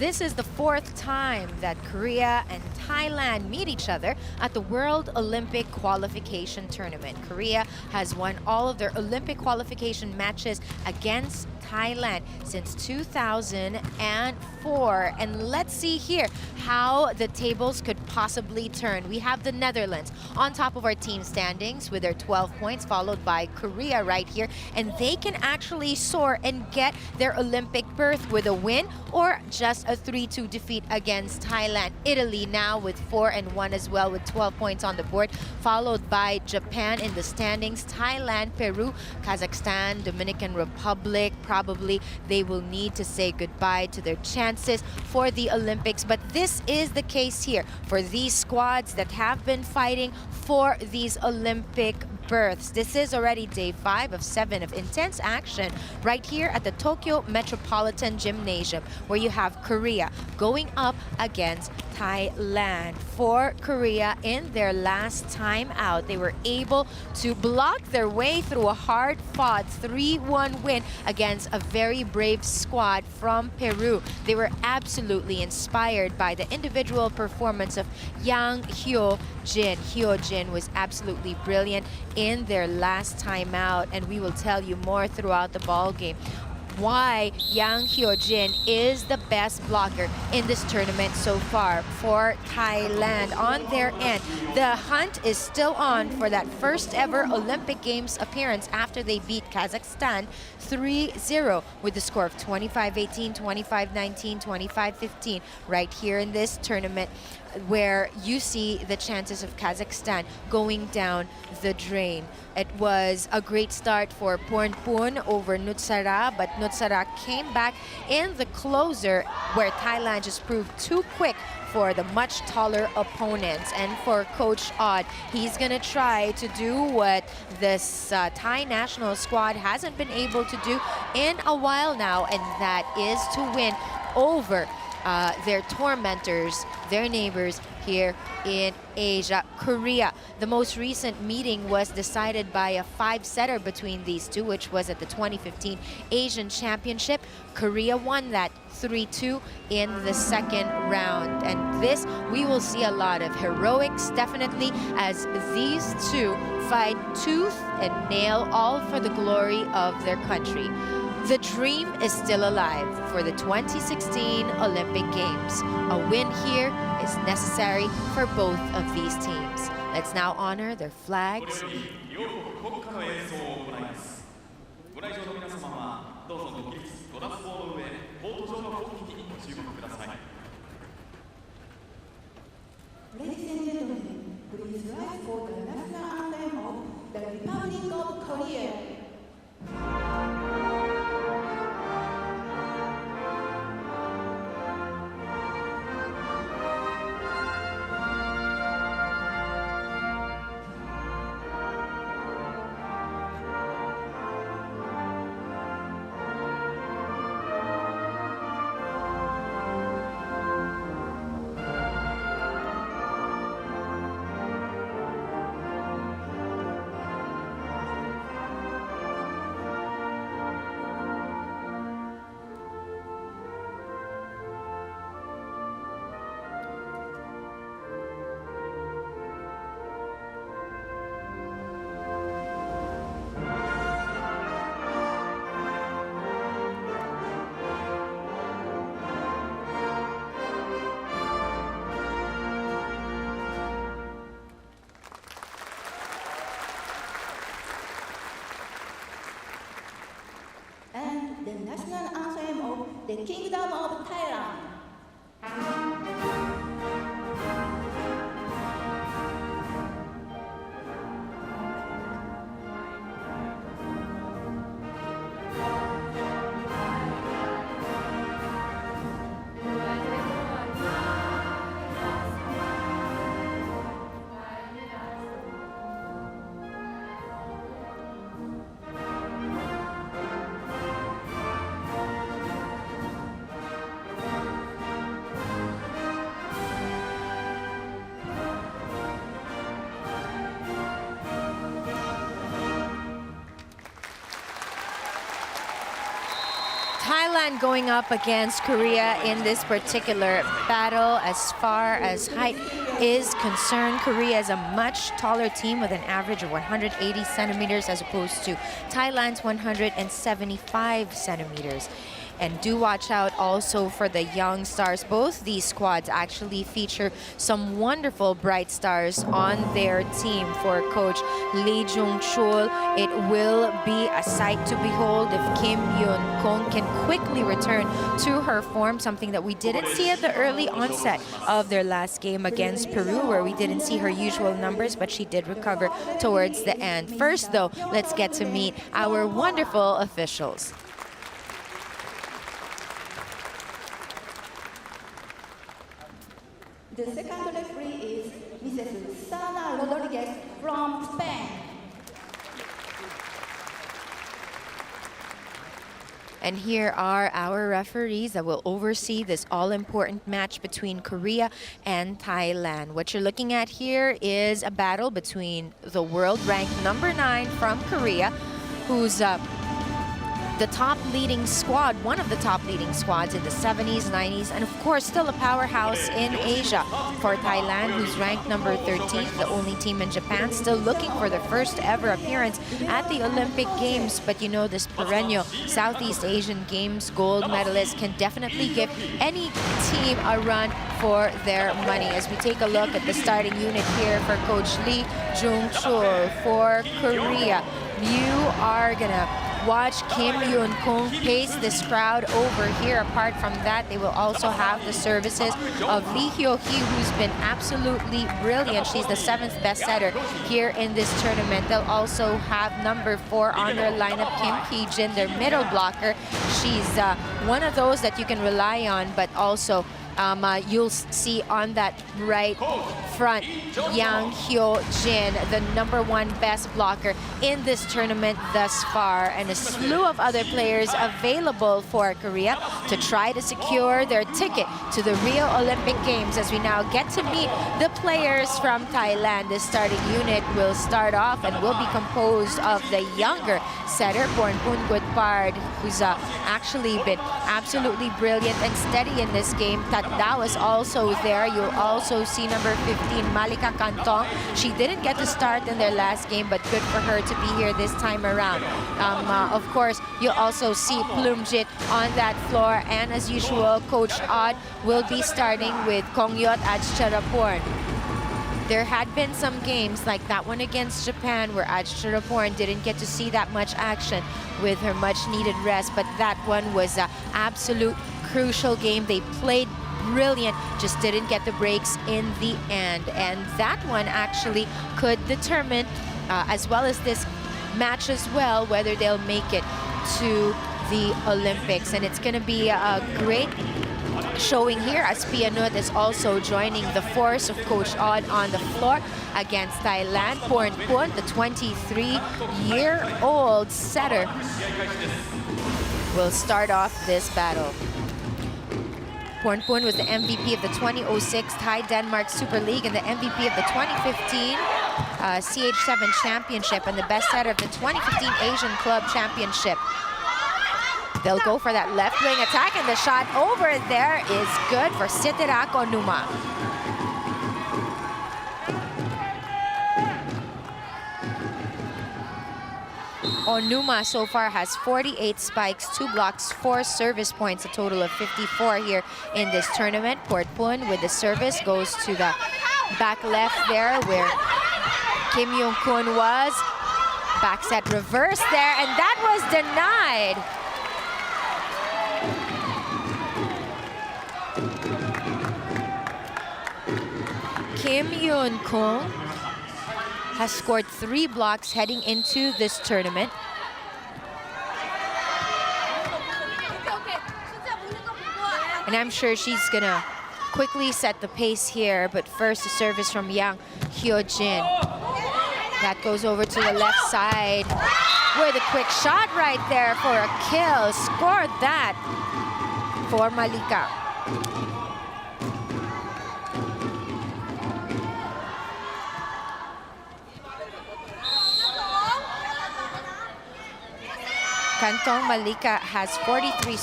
This is the fourth time that Korea and Thailand meet each other at the World Olympic Qualification Tournament. Korea has won all of their Olympic qualification matches against Thailand since 2004. And let's see here how the tables could possibly turn. We have the Netherlands on top of our team standings with their 12 points, followed by Korea right here. And they can actually soar and get their Olympic berth with a win or just a 3-2 defeat against Thailand. Italy now with 4-1 as well with 12 points on the board, followed by Japan in the standings, Thailand, Peru, Kazakhstan, Dominican Republic. Probably they will need to say goodbye to their chances for the Olympics. But this is the case here for these squads that have been fighting for these Olympic berths. This is already day 5 of 7 of intense action right here at the Tokyo Metropolitan Gymnasium, where you have Korea going up against Thailand. For Korea, in their last time out, they were able to block their way through a hard-fought 3-1 win against a very brave squad from Peru. They were absolutely inspired by the individual performance of Yang Hyo-jin. Hyo-jin was absolutely brilliant in their last time out, and we will tell you more throughout the ball game why Yang Hyo-jin is the best blocker in this tournament so far for Thailand. On their end, the hunt is still on for that first ever Olympic Games appearance after they beat Kazakhstan 3-0 with the score of 25-18, 25-19, 25-15 right here in this tournament, where you see the chances of Kazakhstan going down the drain. It was a great start for Pornpun over Nutsara, but Nutsara came back in the closer, where Thailand just proved too quick for the much taller opponents. And for Coach Odd, he's gonna try to do what this Thai national squad hasn't been able to do in a while now, and that is to win over their tormentors, their neighbors here in Asia. Korea, the most recent meeting was decided by a 5-setter between these two, which was at the 2015 Asian Championship. Korea won that 3-2 in the second round. And this, we will see a lot of heroics, definitely, as these two fight tooth and nail, all for the glory of their country. The dream is still alive for the 2016 Olympic Games. A win here is necessary for both of these teams. Let's now honor their flags. Ladies and gentlemen, please rise for the national anthem of the Republic of Korea. And the national anthem of the Kingdom of Thailand. Thailand going up against Korea in this particular battle. As far as height is concerned, Korea is a much taller team with an average of 180 centimeters as opposed to Thailand's 175 centimeters. And do watch out also for the young stars. Both these squads actually feature some wonderful bright stars on their team. For Coach Lee Jung-chul, it will be a sight to behold if Kim Yoon-kong can quickly return to her form, something that we didn't see at the early onset of their last game against Peru, where we didn't see her usual numbers, but she did recover towards the end. First, though, let's get to meet our wonderful officials. The second referee is Mrs. Sana Rodriguez from Spain. And here are our referees that will oversee this all-important match between Korea and Thailand. What you're looking at here is a battle between the world-ranked number 9 from Korea, who's the top leading squad, one of the top leading squads in the 70s, 90s, and of course still a powerhouse in Asia. For Thailand, who's ranked number 13th, the only team in Japan, still looking for their first ever appearance at the Olympic Games. But you know, this perennial Southeast Asian Games gold medalist can definitely give any team a run for their money. As we take a look at the starting unit here for Coach Lee Jung-chul for Korea, you are gonna watch Kim Yoon-kong pace this crowd over here. Apart from that, they will also have the services of Lee Hyo-hee, who's been absolutely brilliant. She's the 7th best setter here in this tournament. They'll also have number 4 on their lineup, Kim Hee-jin, their middle blocker. She's one of those that you can rely on, but also you'll see on that right front, Yang Hyo-jin, the number 1 best blocker in this tournament thus far, and a slew of other players available for Korea to try to secure their ticket to the Rio Olympic Games. As we now get to meet the players from Thailand, this starting unit will start off and will be composed of the younger setter, Pornpun Gutpard, who's actually been absolutely brilliant and steady in this game. That was also there. You'll also see number 15, Malika Kantong. She didn't get to start in their last game, but good for her to be here this time around. Of course, you'll also see Plumjit on that floor. And as usual, Coach Odd will be starting with Kongyot Ajcharaporn. There had been some games like that one against Japan where Ajcharaporn didn't get to see that much action with her much-needed rest, but that one was an absolute crucial game. They played brilliant, just didn't get the breaks in the end. And that one actually could determine, as well as this match as well, whether they'll make it to the Olympics. And it's going to be a great showing here as Pianut is also joining the force of Coach Odd on the floor against Thailand. Pornpun, the 23-year-old setter, will start off this battle. Pornpun was the MVP of the 2006 Thai-Denmark Super League and the MVP of the 2015 CH7 Championship and the best setter of the 2015 Asian Club Championship. They'll go for that left wing attack, and the shot over there is good for Sitirak Onuma. Onuma so far has 48 spikes, 2 blocks, 4 service points, a total of 54 here in this tournament. Pornpun with the service goes to the back left there where Kim Yoon-kong was. Back set reverse there, and that was denied. Kim Yoon-kong has scored 3 blocks heading into this tournament. And I'm sure she's gonna quickly set the pace here, but first a service from Yang Hyo-jin. That goes over to the left side with a quick shot right there for a kill. Scored that for Malika. Kantong Malika has 43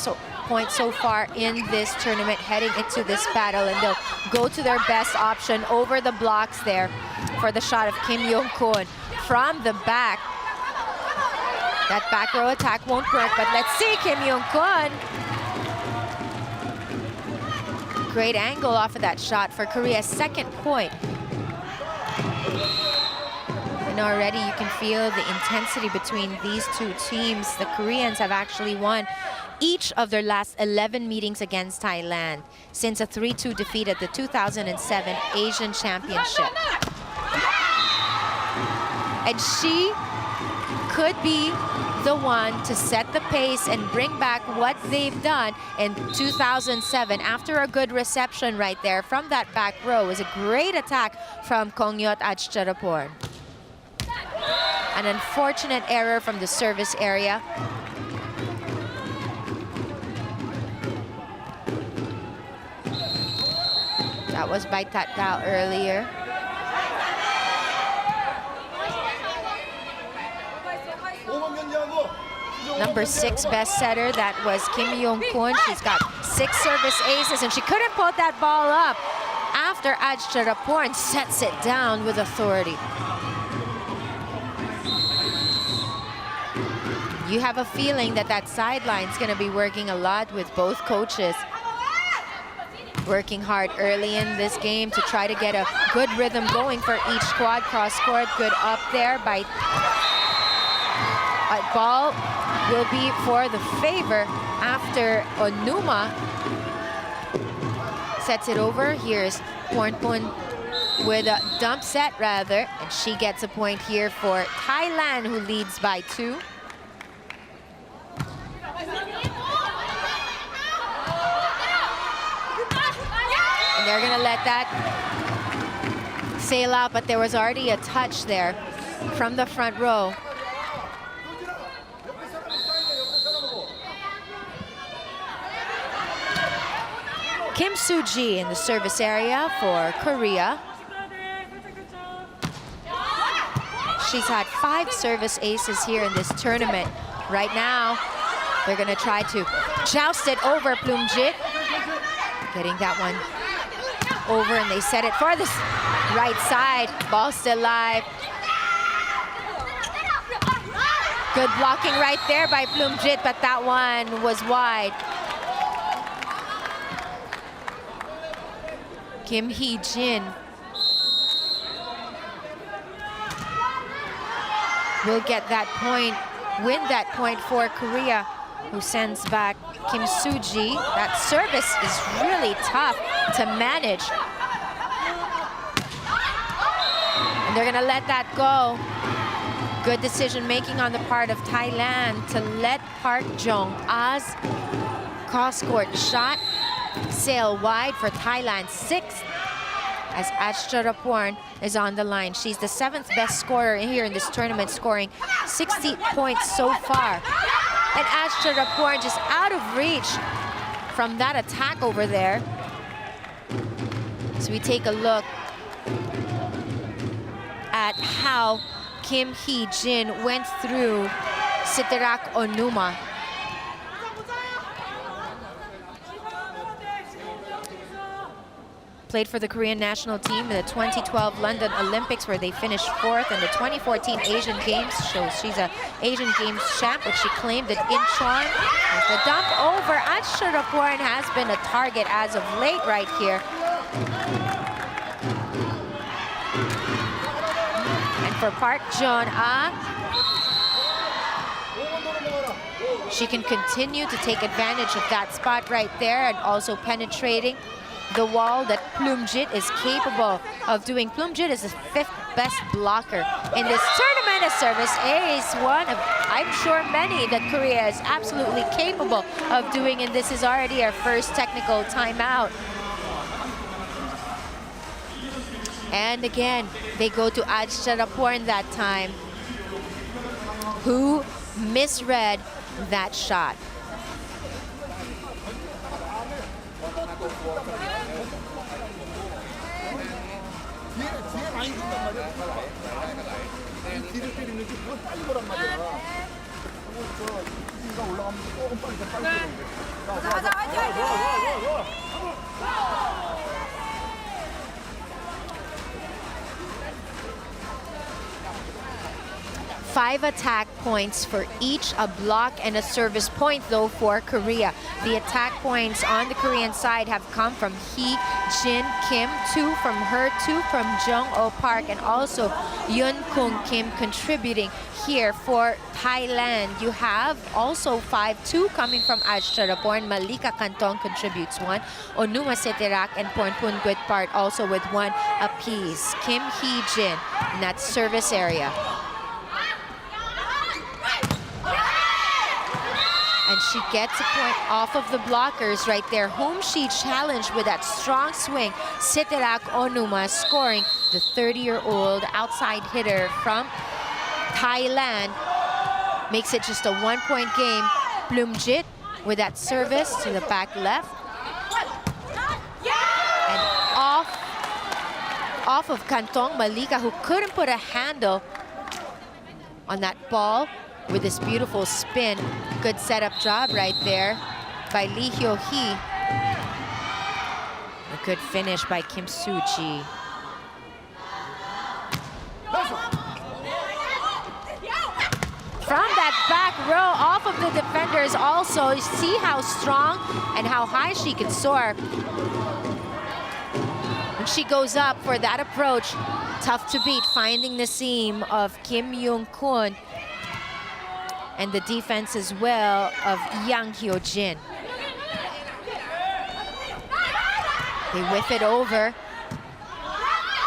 points so far in this tournament, heading into this battle, and they'll go to their best option over the blocks there for the shot of Kim Yong-kun from the back. That back row attack won't work, but let's see Kim Yong-kun. Great angle off of that shot for Korea's second point. And already you can feel the intensity between these two teams. The Koreans have actually won each of their last 11 meetings against Thailand since a 3-2 defeat at the 2007 Asian Championship. And she could be the one to set the pace and bring back what they've done in 2007 after a good reception right there from that back row. It was a great attack from Kongyot Ajcharaporn. An unfortunate error from the service area. That was by Tatao earlier. Number 6 best setter, that was Kim Yong-kun. She's got 6 service aces, and she couldn't put that ball up after Ajcharaporn sets it down with authority. You have a feeling that that sideline's going to be working a lot with both coaches. Working hard early in this game to try to get a good rhythm going for each squad. Cross court, good up there by... ball will be for the favor after Onuma sets it over. Here's Pornpon with a dump set rather, and she gets a point here for Thailand, who leads by 2. And they're gonna let that sail out, but there was already a touch there from the front row. Kim Soo-ji in the service area for Korea. She's had 5 service aces here in this tournament. Right now, they're gonna try to joust it over Plumjit. Getting that one over, and they set it for this right side. Ball still live. Good blocking right there by Plumjit, but that one was wide. Kim Hee-jin will get that point, win that point for Korea, who sends back Kim Soo-ji. That service is really tough to manage. And they're gonna let that go. Good decision making on the part of Thailand to let Park Jong-a's cross-court shot sail wide for Thailand's 6th, as Ajcharaporn is on the line. She's the 7th best scorer here in this tournament, scoring 60 points so far. And Ajcharaporn just out of reach from that attack over there. So we take a look at how Kim Hee-jin went through Sitirak Onuma. Played for the Korean national team in the 2012 London Olympics, where they finished 4th, and the 2014 Asian Games. Shows she's an Asian Games champ, which she claimed in Incheon. The dump over Ajcharaporn has been a target as of late right here. And for Park Jong-a, she can continue to take advantage of that spot right there, and also penetrating the wall that Plumjit is capable of doing. Plumjit is the 5th best blocker in this tournament. A service ace, one of, I'm sure, many that Korea is absolutely capable of doing, and this is already our first technical timeout. And again, they go to Ajcharaporn that time, who misread that shot. 5 attack points for each, a block and a service point though for Korea. The attack points on the Korean side have come from Hee Jin Kim, 2 from her, 2 from Jung-Oh Park, and also Yun Kung Kim contributing here for Thailand. You have also 5-2 coming from Ajcharaporn. Malika Kantong contributes 1. Onuma Setirak and Pornpun Gwitpart also with 1 apiece. Kim Hee Jin in that service area. And she gets a point off of the blockers right there, whom she challenged with that strong swing. Setirak Onuma scoring, the 30-year-old outside hitter from Thailand. Makes it just a 1-point game. Plumjit with that service to the back left. And off of Kantong Malika, who couldn't put a handle on that ball with this beautiful spin. Good setup job right there by Lee Hyo-hee. A good finish by Kim Soo-ji. From that back row, off of the defenders also, you see how strong and how high she can soar. When she goes up for that approach, tough to beat, finding the seam of Kim Young-kun. And the defense as well of Yang Hyo-jin. They whiff it over.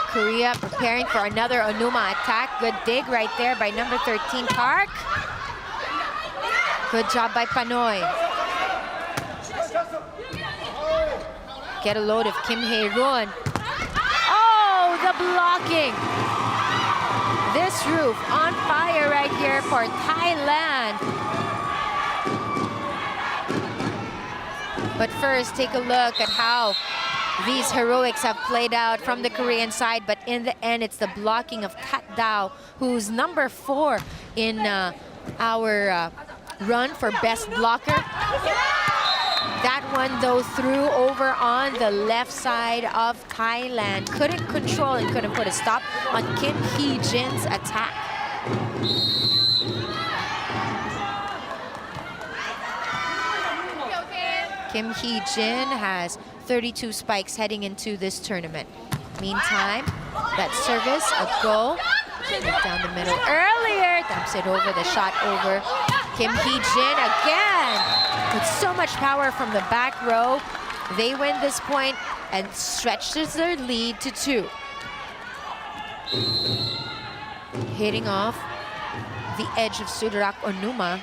Korea preparing for another Onuma attack. Good dig right there by number 13, Park. Good job by Panoy. Get a load of Kim Hae-roon. Oh, the blocking. This roof on fire right here for Thailand. But first, take a look at how these heroics have played out from the Korean side. But in the end, it's the blocking of Tat Dao, who's number 4 in our run for best blocker. That one, though, threw over on the left side of Thailand. Couldn't control and couldn't put a stop on Kim Hee Jin's attack. Kim Hee Jin has 32 spikes heading into this tournament. Meantime, that service, a goal. Down the middle earlier, dumps it over, the shot over. Kim Hee Jin again with so much power from the back row. They win this point and stretches their lead to 2. Hitting off the edge of Sudarak Onuma.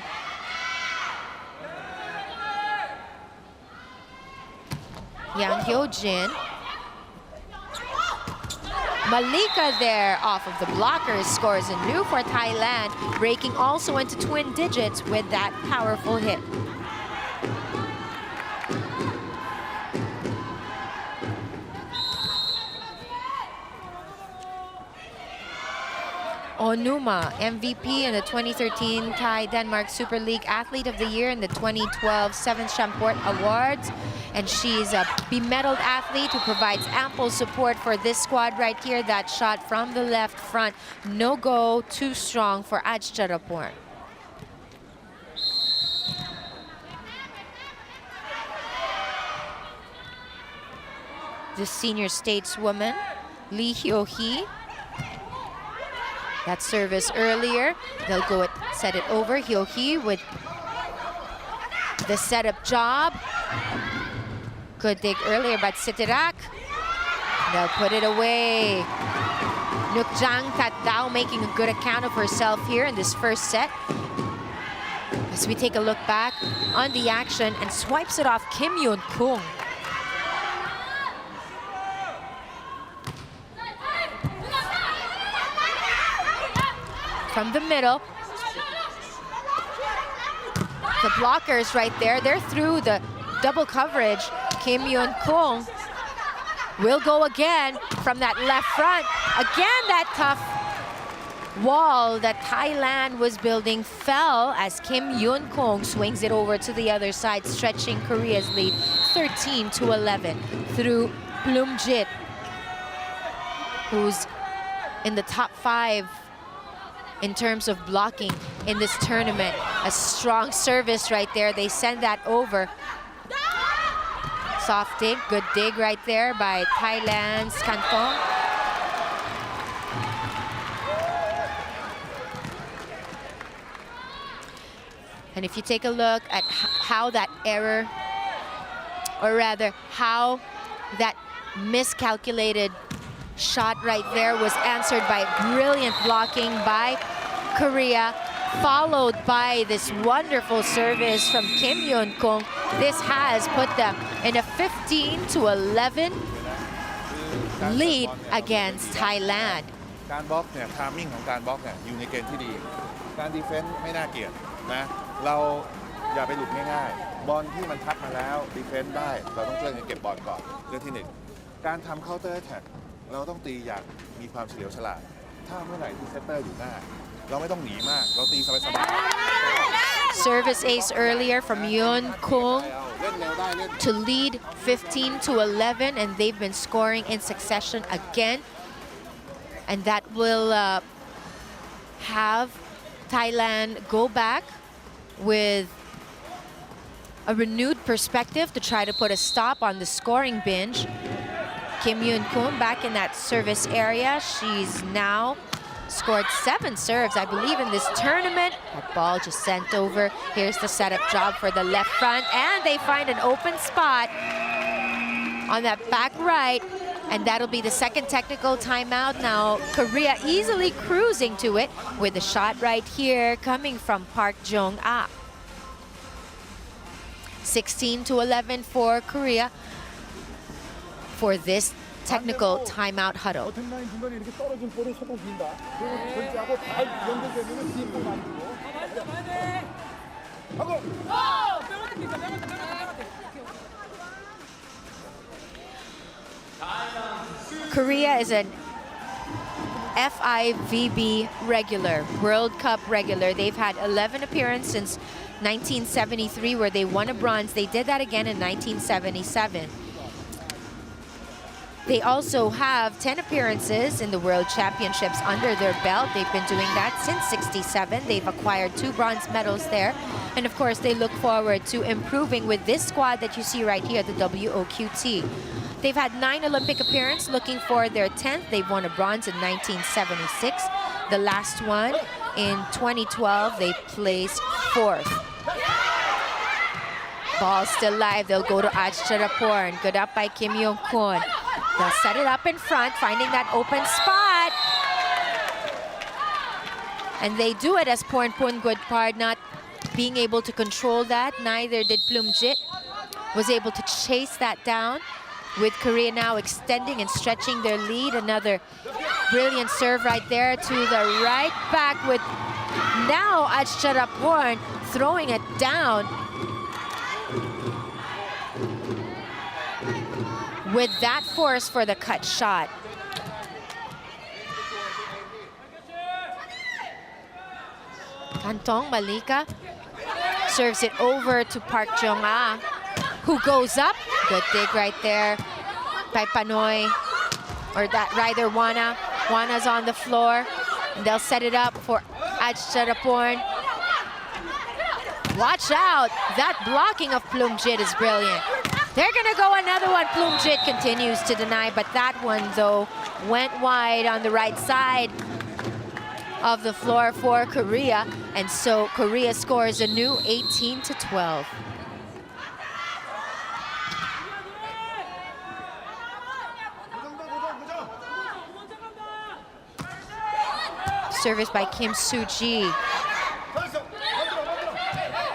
Yang Hyo-jin. Malika there off of the blockers scores anew for Thailand, breaking also into twin digits with that powerful hit. Onuma, MVP in the 2013 Thai-Denmark Super League Athlete of the Year in the 2012 7th Champort Awards. And she's a bemedaled athlete who provides ample support for this squad right here. That shot from the left front, no go, too strong for Ajcharaporn. The senior stateswoman, Lee Hyo-hee. That service earlier, they'll go set it over. Hyo-hee with the setup job. Good dig earlier by Setirak. They'll put it away. Nukjang Tat Dao making a good account of herself here in this first set. As we take a look back on the action and swipes it off Kim Young-kung. From the middle. The blockers right there, they're through the double coverage. Kim Young-kung will go again from that left front. Again, that tough wall that Thailand was building fell as Kim Yoon Kong swings it over to the other side, stretching Korea's lead 13-11 through Plumjit, who's in the top 5 in terms of blocking in this tournament. A strong service right there. They send that over. Soft dig, good dig right there by Thailand's Kantong. And if you take a look at how that error, or rather how that miscalculated shot right there was answered by brilliant blocking by Korea, followed by this wonderful service from Kim Yoon Kong. This has put them in a 15-11 lead against Thailand. การบล็อกเนี่ยไทมิ่งของการบล็อกเนี่ยอยู่ในเกณฑ์ที่ดีการดีเฟนส์ไม่น่าเกลียดนะเราอย่าไปหลุดง่ายๆบอลที่มันทัดมาแล้วดีเฟนส์ได้เราต้องช่วยกันเก็บบอลก่อนเรื่องที่1การทำเคาน์เตอร์แท็กเราต้องตีอย่างมีความเฉลียวฉลาดถ้าเมื่อไหร่ที่เซตเตอร์อยู่หน้าเราไม่ต้องหนีมากเราตีสบายๆ Service ace earlier from Yoon Kong to lead 15-11, and they've been scoring in succession again. And that will have Thailand go back with a renewed perspective to try to put a stop on the scoring binge. Kim Yoon Kong back in that service area. She's now scored 7 serves, I believe, in this tournament. That ball just sent over. Here's the setup job for the left front, and they find an open spot on that back right, and that'll be the second technical timeout. Now, Korea easily cruising to it with a shot right here coming from Park Jong-ah. 16-11 for Korea for this technical timeout huddle. Korea is an FIVB regular, World Cup regular. They've had 11 appearances since 1973 where they won a bronze. They did that again in 1977. They also have 10 appearances in the World Championships under their belt. They've been doing that since '67. They've acquired 2 bronze medals there. And of course, they look forward to improving with this squad that you see right here, the WOQT. They've had 9 Olympic appearances, looking for their 10th. They've won a bronze in 1976. The last one in 2012, they placed 4th. Ball still live. They'll go to Ajcharaporn. Good up by Kim Yong-kwon. They'll set it up in front, finding that open spot. And they do it as Pornpun Goodpard not being able to control that. Neither did Plumjit. Was able to chase that down, with Korea now extending and stretching their lead. Another brilliant serve right there to the right back with now Ajcharaporn throwing it down. With that force for the cut shot. Kantong Malika serves it over to Park Jong-ah, who goes up. Good dig right there by Panoy, or that rider Wana. Wana's on the floor, and they'll set it up for Ajcharaporn. Watch out, that blocking of Plumjit is brilliant. They're gonna go another one. Plumjit continues to deny, but that one though went wide on the right side of the floor for Korea. And so Korea scores a new 18-12. Service by Kim Soo-ji.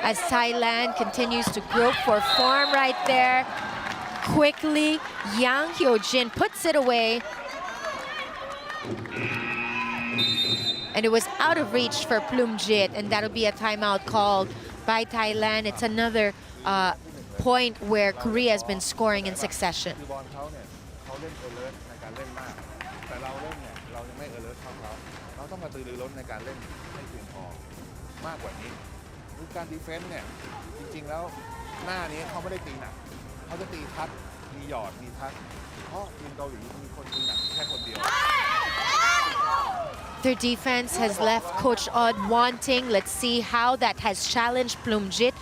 As Thailand continues to grope for form right there. Quickly, Yang Hyo-jin puts it away. And it was out of reach for Plumjit, and that'll be a timeout called by Thailand. It's another point where Korea has been scoring in succession. เขาต้องกระตือรือร้นในการเล่นให้เพียงพอมากกว่านี้คือการดีเฟนส์เนี่ยจริงๆแล้วหน้านี้เขาไม่ได้ตีหนักเขาจะตีทัดมีหยอดมีทัดเพราะทีมเกาหลีมีคนตีหนักแค่คนเดียว Their defense has left Coach Odd wanting. Let's see how that has challenged Plumjit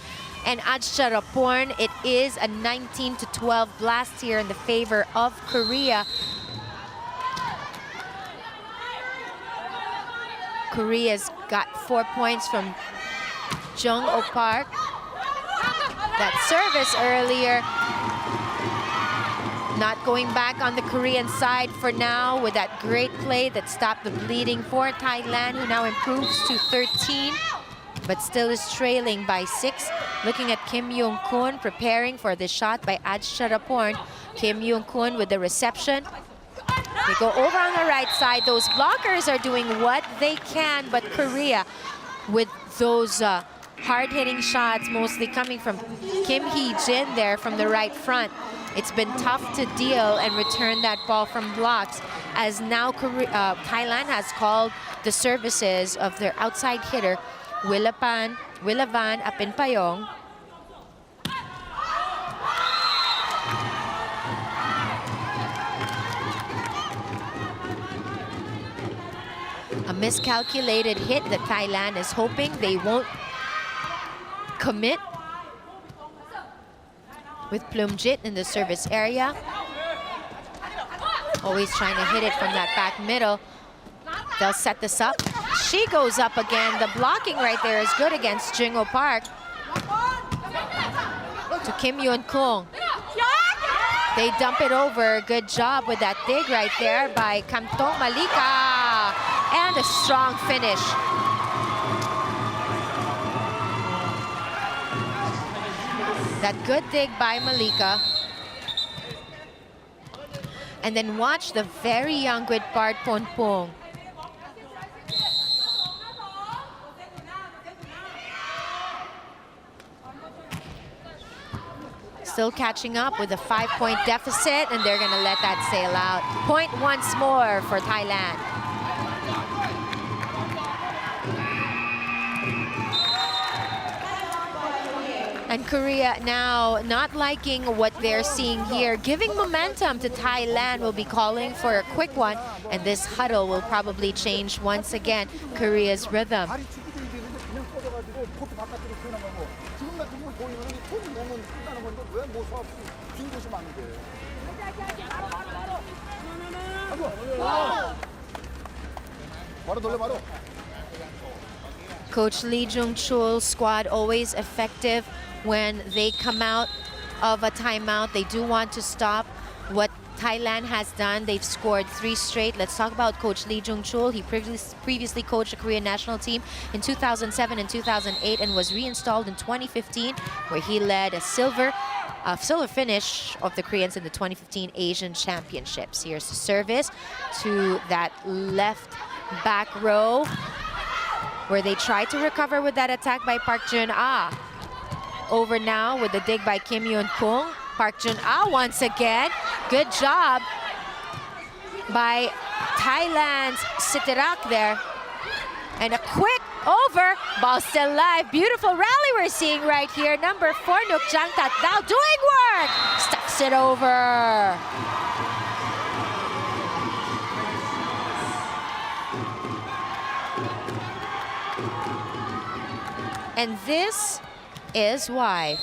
and Ajcharaporn. It is a 19-12 blast here in the favor of Korea. Korea's got 4 points from Jung Oh Park. That service earlier. Not going back on the Korean side for now with that great play that stopped the bleeding for Thailand, who now improves to 13, but still is trailing by 6. Looking at Kim Young-kun preparing for the shot by Ajcharaporn. Kim Young-kun with the reception. They go over on the right side. Those blockers are doing what they can, but Korea with those hard-hitting shots mostly coming from Kim Hee-jin there from the right front. It's been tough to deal and return that ball from blocks, as now Thailand has called the services of their outside hitter, Willavan Apinpayong. A miscalculated hit that Thailand is hoping they won't commit. With Plumjit in the service area. Always trying to hit it from that back middle. They'll set this up. She goes up again. The blocking right there is good against Jung Oh Park. To Kim Young-kun. They dump it over. Good job with that dig right there by Kamtong Malika. And a strong finish. That good dig by Malika. And then watch the very young Gwitpart Ponpong. Still catching up with a 5-point deficit, and they're gonna let that sail out. Point once more for Thailand. And Korea now not liking what they're seeing here, giving momentum to Thailand. Will be calling for a quick one, and this huddle will probably change once again Korea's rhythm. Coach Lee Jung-chul's squad always effective when they come out of a timeout. They do want to stop what Thailand has done. They've scored 3 straight. Let's talk about Coach Lee Jung-chul. He previously coached the Korean national team in 2007 and 2008 and was reinstalled in 2015, where he led a silver finish of the Koreans in the 2015 Asian Championships. Here's the service to that left back row, where they tried to recover with that attack by Park Jun-ah. Over now with the dig by Kim Young-kun. Park Jun-ah once again. Good job by Thailand's Sitirak there. And a quick over. Ball still live. Beautiful rally we're seeing right here. Number 4, Nukjang Tatdao doing work. Stuffs it over. And this is why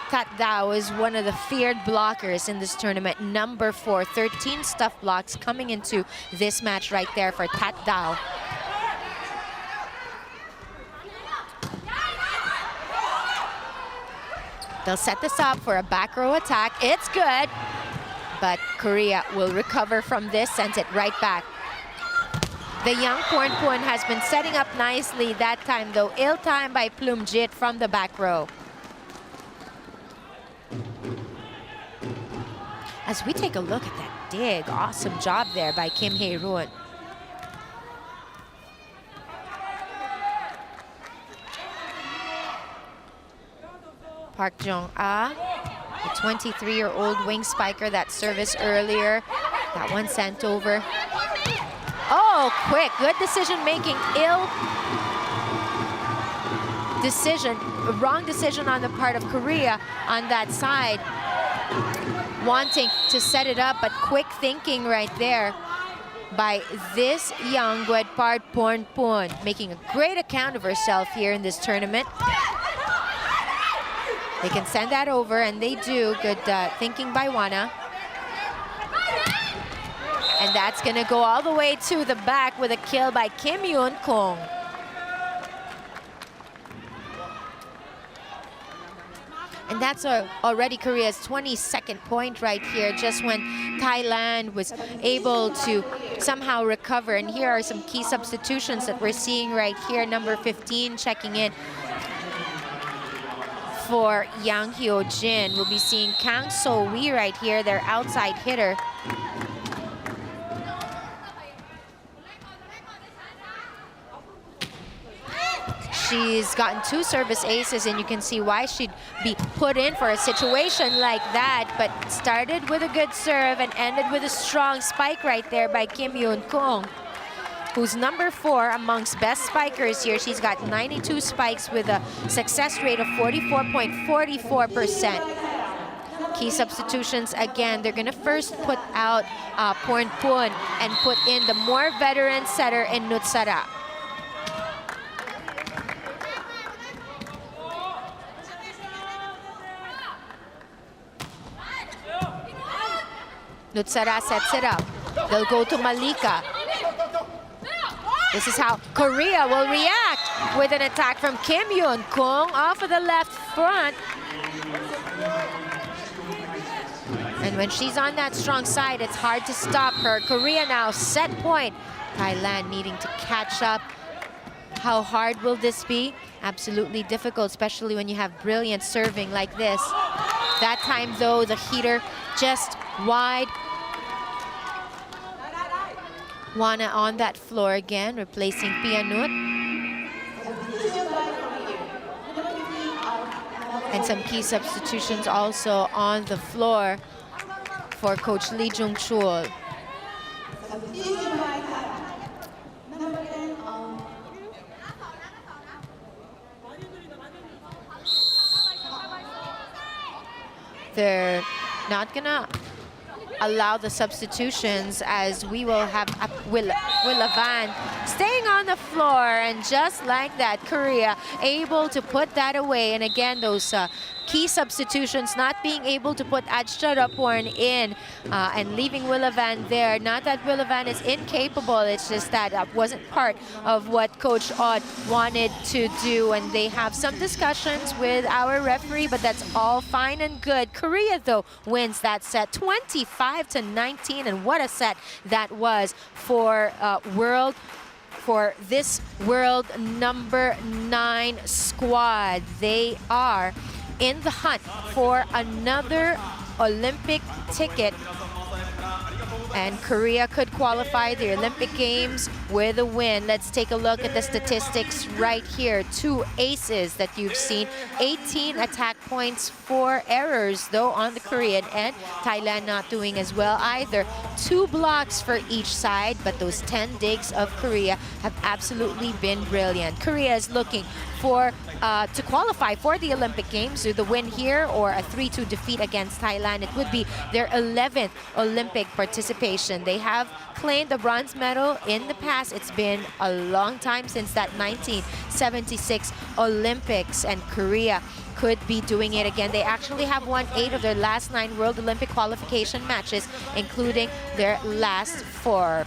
Tatdao is one of the feared blockers in this tournament. Number 4, 13 stuff blocks coming into this match right there for Tatdao. They'll set this up for a back row attack. It's good, but Korea will recover from this, sends it right back. The young Pornpon has been setting up nicely that time, though. Ill time by Plumjit from the back row. As we take a look at that dig, awesome job there by Kim Hae-roon. Park Jung-ah, the 23-year-old wing spiker, that service earlier. That one sent over. so quick. Good decision making, wrong decision on the part of Korea on that side. Wanting to set it up, but quick thinking right there by this young Guedpard Pornpun, making a great account of herself here in this tournament. They can send that over, and they do. Good thinking by Wana. And that's gonna go all the way to the back with a kill by Kim Yoon Kong. And that's already Korea's 22nd point right here, just when Thailand was able to somehow recover. And here are some key substitutions that we're seeing right here. Number 15 checking in for Yang Hyo Jin. We'll be seeing Kang So-wee right here, their outside hitter. She's gotten 2 service aces, and you can see why she'd be put in for a situation like that, but started with a good serve and ended with a strong spike right there by Kim Yoon Kong, who's number 4 amongst best spikers here. She's got 92 spikes with a success rate of 44.44%. Key substitutions again. They're gonna first put out Pornpun and put in the more veteran setter in Nutsara. Nutsara sets it up. They'll go to Malika. This is how Korea will react with an attack from Kim Yoon Kong off of the left front. And when she's on that strong side, it's hard to stop her. Korea now set point. Thailand needing to catch up. How hard will this be? Absolutely difficult, especially when you have brilliant serving like this. That time though, the heater just wide. Wana on that floor again, replacing Pianut. And some key substitutions also on the floor for Coach Lee Jung-chul. They're not gonna allow the substitutions, as we will have Willa Van staying on the floor, and just like that, Korea able to put that away. And again, those key substitutions, not being able to put Ajcharaporn in and leaving Willa Van there. Not that Willa Van is incapable, it's just that that wasn't part of what Coach Odd wanted to do, and they have some discussions with our referee, but that's all fine and good. Korea though wins that set 25-19, and what a set that was for this world number 9 squad. They are in the hunt for another Olympic ticket, and Korea could qualify the Olympic Games with a win. Let's take a look at the statistics right here. 2 aces that you've seen, 18 attack points, 4 errors though on the Korean end. Thailand not doing as well either. 2 blocks for each side, but those 10 digs of Korea have absolutely been brilliant. Korea is looking for to qualify for the Olympic Games with a win here or a 3-2 defeat against Thailand. It would be their 11th Olympic participation. They have claimed the bronze medal in the past. It's been a long time since that 1976 Olympics, and Korea could be doing it again. They actually have won 8 of their last 9 World Olympic qualification matches, including their last 4.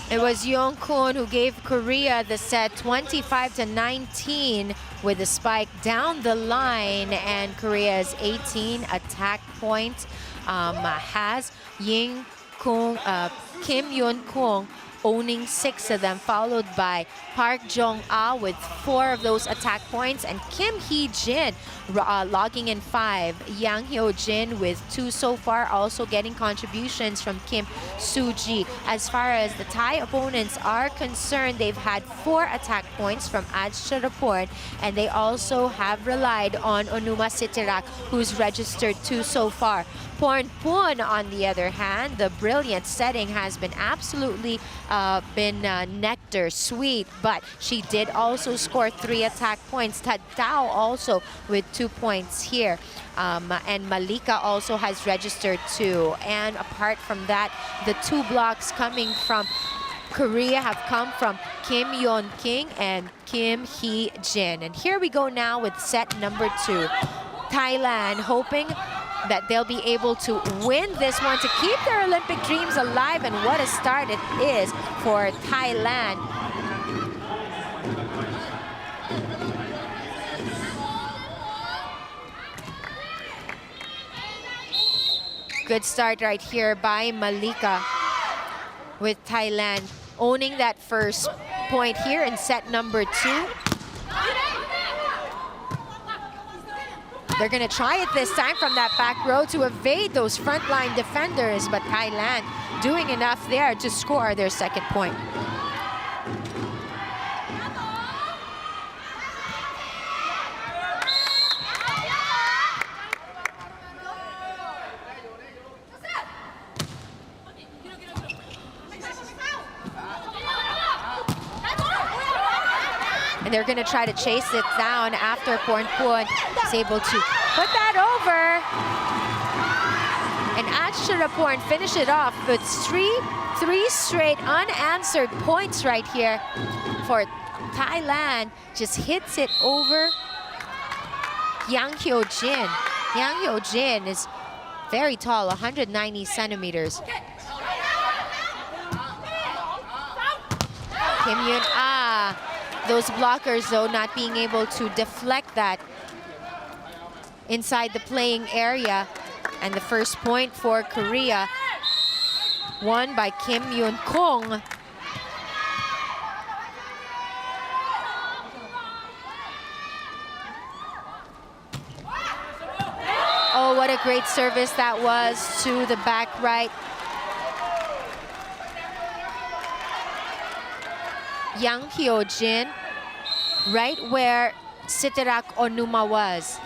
It was Young-kun who gave Korea the set 25-19 with the spike down the line, and Korea's 18 attack points has Kim Yoon-kung owning 6 of them, followed by Park Jong-ah with 4 of those attack points, and Kim Hee-jin logging in 5. Yang Hyo-jin with 2 so far, also getting contributions from Kim Soo-ji. As far as the Thai opponents are concerned, they've had 4 attack points from Ajcharaporn, and they also have relied on Onuma Sitirak, who's registered 2 so far. Pornpun, on the other hand, the brilliant setting has been absolutely nectar sweet, but she did also score 3 attack points. Tadao also with 2 points here. And Malika also has registered 2. And apart from that, the 2 blocks coming from Korea have come from Kim Yeon-king and Kim Hee-jin. And here we go now with set number 2. Thailand hoping that they'll be able to win this one to keep their Olympic dreams alive, and what a start it is for Thailand. Good start right here by Malika, with Thailand owning that first point here in set number 2. They're going to try it this time from that back row to evade those frontline defenders, but Thailand doing enough there to score their second point. And they're going to try to chase it down after Pornpun is able to put that over. And Ajcharaporn finish it off with three straight unanswered points right here for Thailand. Just hits it over Yang Hyo-jin. Yang Hyo-jin is very tall, 190 centimeters. Kim Yoon-ah. Those blockers, though, not being able to deflect that inside the playing area. And the first point for Korea, won by Kim Yoon-kung. Oh, what a great service that was to the back right. Yang Hyo-jin, right where Sitirak Onuma was.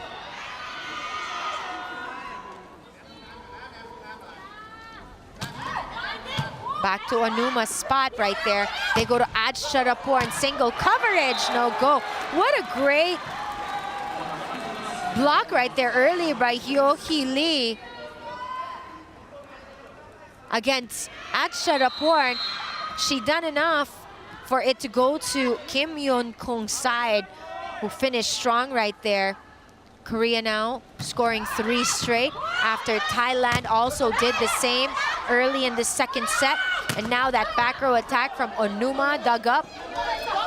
Back to Onuma's spot right there. They go to Ajcharaporn, single coverage, no go. What a great block right there earlier by Hyo-hee Lee against Ajcharaporn. She done enough for it to go to Kim Yoon-kung's side, who finished strong right there. Korea now scoring 3 straight after Thailand also did the same early in the second set. And now that back row attack from Onuma dug up.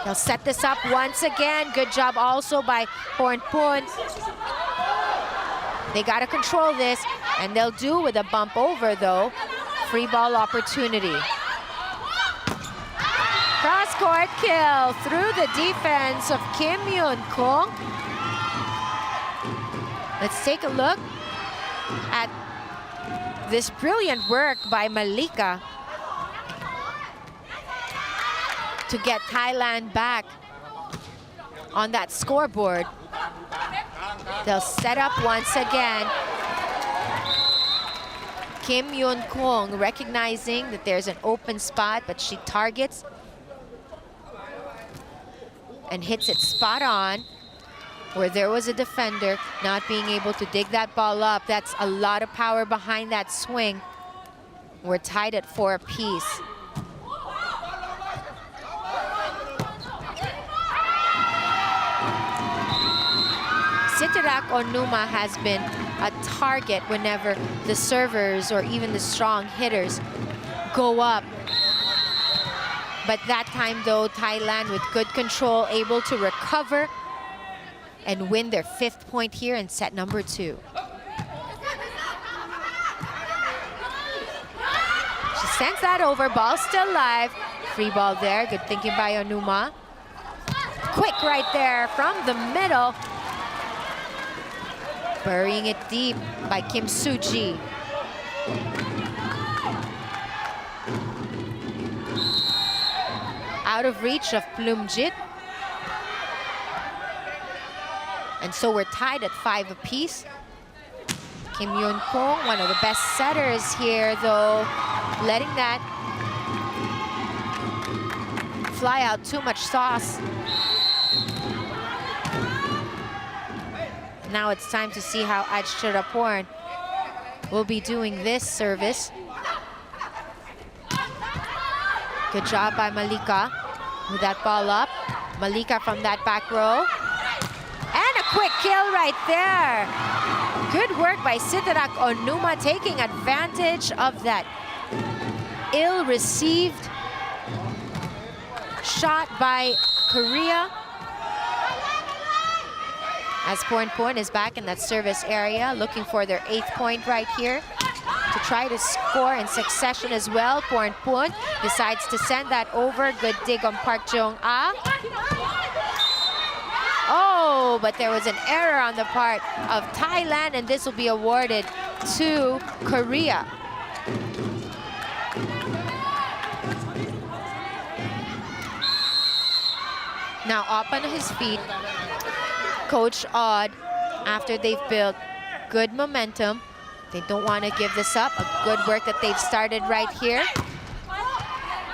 They'll set this up once again. Good job also by Pornpun. They got to control this, and they'll do with a bump over, though. Free ball opportunity. Cross-court kill through the defense of Kim Yoon-kung. Let's take a look at this brilliant work by Malika to get Thailand back on that scoreboard. They'll set up once again. Kim Yoon-kung recognizing that there's an open spot, but she targets and hits it spot on where there was a defender, not being able to dig that ball up. That's a lot of power behind that swing. We're tied at 4 apiece. Sitirak Onuma has been a target whenever the servers or even the strong hitters go up. But that time, though, Thailand with good control, able to recover and win their 5th point here in set number 2. She sends that over, ball still live. Free ball there, good thinking by Onuma. Quick right there from the middle. Burying it deep by Kim Soo-ji. Out of reach of Plumjit. And so we're tied at 5 apiece. Kim Yoon-kung, one of the best setters here, though, letting that fly out too much sauce. Now it's time to see how Ajcharaporn will be doing this service. Good job by Malika with that ball up. Malika from that back row. And a quick kill right there. Good work by Sidarak Onuma, taking advantage of that ill-received shot by Korea. As Porn is back in that service area, looking for their 8th point right here to try to score in succession as well. Porn decides to send that over. Good dig on Park Jong-ah. Oh, but there was an error on the part of Thailand, and this will be awarded to Korea. Now up on his feet, Coach Odd, after they've built good momentum, they don't want to give this up. A good work that they've started right here.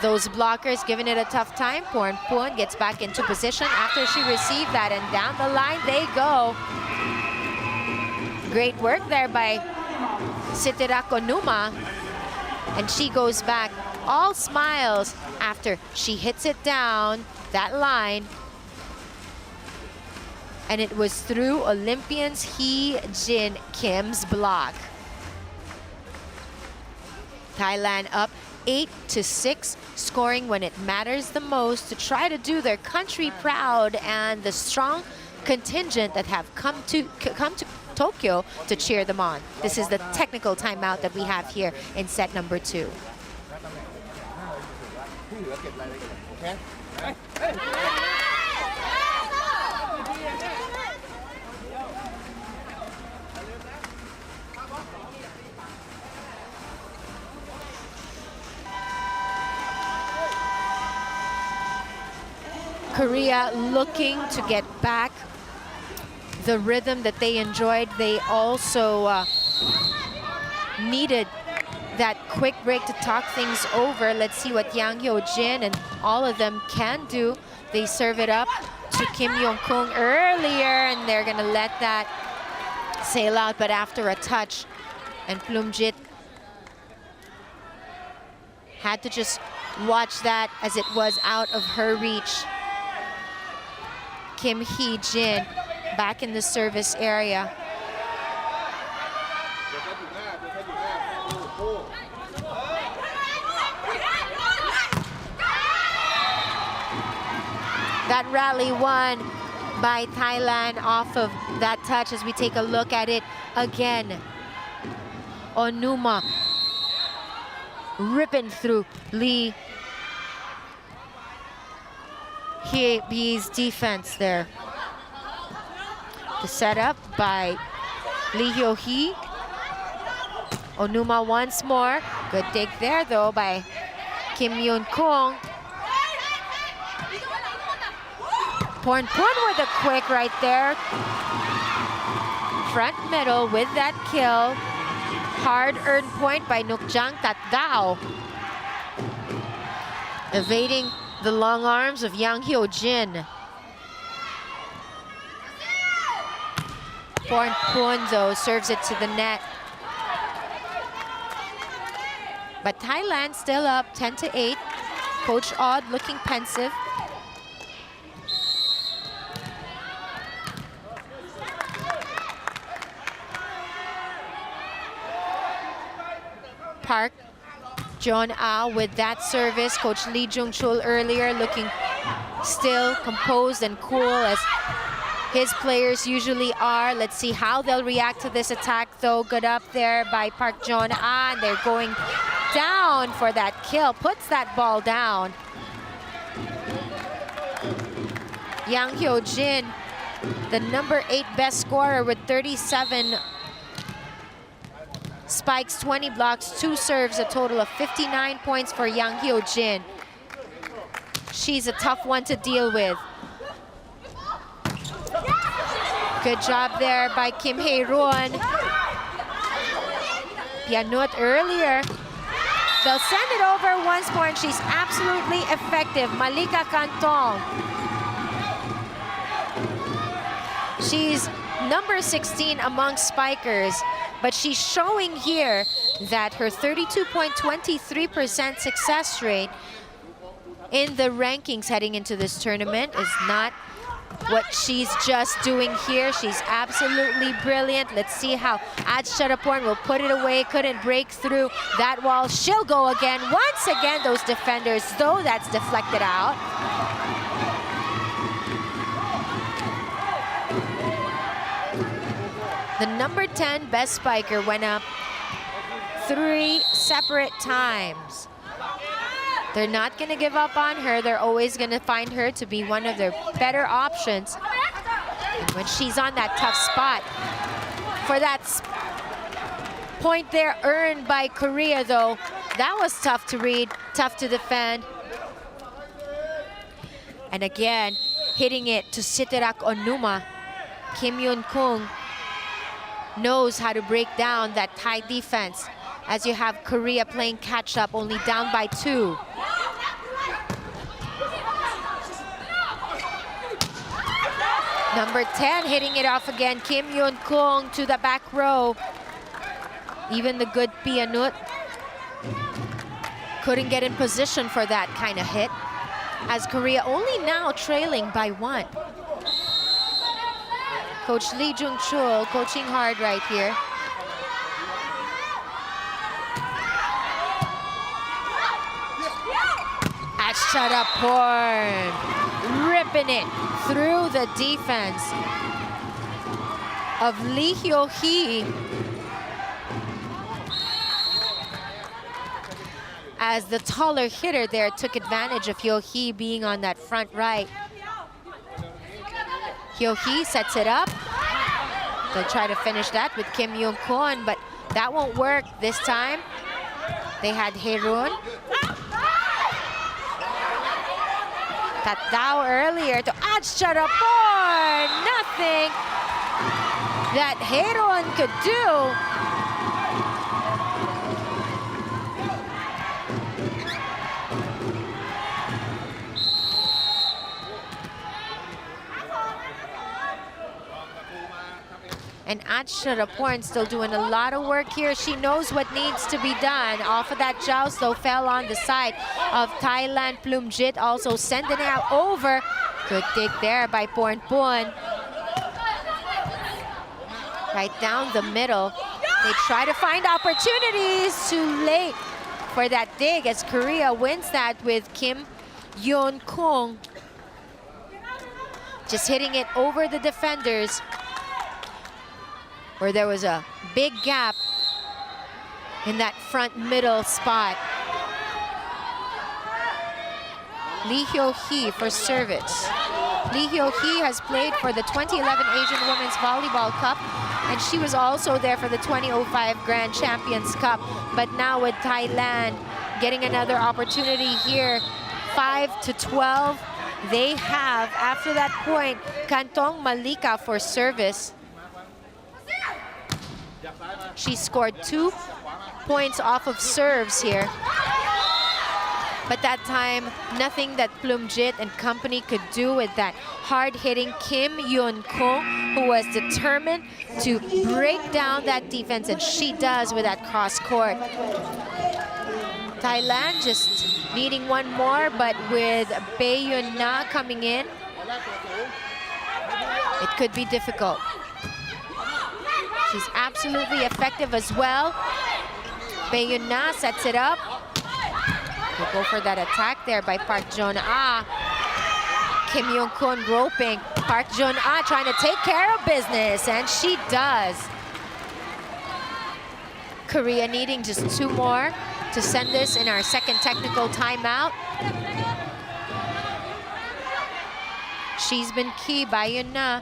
Those blockers giving it a tough time. Porn gets back into position after she received that, and down the line they go. Great work there by Sitirak Onuma. And she goes back all smiles after she hits it down that line. And it was through Olympians Hee Jin Kim's block. Thailand up 8-6, scoring when it matters the most to try to do their country proud, and the strong contingent that have come to Tokyo to cheer them on. This is the technical timeout that we have here in set number 2. Korea looking to get back the rhythm that they enjoyed. They also needed that quick break to talk things over. Let's see what Yang Hyo-jin and all of them can do. They serve it up to Kim Young-kung earlier, and they're gonna let that sail out, but after a touch, and Plumjit had to just watch that as it was out of her reach. Kim Hee-jin back in the service area. That rally won by Thailand off of that touch as we take a look at it again. Onuma ripping through Lee Hee-bee's defense there. The setup by Lee Hyo-hee. Onuma once more. Good dig there though by Kim Yoon-kung. Porn with a quick right there. Front middle with that kill. Hard-earned point by Nukjang Tatgao. Evading the long arms of Yang Hyo-jin. Porn though serves it to the net. But Thailand still up 10-8. Coach Odd looking pensive. Park Jong-ah with that service. Coach Lee Jung-chul earlier looking still composed and cool as his players usually are. Let's see how they'll react to this attack, though. Good up there by Park Jong-ah, and they're going down for that kill. Puts that ball down. Yang Hyo-jin, the number 8 best scorer with 37 spikes, 20 blocks, 2 serves, a total of 59 points for Yang Hyo-jin. She's a tough one to deal with. Good job there by Kim Hae-roon. Pianut earlier. They'll send it over once more, and she's absolutely effective. Malika Kantong. She's number 16 among spikers, but she's showing here that her 32.23% success rate in the rankings heading into this tournament is not what she's just doing here. She's absolutely brilliant. Let's see how Adsharaporn will put it away. Couldn't break through that wall. She'll go again. Once again, those defenders, though, that's deflected out. The number 10 best spiker went up 3 separate times. They're not going to give up on her. They're always going to find her to be one of their better options. And when she's on that tough spot, for that point there earned by Korea, though, that was tough to read, tough to defend. And again, hitting it to Siterak Onuma. Kim Yoon-kung knows how to break down that Thai defense, as you have Korea playing catch-up, only down by 2. Number 10 hitting it off again, Kim Yoon-kung to the back row. Even the good Pianut couldn't get in position for that kind of hit, as Korea only now trailing by 1. Coach Lee Jung-chul coaching hard right here. Adsharaporn ripping it through the defense of Lee Hyo-hee, as the taller hitter there took advantage of Hyo-hee being on that front right. Hyo-hee sets it up. They'll try to finish that with Kim Yoon-kung, but that won't work this time. They had Hae-roon. Tatao earlier to Adsharaporn. Nothing that Hae-roon could do. And Adsharaporn still doing a lot of work here. She knows what needs to be done. Off of that joust, though, fell on the side of Thailand. Plumjit also sending it out over. Good dig there by Pornpon. Right down the middle. They try to find opportunities. Too late for that dig, as Korea wins that with Kim Yoon-kung just hitting it over the defenders, where there was a big gap in that front middle spot. Lee Hyo-hee for service. Lee Hyo-hee has played for the 2011 Asian Women's Volleyball Cup, and she was also there for the 2005 Grand Champions Cup. But now with Thailand getting another opportunity here, 5-12, they have, after that point, Kantong Malika for service. She scored 2 points off of serves here. But that time, nothing that Plumjit and company could do with that hard-hitting Kim Yoon-kung, who was determined to break down that defense, and she does with that cross-court. Thailand just needing one more, but with Bae Yun-na coming in, it could be difficult. She's absolutely effective as well. Bae Yun-na sets it up. We'll go for that attack there by Park Jong-ah. Kim Young-kun roping Park Jun-ah, trying to take care of business, and she does. Korea needing just 2 more to send this in our second technical timeout. She's been key, Bayun na.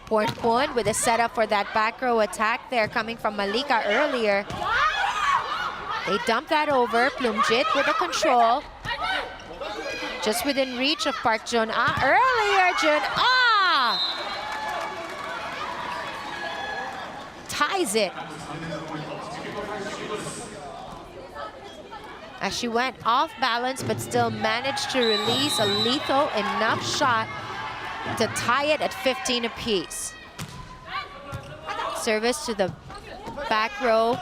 Pornpon with a setup for that back row attack there coming from Malika earlier. They dump that over. Plumjit with the control. Just within reach of Park Jun-ah. Earlier, Jun-ah ties it. As she went off balance, but still managed to release a lethal enough shot to tie it at 15 apiece. Service to the back row.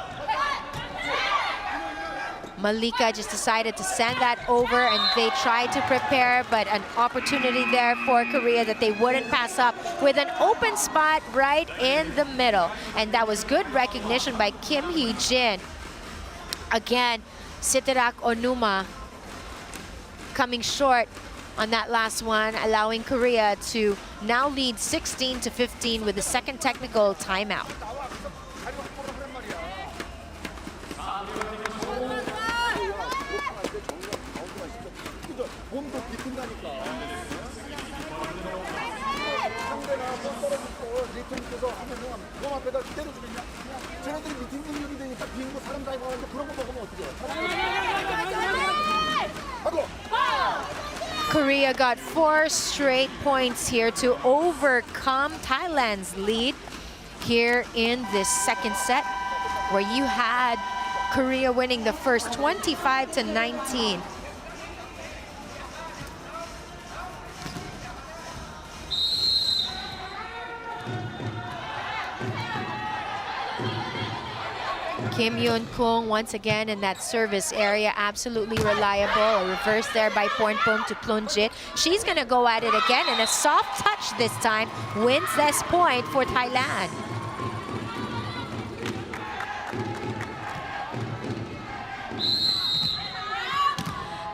Malika just decided to send that over, and they tried to prepare, but an opportunity there for Korea that they wouldn't pass up with an open spot right in the middle. And that was good recognition by Kim Hee-jin. Again, Siterak Onuma coming short on that last one, allowing Korea to now lead 16-15 with the second technical timeout. Korea got 4 straight points here to overcome Thailand's lead here in this second set, where you had Korea winning the first 25-19. Kim Young-kun once again in that service area, absolutely reliable. A reverse there by Pornpon to Plunjit. She's going to go at it again, and a soft touch this time wins this point for Thailand.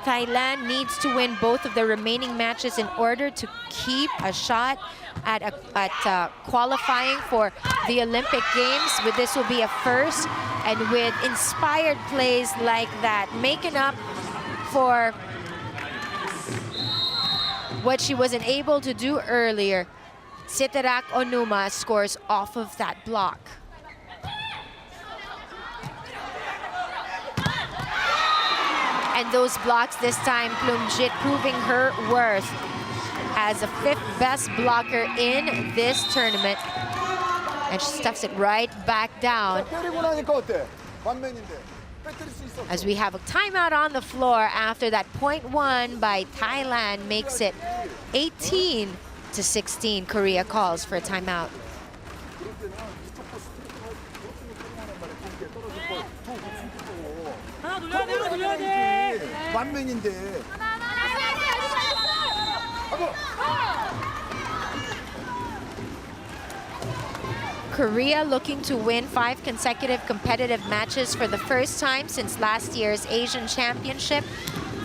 Thailand needs to win both of the remaining matches in order to keep a shot at qualifying for the Olympic Games. With this will be a first, and with inspired plays like that, making up for what she wasn't able to do earlier. Siterak Onuma scores off of that block. And those blocks this time, Plumjit proving her worth as the 5th best blocker in this tournament. And she stuffs it right back down. As we have a timeout on the floor after that point 1 by Thailand makes it 18-16. Korea calls for a timeout. Korea looking to win 5 consecutive competitive matches for the first time since last year's Asian Championship.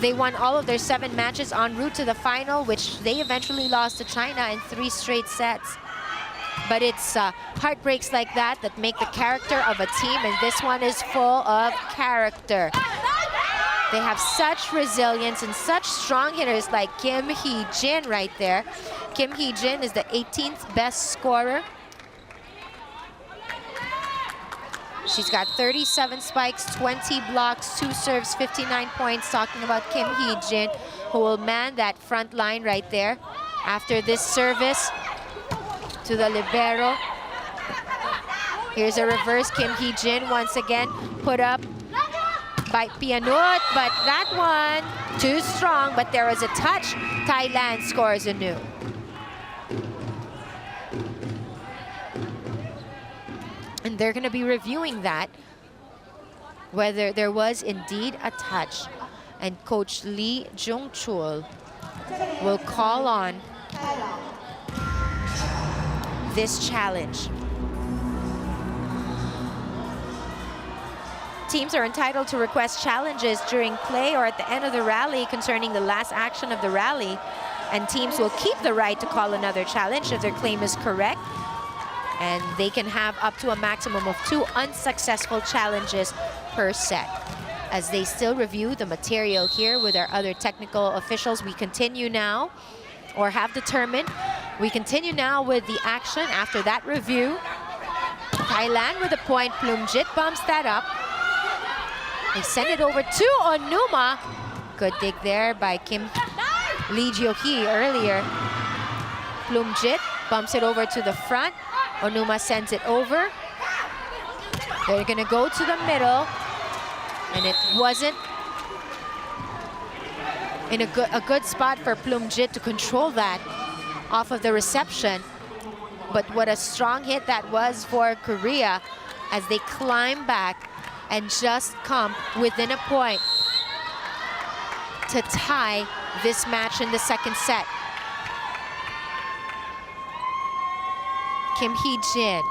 They won all of their 7 matches en route to the final, which they eventually lost to China in 3 straight sets. But it's heartbreaks like that that make the character of a team, and this one is full of character. They have such resilience and such strong hitters like Kim Hee-jin right there. Kim Hee-jin is the 18th best scorer. She's got 37 spikes, 20 blocks, 2 serves, 59 points. Talking about Kim Hee-jin, who will man that front line right there. After this service to the libero. Here's a reverse. Kim Hee-jin once again put up by Pianut, but that one too strong, but there was a touch. Thailand scores anew. And they're going to be reviewing that, whether there was indeed a touch. And Coach Lee Jung-chul will call on this challenge. Teams are entitled to request challenges during play or at the end of the rally concerning the last action of the rally. And teams will keep the right to call another challenge if their claim is correct. And they can have up to a maximum of 2 unsuccessful challenges per set. As they still review the material here with our other technical officials, we continue now, or have determined, we continue now with the action after that review. Thailand with a point, Plumjit bumps that up. They send it over to Onuma. Good dig there by Kim Lee Jio-hee earlier. Plumjit bumps it over to the front. Onuma sends it over. They're gonna go to the middle. And it wasn't in a good spot for Plumjit to control that off of the reception. But what a strong hit that was for Korea as they climb back and just come within a point to tie this match in the second set. Kim Hee-jin.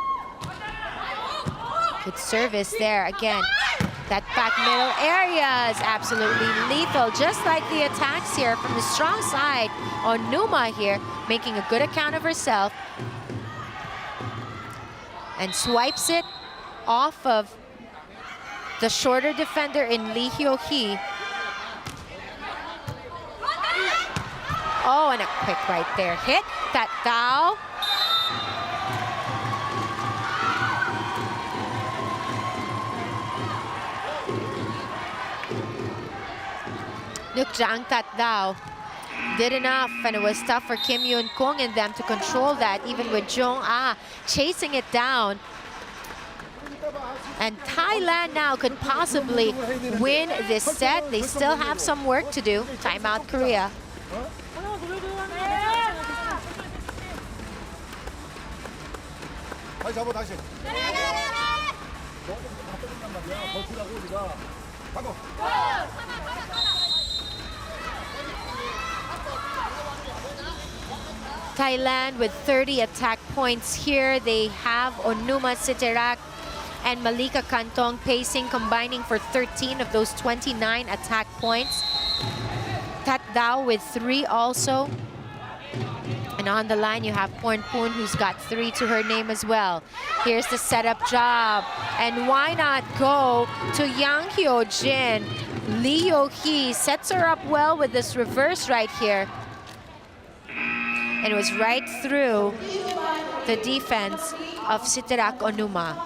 Good service there again. That back middle area is absolutely lethal, just like the attacks here from the strong side. Onuma here making a good account of herself and swipes it off of the shorter defender in Lee Hyo-hee. Oh, and a quick right there hit. That Dao. Nuk Jang Tat Dao did enough, and it was tough for Kim Yoon-kung and them to control that, even with Jong Ah chasing it down. And Thailand now could possibly win this set. They still have some work to do. Timeout Korea. Thailand with 30 attack points here. They have Onuma Siterak and Malika Kantong pacing, combining for 13 of those 29 attack points. Tat Dao with 3 also. And on the line, you have Pornpoon, who's got 3 to her name as well. Here's the setup job. And why not go to Yang Hyo-jin? Lee Hyo-hee sets her up well with this reverse right here. And it was right through the defense of Siterak Onuma.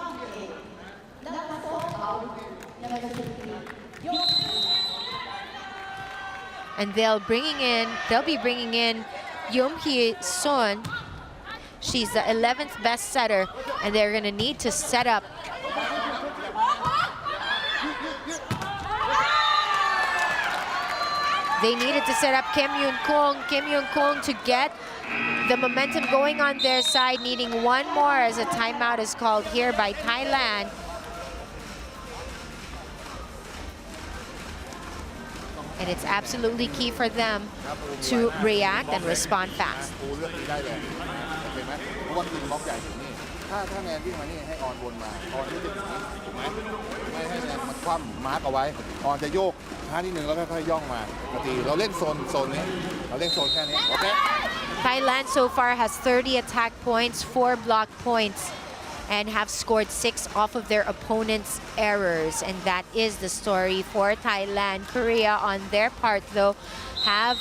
And they'll be bringing in Yum Hee-sun. She's the 11th best setter, and they're gonna need to set up. They needed to set up Kim Yoon-kung to get the momentum going on their side, needing one more as a timeout is called here by Thailand. And it's absolutely key for them to react and respond fast. Thailand so far has 30 attack points, 4 block points, and have scored 6 off of their opponent's errors. And that is the story for Thailand. Korea, on their part, though, have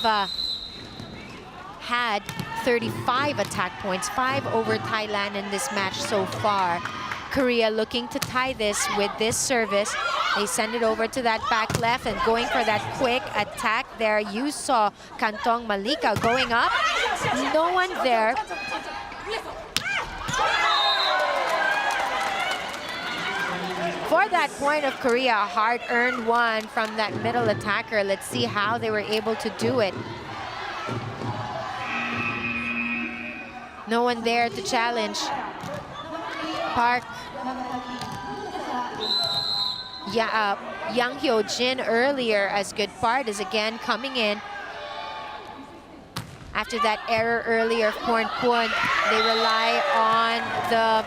had 35 attack points, 5 over Thailand in this match so far. Korea looking to tie this with this service. They send it over to that back left and going for that quick attack there. You saw Kantong Malika going up. No one there. For that point of Korea, a hard-earned one from that middle attacker. Let's see how they were able to do it. No one there to challenge. Park. Yeah, Yang Hyo-jin earlier as good part is again coming in. After that error earlier of Pornpoon, they rely on the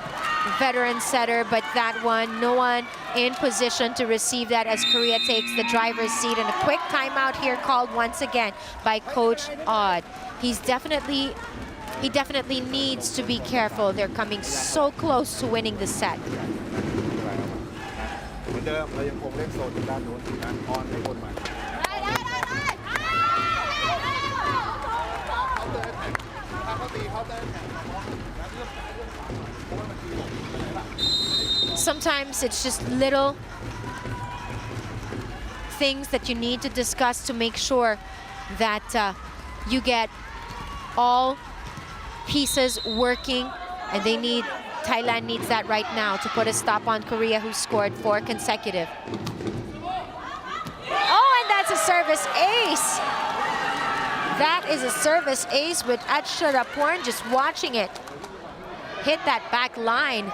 veteran setter, but that one, no one in position to receive that as Korea takes the driver's seat. And a quick timeout here called once again by Coach Odd. He definitely needs to be careful. They're coming so close to winning the set. เหมือนเดิมเรายังคงเล่นโซนอยู่ด้านนู้นนะออนให้คนมาเขาตีเขาเดิน Sometimes it's just little things that you need to discuss to make sure that you get all pieces working, and Thailand needs that right now to put a stop on Korea, who scored 4 consecutive. Oh, and that's a service ace. That is a service ace with Acharaporn just watching it hit that back line.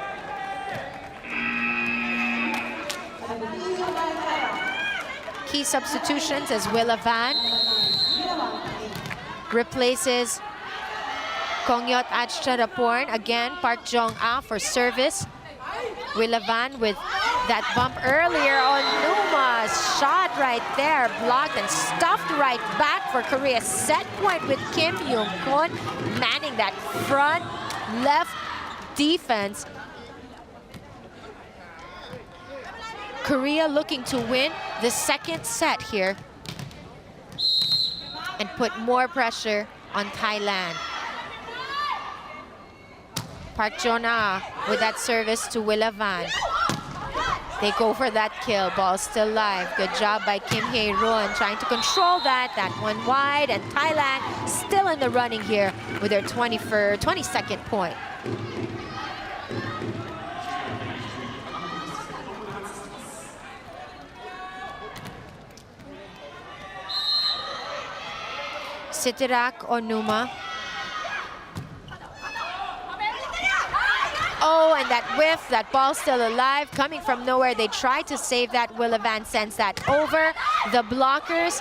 Key substitutions as Willa Van replaces Kongyot Acharaporn. Again, Park Jong-ah for service. Willa Van with that bump earlier on Numa's shot right there, blocked and stuffed right back for Korea. Set point with Kim Young-kun manning that front left defense. Korea looking to win the second set here and put more pressure on Thailand. Park Jong-ah with that service to Willa Van. They go for that kill. Ball still live. Good job by Kim Hae-roon trying to control that. That one wide, and Thailand still in the running here with their 22nd point. Sitirak Onuma. Oh, and that whiff, that ball still alive, coming from nowhere. They tried to save that. Willa Van sends that over. The blockers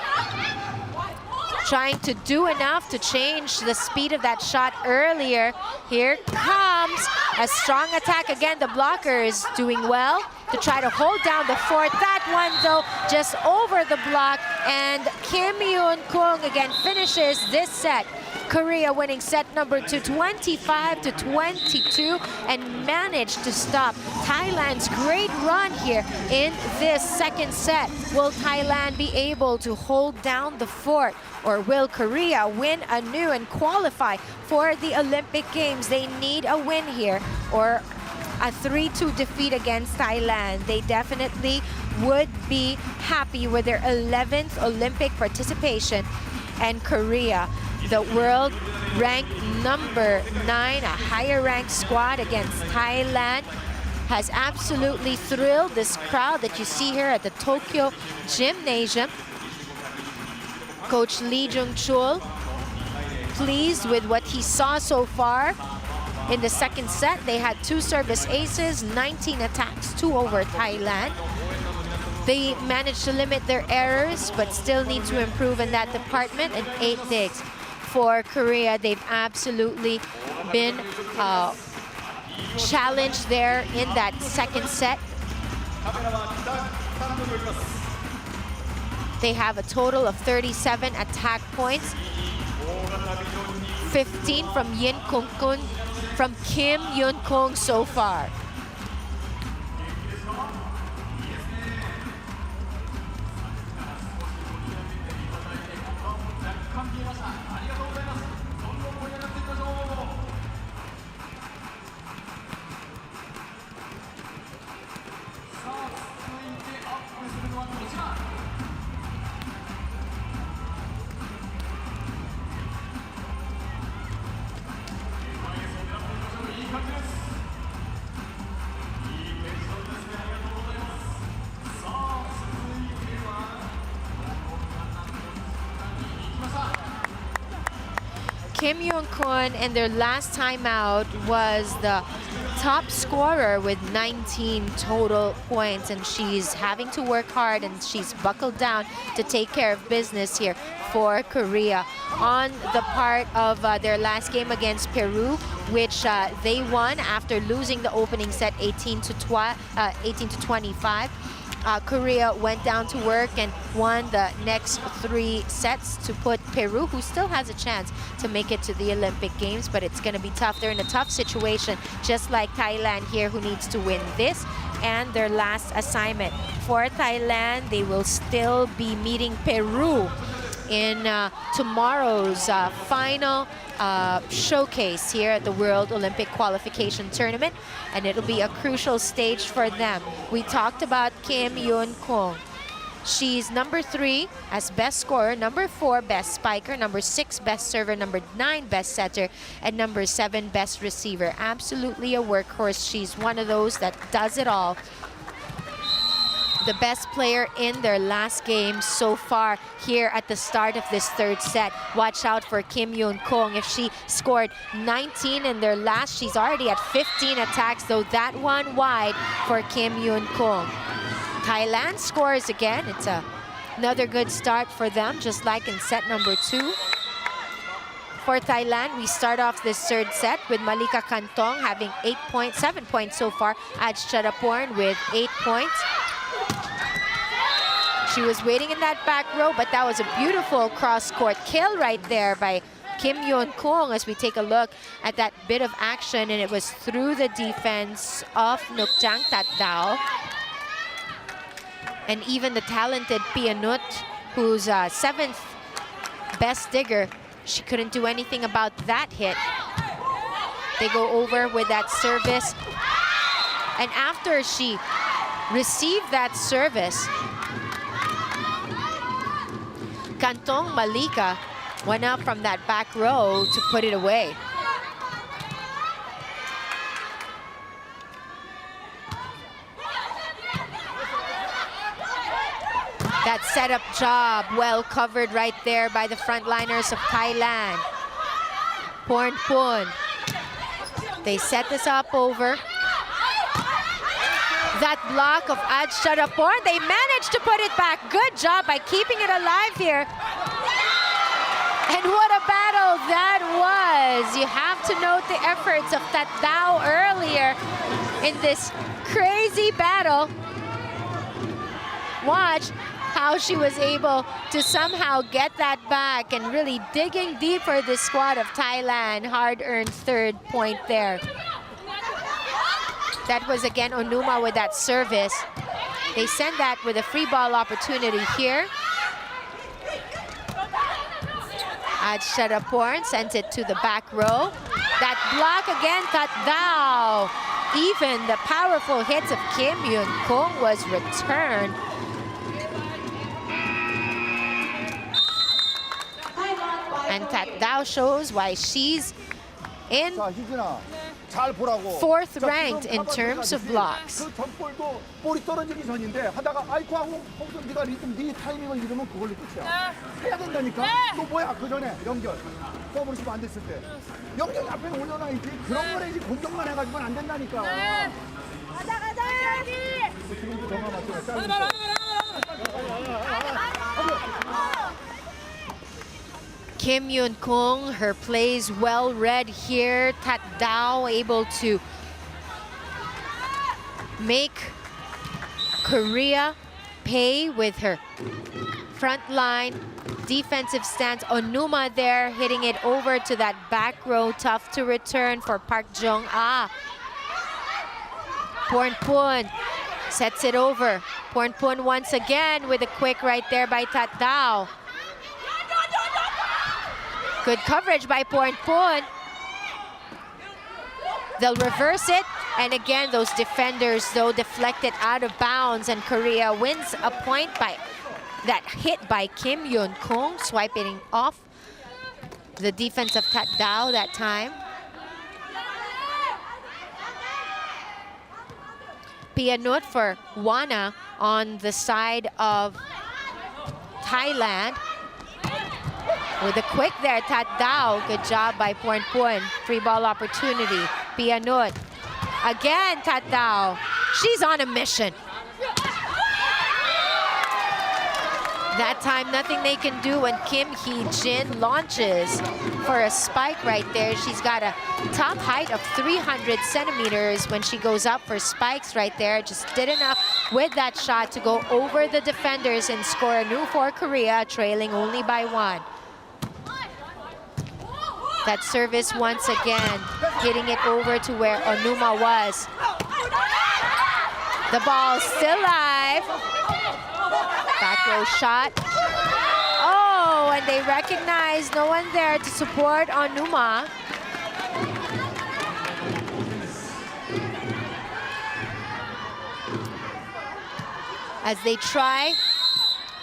trying to do enough to change the speed of that shot earlier. Here comes a strong attack again. The blockers doing well to try to hold down the fourth. That one, though, just over the block. And Kim Yoon-kung again finishes this set. Korea winning set number 2, 25-22, and managed to stop Thailand's great run here in this second set. Will Thailand be able to hold down the fort, or will Korea win anew and qualify for the Olympic Games? They need a win here, or a 3-2 defeat against Thailand. They definitely would be happy with their 11th Olympic participation. And Korea, the world ranked number 9, a higher ranked squad against Thailand, has absolutely thrilled this crowd that you see here at the Tokyo Gymnasium. Coach Lee Jung-chul pleased with what he saw so far. In the second set, they had 2 service aces, 19 attacks, 2 over Thailand. They managed to limit their errors, but still need to improve in that department, and 8 digs. For Korea, they've absolutely been challenged there in that second set. They have a total of 37 attack points, 15 from from Kim Yoon-kung so far. Kim Yoon-kun, and their last timeout was the top scorer with 19 total points, and she's having to work hard, and she's buckled down to take care of business here for Korea. On the part of their last game against Peru, which they won after losing the opening set 18 to 25. Korea went down to work and won the next 3 sets to put Peru, who still has a chance to make it to the Olympic Games, but it's going to be tough. They're in a tough situation, just like Thailand here, who needs to win this and their last assignment. For Thailand, they will still be meeting Peru in tomorrow's final showcase here at the World Olympic Qualification Tournament, and it'll be a crucial stage for them. We talked about Kim Yoon-kung. She's number 3 as best scorer, number 4 best spiker, number 6 best server, number 9 best setter, and number 7 best receiver. Absolutely a workhorse. She's one of those that does it all. The best player in their last game so far here at the start of this 3rd set. Watch out for Kim Yoon-kung. If she scored 19 in their last, she's already at 15 attacks, though that one wide for Kim Yoon-kung. Thailand scores again. It's another good start for them, just like in set number 2. For Thailand, we start off this 3rd set with Malika Kantong having 8 points, 7 points so far. Aj Chadaporn with 8 points. She was waiting in that back row, but that was a beautiful cross-court kill right there by Kim Yoon-kung as we take a look at that bit of action, and it was through the defense of Nukjang Tatdao. And even the talented Pianut, who's 7th best digger, she couldn't do anything about that hit. They go over with that service. And after she received that service, Kantong Malika went up from that back row to put it away. That setup job well covered right there by the frontliners of Thailand. Pornpun. They set this up over. That block of Aj Chadaporn, they managed to put it back. Good job by keeping it alive here. And what a battle that was. You have to note the efforts of Tatdao earlier in this crazy battle. Watch how she was able to somehow get that back and really digging deep for this squad of Thailand. Hard-earned 3rd point there. That was again Onuma with that service. They send that with a free ball opportunity here. Aj Chadaporn sends it to the back row. That block again, Tatdao. Even the powerful hits of Kim Yoon-kung was returned. And Tatdao shows why she's in 4th ranked in terms of blocks. 볼이 떨어지기 전인데 하다가 아이고 하고 거기서 네가 리듬 네 타이밍을 잃으면 그걸로 끝이야. 해야 된다니까. 또 뭐야 그 전에 연결. 서브를 치면 안 됐을 때. 연결 앞에 올려놔야지. 그런 거래지 공격만 해가지고는 안 된다니까. 가자 가자. 지금도 정말 맞죠. Kim Yoon-kung, her plays well read here. Tatdao able to make Korea pay with her front line defensive stance. Onuma there hitting it over to that back row. Tough to return for Park Jong-ah. Pornpun sets it over. Pornpun once again with a quick right there by Tatdao. Good coverage by Pornpun. They'll reverse it. And again, those defenders, though, deflected out of bounds. And Korea wins a point by that hit by Kim Yoon-kung, swiping off the defense of Tatdao that time. Pianut for Wana on the side of Thailand. With a quick there, Tatdao. Good job by Pornpun. Free ball opportunity. Pianut. Again, Tat Dao. She's on a mission. That time, nothing they can do when Kim Hee-jin launches for a spike right there. She's got a top height of 300 centimeters when she goes up for spikes right there. Just did enough with that shot to go over the defenders and score a new for Korea, trailing only by 1. That service once again, hitting it over to where Onuma was. The ball still live. Back row shot. Oh, and they recognize no one there to support Onuma. As they try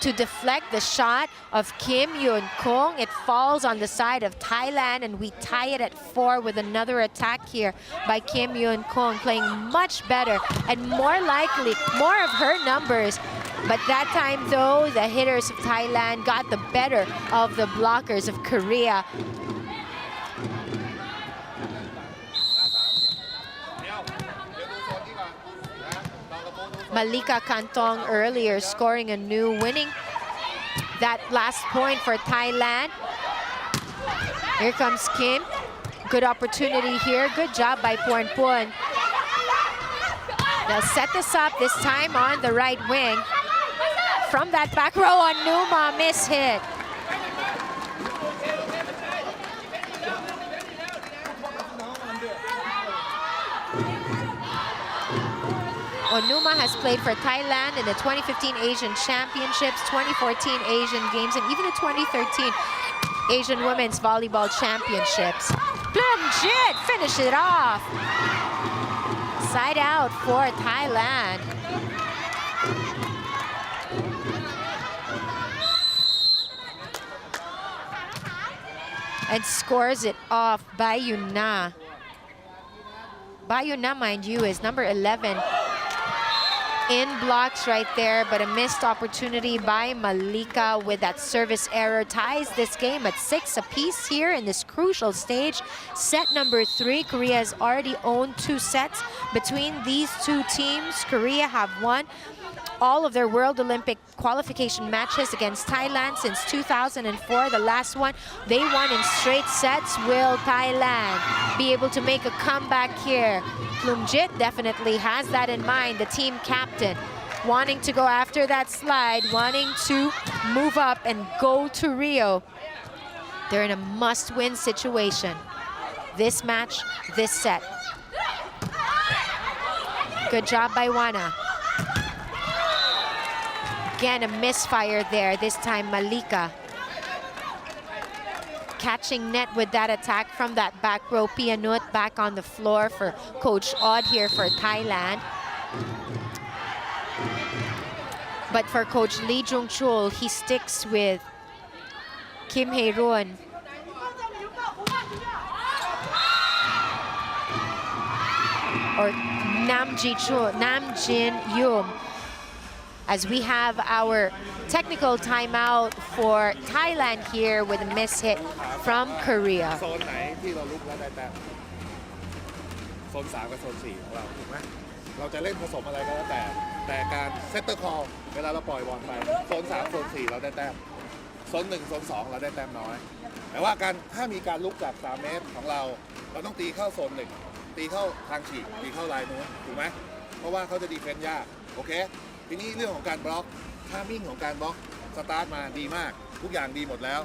to deflect the shot of Kim Yoon-kong, it falls on the side of Thailand, and we tie it at 4 with another attack here by Kim Yoon-kong, playing much better and more likely, more of her numbers. But that time, though, the hitters of Thailand got the better of the blockers of Korea. Malika Kantong earlier scoring a new winning. That last point for Thailand. Here comes Kim. Good opportunity here. Good job by Pornpun. They'll set this up this time on the right wing. From that back row on Numa, miss hit. Onuma has played for Thailand in the 2015 Asian Championships, 2014 Asian Games, and even the 2013 Asian Women's Volleyball Championships. Plumjit finish it off. Side out for Thailand. And scores it off Bayuna. Bayuna, mind you, is number 11 in blocks right there, but a missed opportunity by Malika with that service error ties this game at 6 apiece here in this crucial stage. Set number 3, Korea has already owned 2 sets. Between these two teams, Korea have won all of their World Olympic Qualification matches against Thailand since 2004. The last one, they won in straight sets. Will Thailand be able to make a comeback here? Plumjit definitely has that in mind, the team captain, wanting to go after that slide, wanting to move up and go to Rio. They're in a must-win situation. This match, this set. Good job by Wana. Again, a misfire there, this time Malika. Catching net with that attack from that back row. Pianut back on the floor for Coach Odd here for Thailand. But for Coach Lee Jung-chul, he sticks with Kim Hae-roon. Or Nam Jin Yum. As we have our technical timeout for Thailand here with a miss hit from Korea. โซนไหนที่เราลุกแล้วได้แต้มโซน 3 กับโซน 4 ของเราถูกไหมเราจะเล่นผสมอะไรก็แล้วแต่การเซตเตอร์คอลเวลาเราปล่อยบอลไปโซน 3 โซน 4 เราได้แต้มโซน 1 โซน 2 เราได้แต้มน้อยแต่ว่าถ้ามีการลุกจาก 3 เมตรของเราต้องตีเข้าโซน 1 ตีเข้าทางฉีกตีเข้าลายนู้นถูกไหมเพราะว่าเขาจะดีเฟนส์ยากโอเคทีนี้เรื่องของการบล็อกทามมิ่งของการบล็อกสตาร์ทมาดีมากทุกอย่างดีหมดแล้ว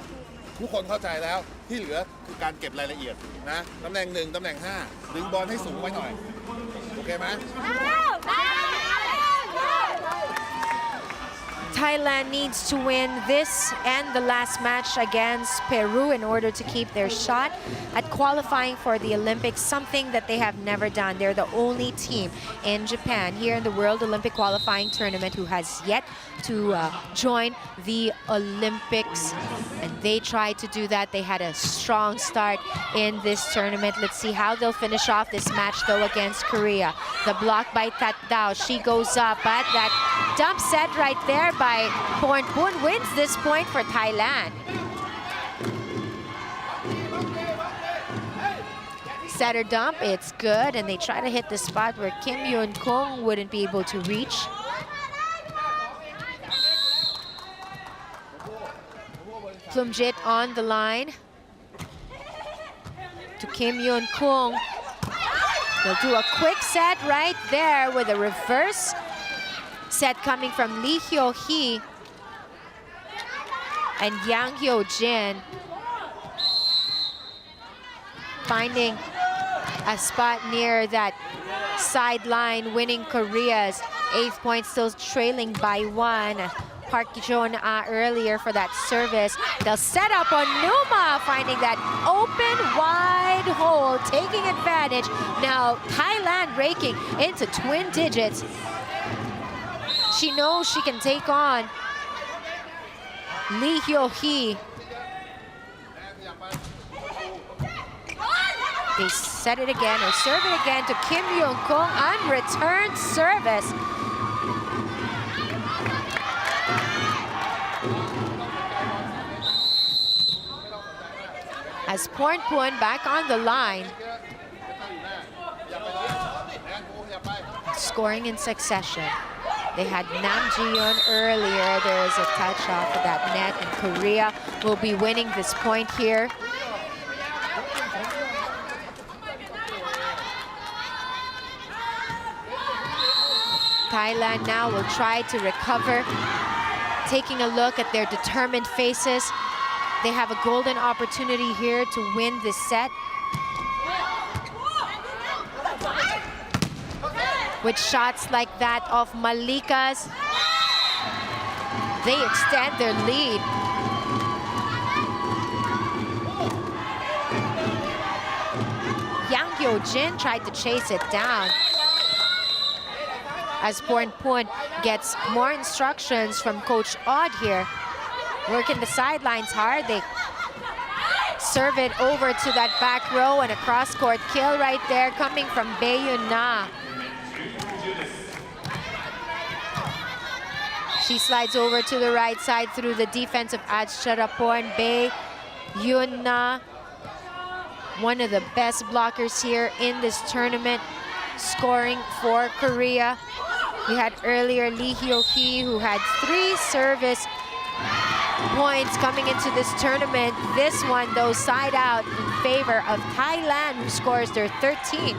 ทุกคนเข้าใจแล้วที่เหลือคือการเก็บรายละเอียดนะตำแหน่ง 1 ตำแหน่ง 5 ดึงบอลให้สูงไว้หน่อยโอเคไหม Thailand needs to win this and the last match against Peru in order to keep their shot at qualifying for the Olympics, something that they have never done. They're the only team in Japan here in the World Olympic Qualifying Tournament who has yet to join the Olympics, and they tried to do that. They had a strong start in this tournament. Let's see how they'll finish off this match though against Korea. The block by Tat Dao, she goes up, but that dump set right there by Pornpun wins this point for Thailand. Setter dump, it's good, and they try to hit the spot where Kim Yoon-kung wouldn't be able to reach. Plumjit on the line to Kim Yoon-kung. They'll do a quick set right there with a reverse set coming from Lee Hyo-hee and Yang Hyo-jin, finding a spot near that sideline, winning Korea's 8th point, still trailing by 1. Park Ji-jun earlier for that service. They'll set up on Numa, finding that open, wide hole, taking advantage. Now Thailand raking into twin digits. She knows she can take on Lee Hyo-hee. They set it again, or serve it again to Kim Yoon-kung on return service. As Pornpoon back on the line, scoring in succession. They had Nam Ji-yeon earlier. There is a touch off of that net, and Korea will be winning this point here. Thailand now will try to recover, taking a look at their determined faces. They have a golden opportunity here to win this set. With shots like that of Malika's, they extend their lead. Yang Hyo-jin tried to chase it down. As Pornpoon gets more instructions from Coach Odd here. Working the sidelines hard. They serve it over to that back row, and a cross-court kill right there coming from Bae Yoon-na. She slides over to the right side through the defense of Adsharaporn. Bae Yoon-na, one of the best blockers here in this tournament, scoring for Korea. We had earlier Lee Hyo-hee, who had 3 service points coming into this tournament. This one, though, side out in favor of Thailand, who scores their 13th.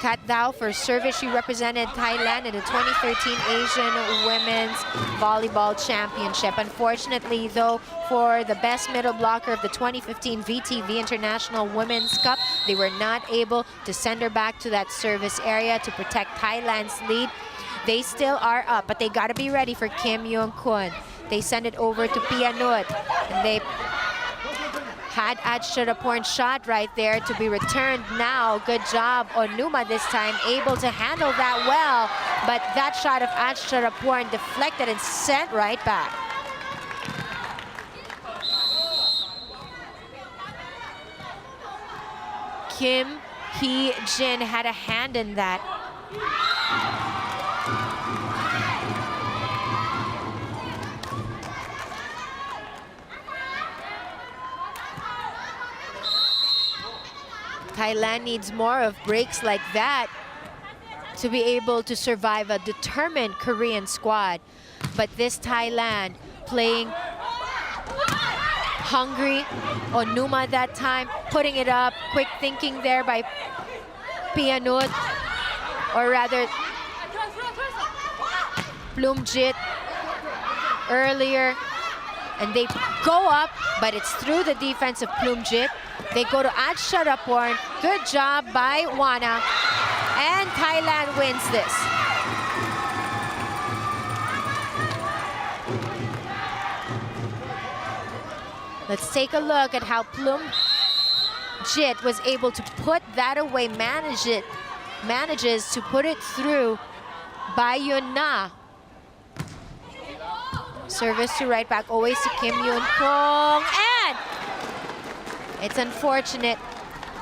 Kat Dao for service. She represented Thailand in the 2013 Asian Women's Volleyball Championship. Unfortunately, though, for the best middle blocker of the 2015 VTV International Women's Cup, they were not able to send her back to that service area to protect Thailand's lead. They still are up, but they got to be ready for Kim Yoon-kung. They send it over to Pianut, and they had Adsharaporn shot right there to be returned now. Good job on Numa this time, able to handle that well, but that shot of Adsharaporn deflected and sent right back. Kim Hee-jin had a hand in that. Thailand needs more of breaks like that to be able to survive a determined Korean squad. But this Thailand playing hungry on Numa that time, putting it up, quick thinking there by Pianut, or rather Plumjit earlier, and they go up, but it's through the defense of Plumjit. They go to Adsharaporn. Good job by Wana, and Thailand wins this. Let's take a look at how Plumjit was able to put that away, manages to put it through by Yoon-na. Service to right back, always to Kim Yoon-kung, and it's unfortunate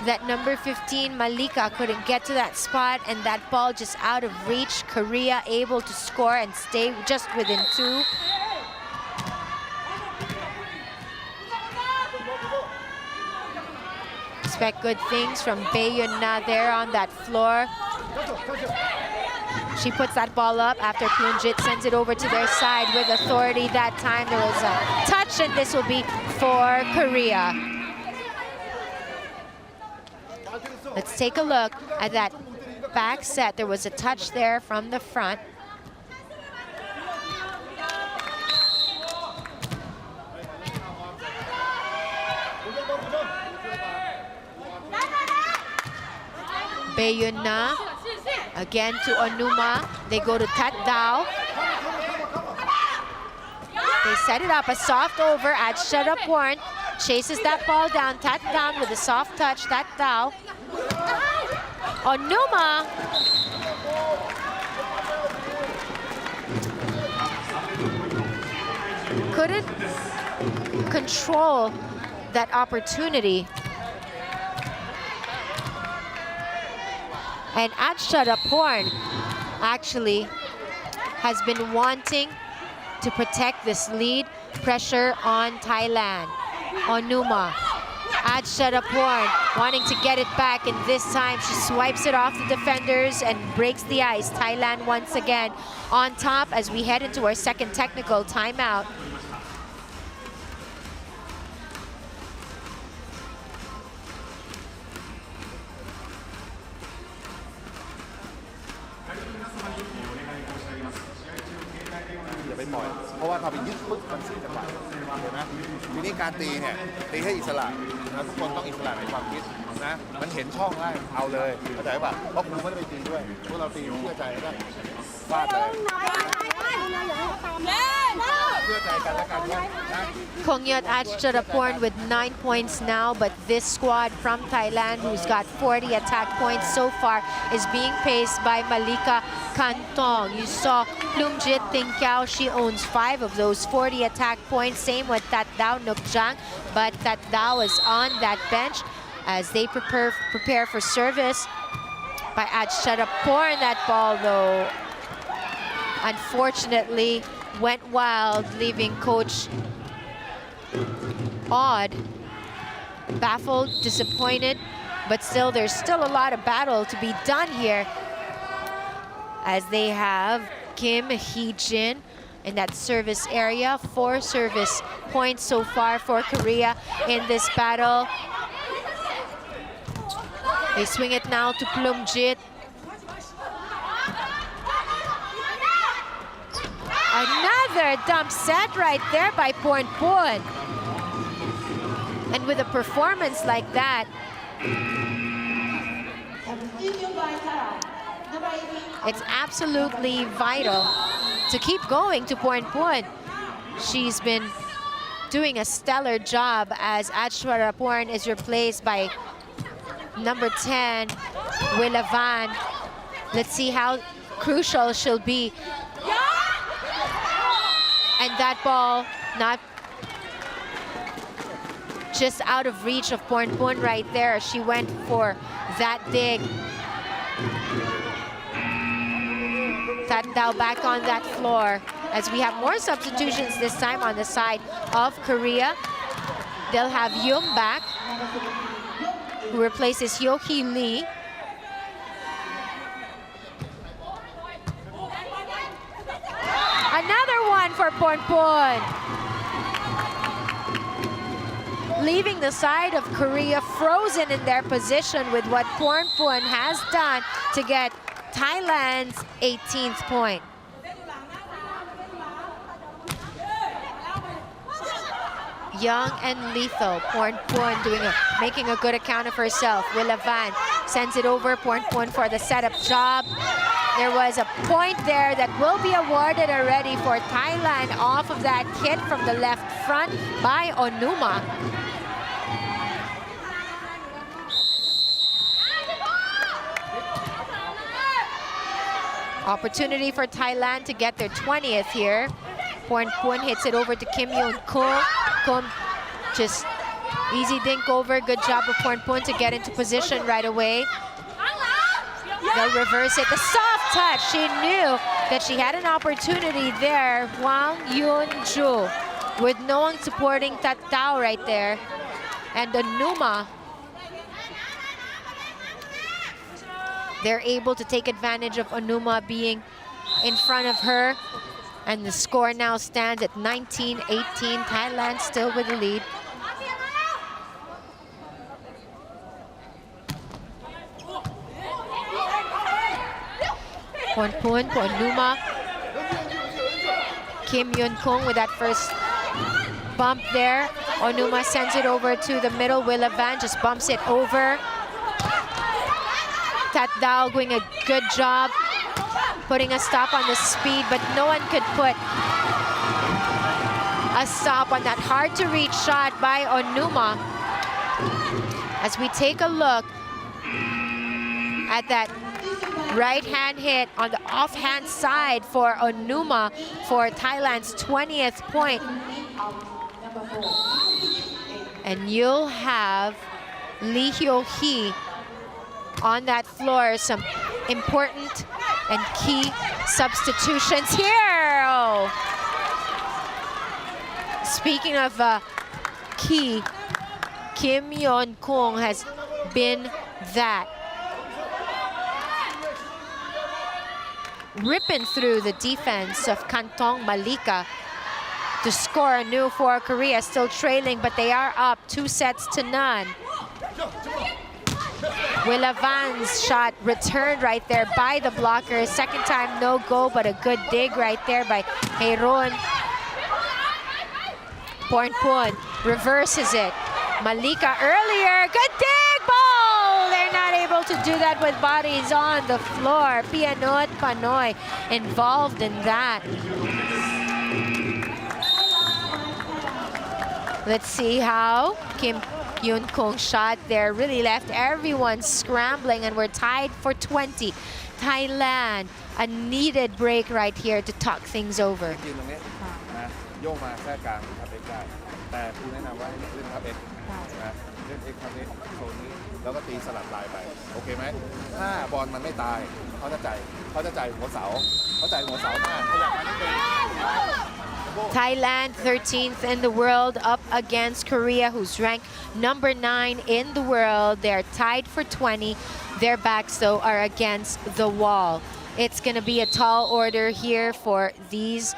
that number 15, Malika, couldn't get to that spot, and that ball just out of reach. Korea able to score and stay just within 2. Expect good things from Baeyuna there on that floor. She puts that ball up after Plunjit sends it over to their side with authority. That time there was a touch, and this will be for Korea. Let's take a look at that back set. There was a touch there from the front. Baeyuna again to Onuma. They go to Tat Dao. They set it up, a soft over at Shadaporn. Chases that ball down. Tat down with a soft touch. Tat Dao. Onuma. Couldn't control that opportunity. And Shadaporn actually has been wanting to protect this lead. Pressure on Thailand. Onuma. Shadaporn wanting to get it back, and this time she swipes it off the defenders and breaks the ice. Thailand once again on top as we head into our second technical timeout.ปล่อยเพราะว่าเราไปยึดปุ๊บมันเสียจังหวะเห็นไหมทีนี้การตีเนี่ยตีให้อิสระนะทุกคนต้องอิสระในความคิดนะมันเห็นช่องได้เอาเลยเข้าใจป่ะเพราะคุณไม่ได้ไปตีด้วยพวกเราตีเชื่อใจได้ฟาดเลยเชื่อใจกันและกันนะ Kongyot Shadaporn with 9 points now, but this squad from Thailand, who's got 40 attack points so far, is being paced by Malika Kantong. You saw Plumjit Tingkao, she owns 5 of those 40 attack points. Same with Tat Dao Nukjang, but Tat Dao is on that bench as they prepare for service by Shadaporn. That ball, though, unfortunately, went wild, leaving coach awed, baffled, disappointed, but still there's still a lot of battle to be done here as they have Kim Hee-jin in that service area. 4 service points so far for Korea in this battle. They swing it now to Plumjit. Another dump set right there by Pornpon. And with a performance like that, it's absolutely vital to keep going to Pornpon. She's been doing a stellar job as Shadaporn is replaced by number 10, Willavan. Let's see how crucial she'll be. And that ball not just out of reach of Pornpon right there. She went for that dig. Tat Dao back on that floor as we have more substitutions this time on the side of Korea. They'll have Yung back, who replaces Hyo-hee Lee. Another one for Pornpon. Leaving the side of Korea frozen in their position with what Pornpon has done to get Thailand's 18th point. Young and lethal. Pornpon making a good account of herself. Willavan sends it over. Pornpon for the setup job. There was a point there that will be awarded already for Thailand off of that hit from the left front by Onuma. Opportunity for Thailand to get their 20th here. Pornpon hits it over to Kim Yoon-kul. Just Easy dink over. Good job of Pornpun to get into position right away. They'll reverse it. The soft touch. She knew that she had an opportunity there. Hwang Yun-ju with no one supporting Tat Tao right there. And Onuma, they're able to take advantage of Onuma being in front of her. And the score now stands at 19-18. Thailand still with the lead. Pornpun, Onuma. Kim Yun-kung with that first bump there. Onuma sends it over to the middle. Willa Van just bumps it over. Tat Dao doing a good job putting a stop on the speed, but no one could put a stop on that hard-to-reach shot by Onuma. As we take a look at that right-hand hit on the offhand side for Onuma for Thailand's 20th point. And you'll have Lee Hyo-hee on that floor. Some important and key substitutions here. Oh. Speaking of key, Kim Yun-kung has been that. Ripping through the defense of Kantong Malika to score anew for Korea, still trailing, but they are up 2-0. Willa Van's shot returned right there by the blocker. Second time no go, but a good dig right there by Heiron. Pornpun reverses it. Malika earlier, good dig, ball! They're not able to do that with bodies on the floor. Pianot Panoy involved in that. Let's see how Kim Yun-kung shot there really left everyone scrambling, and we're tied for 20. Thailand, a needed break right here to talk things over. โยกมาแค่กลางทับเอ็กได้แต่คุณแนะนำว่าให้เล่นทับเอ็กนะเล่นเอ็กทับเอ็กโซนนี้แล้วก็ตีสลับลายไปโอเคไหมถ้าบอลมันไม่ตายเขาจะจ่ายหัวเสาเขาจ่ายหัวเสามากขยับมานิดนึง Thailand, 13th in the world, up against Korea, who's ranked number 9 in the world. They're tied for 20. Their backs, though, are against the wall. It's going to be a tall order here for these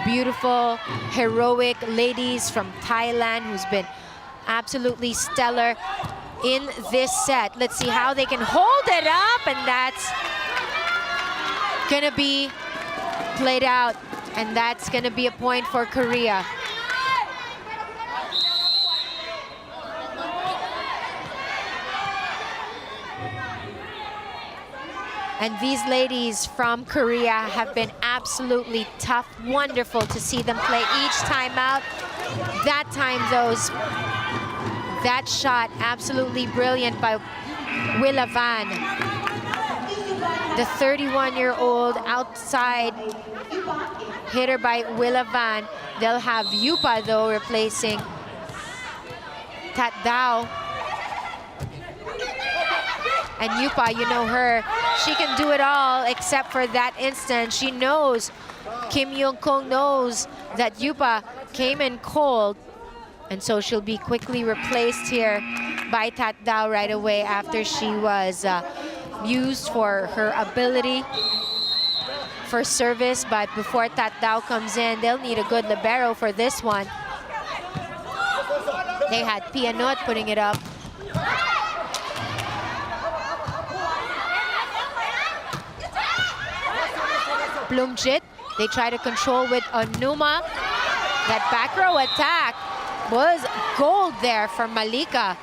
beautiful, heroic ladies from Thailand who's been absolutely stellar in this set. Let's see how they can hold it up, and that's going to be played out. And that's going to be a point for Korea. And these ladies from Korea have been absolutely tough. Wonderful to see them play each time out. That time, that shot absolutely brilliant by Willa Van. The 31-year-old outside hitter by Willa Van. They'll have Yupa, though, replacing Tat Dao. And Yupa, you know her, she can do it all except for that instant. She knows, Kim Yun-kung knows that Yupa came in cold. And so she'll be quickly replaced here by Tat Dao right away after she was used for her ability for service. But before Tat Dao comes in, they'll need a good libero for this one. They had Pianot putting it up. Blumjit, they try to control with Onuma. That back row attack was gold there for Malika.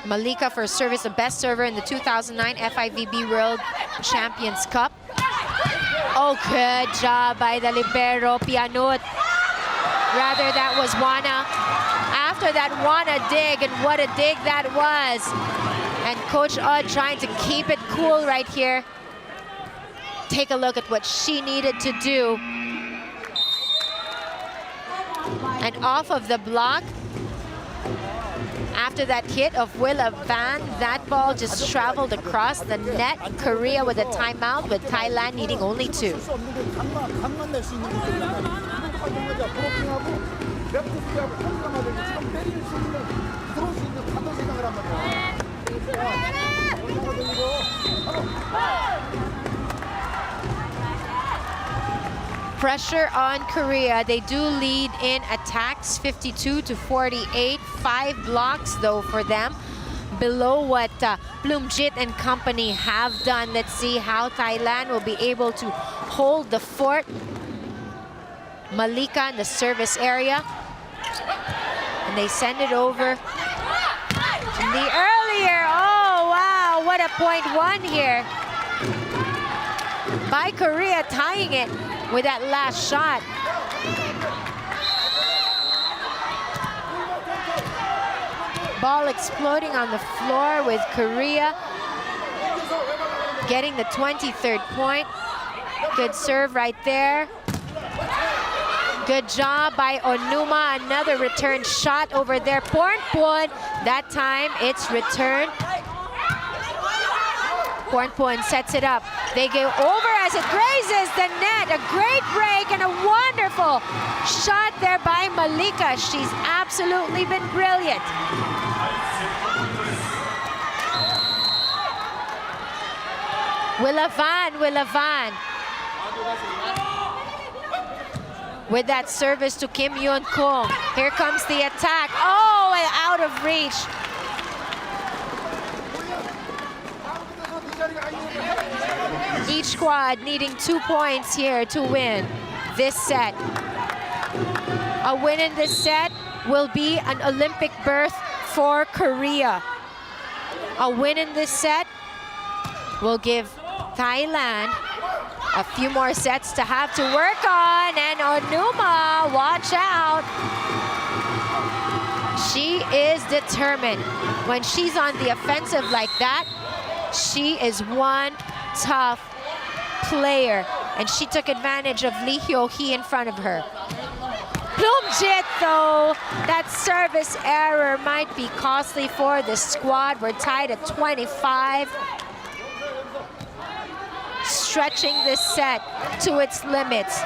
Malika for service, the best server in the 2009 FIVB World Champions Cup. Oh, good job by the libero, Pianot. Rather, that was Wana. after that wanna dig, and what a dig that was. And Coach Odd trying to keep it cool right here. Take a look at what she needed to do. And off of the block, after that hit of Willa Van, that ball just traveled across the net. Korea with a timeout, with Thailand needing only 2. Pressure on Korea. They do lead in attacks, 52-48. 5 blocks though for them, below what Bloomjit and company have done. Let's see how Thailand will be able to hold the fort. Malika in the service area, and they send it over. And the earlier, oh wow, what a .1 here by Korea, tying it with that last shot. Ball exploding on the floor with Korea getting the 23rd point. Good serve right there. Good job by Onuma. Another return shot over there. Pornpon, that time it's returned. Pornpon sets it up. They go over as it grazes the net. A great break and a wonderful shot there by Malika. She's absolutely been brilliant. Willa Van. With that service to Kim Yoon Kung. Here comes the attack. Oh, and out of reach. Each squad needing 2 points here to win this set. A win in this set will be an Olympic berth for Korea. A win in this set will give Thailand a few more sets to have to work on. And Onuma, watch out. She is determined. When she's on the offensive like that, she is one tough player, and she took advantage of Lee Hyo-hee in front of her. Bloomjit though, that service error might be costly for the squad. We're tied at 25. Stretching this set to its limits.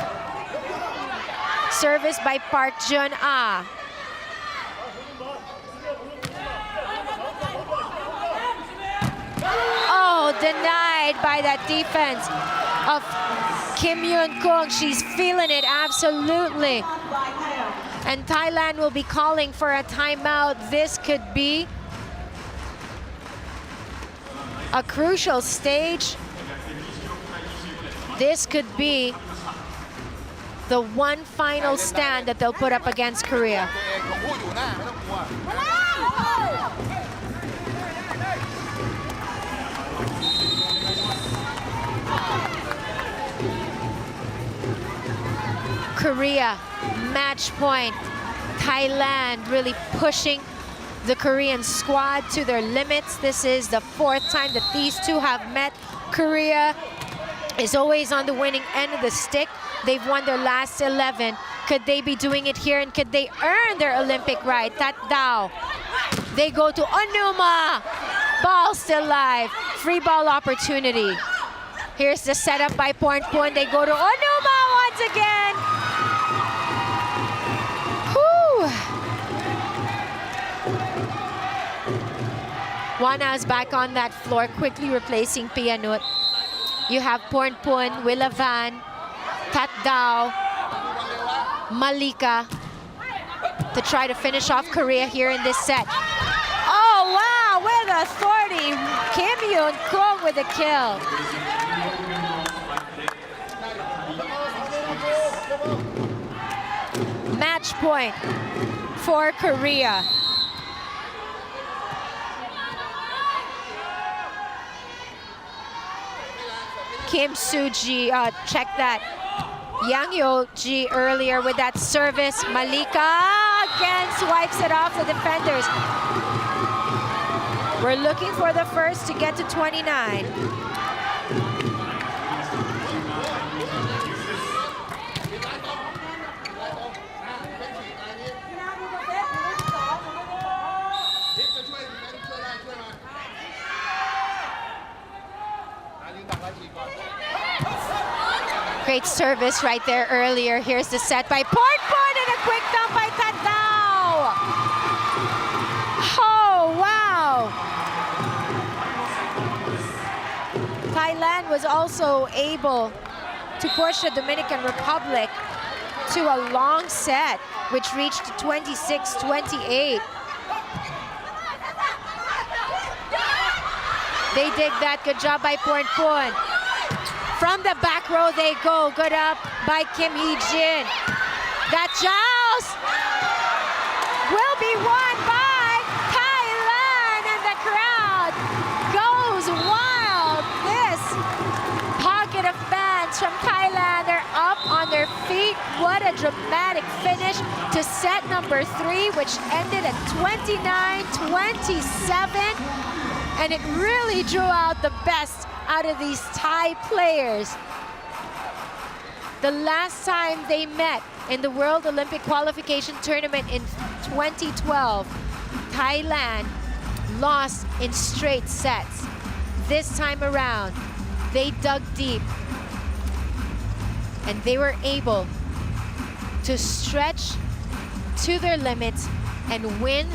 Service by Park Jun-ah. Oh, denied by that defense of Kim Yoon Kung. She's feeling it, absolutely. And Thailand will be calling for a timeout. This could be a crucial stage. This could be the one final stand that they'll put up against Korea. Korea, match point. Thailand really pushing the Korean squad to their limits. This is the 4th time that these two have met. Korea is always on the winning end of the stick. They've won their last 11. Could they be doing it here, and could they earn their Olympic right? That Dao. They go to Onuma. Ball still live. Free ball opportunity. Here's the setup by Pornpon. They go to Onuma once again. Whew. Wana's back on that floor, quickly replacing Pianut. You have Pornpon, Willa Van, Tat Dao, Malika to try to finish off Korea here in this set. Oh, wow, with authority. Kim Yoon Kung with a kill. Match point for Korea. Kim Soo-ji, check that. Yang Yo-ji earlier with that service. Malika again swipes it off the defenders. We're looking for the first to get to 29. Great service right there earlier. Here's the set by Portpon and a quick dump by Tadao. Oh, wow. Thailand was also able to push the Dominican Republic to a long set, which reached 26-28. They dig that. Good job by Portpon. From the back row they go. Good up by Kim Hee-jin. That joust will be won by Thailand, and the crowd goes wild. This pocket of fans from Thailand are up on their feet. What a dramatic finish to set number 3, which ended at 29-27. And it really drew out the best out of these Thai players. The last time they met in the World Olympic Qualification Tournament in 2012, Thailand lost in straight sets. This time around, they dug deep and they were able to stretch to their limits and win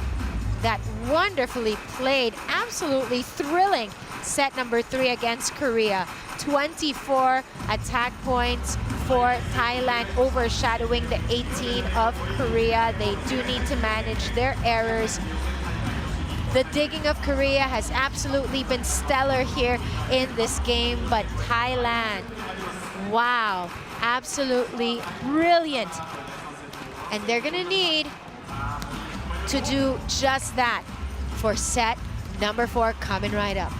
that wonderfully played, absolutely thrilling set number 3 against Korea. 24 attack points for Thailand, overshadowing the 18 of Korea. They do need to manage their errors. The digging of Korea has absolutely been stellar here in this game, but Thailand, wow, absolutely brilliant. And they're gonna need to do just that for set number 4 coming right up.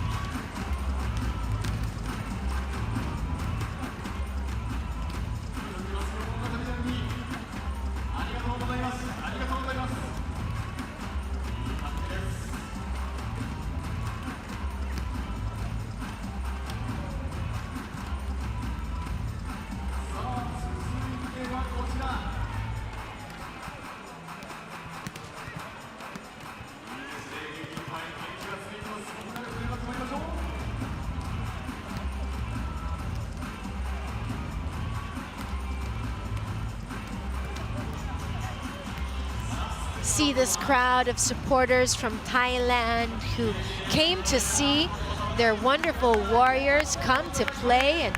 See this crowd of supporters from Thailand who came to see their wonderful warriors come to play and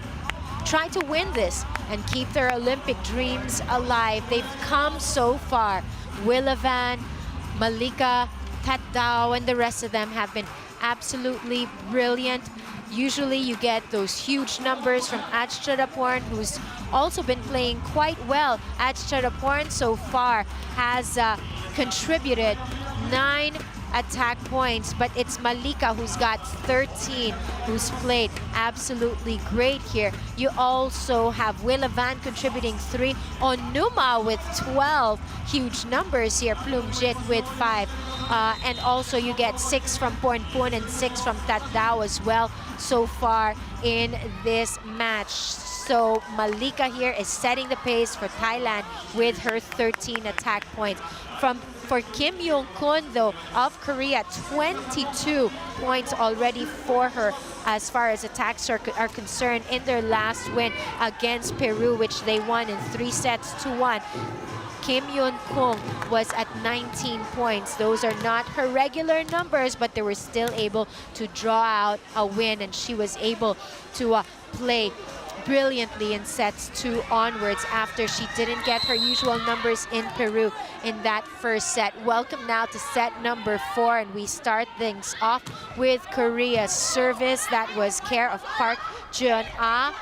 try to win this and keep their Olympic dreams alive. They've come so far. Willavan, Malika, Tadao, and the rest of them have been absolutely brilliant. Usually you get those huge numbers from Achcharaporn, who's also been playing quite well. Achcharaporn so far has contributed 9 attack points, but it's Malika who's got 13, who's played absolutely great here. You also have Willavan contributing 3, Onuma with 12, huge numbers here, Plumjit with 5, and also you get 6 from Pornpon and 6 from Tadao as well so far in this match. So Malika here is setting the pace for Thailand with her 13 attack points. For Kim Young-kun, though, of Korea, 22 points already for her as far as attacks are concerned in their last win against Peru, which they won in 3-1. Kim Young-kun was at 19 points. Those are not her regular numbers, but they were still able to draw out a win, and she was able to play brilliantly in sets 2 onwards after she didn't get her usual numbers in Peru in that first set. Welcome now to set number 4, and we start things off with Korea's service. That was care of Park Jeon-ah.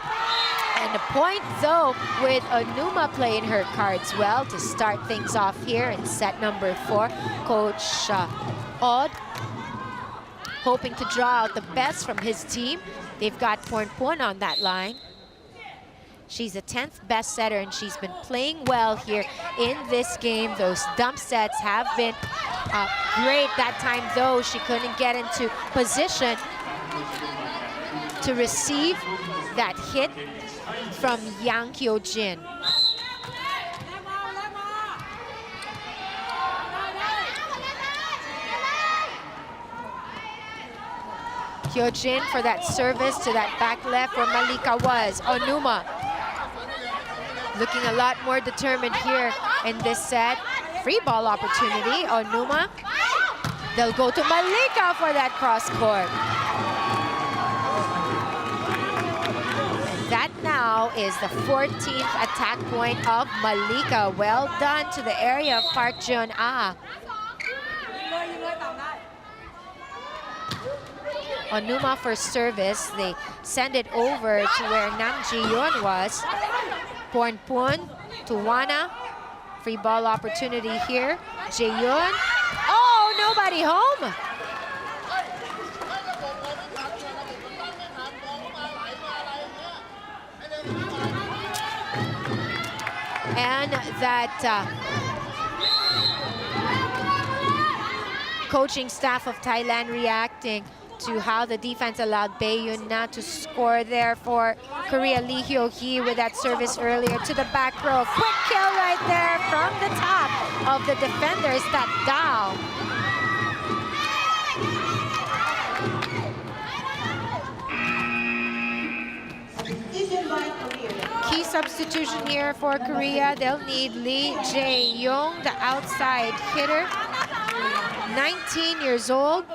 And the point, though, with Onuma playing her cards well to start things off here in set number 4. Coach Odd hoping to draw out the best from his team. They've got Pornpon on that line. She's the 10th best setter, and she's been playing well here in this game. Those dump sets have been great. That time, though, she couldn't get into position to receive that hit from Yang Hyo-jin. Hyo-jin for that service to that back left where Malika was. Onuma looking a lot more determined here in this set. Free ball opportunity. Onuma. They'll go to Malika for that cross court. That now is the 14th attack point of Malika. Well done to the area of Park Jeon-ah. Onuma for service. They send it over to where Nam Ji-yeon was. Pornpun to Wana. Free ball opportunity here. Jaeyeon. Oh, nobody home. And that coaching staff of Thailand reacting to how the defense allowed Bae Yun-na to score there for Korea. Lee Hyo-hee with that service earlier to the back row. Quick kill right there from the top of the defenders, that Dao. Key substitution here for Korea. They'll need Lee Jae-yong, the outside hitter. 19 years old.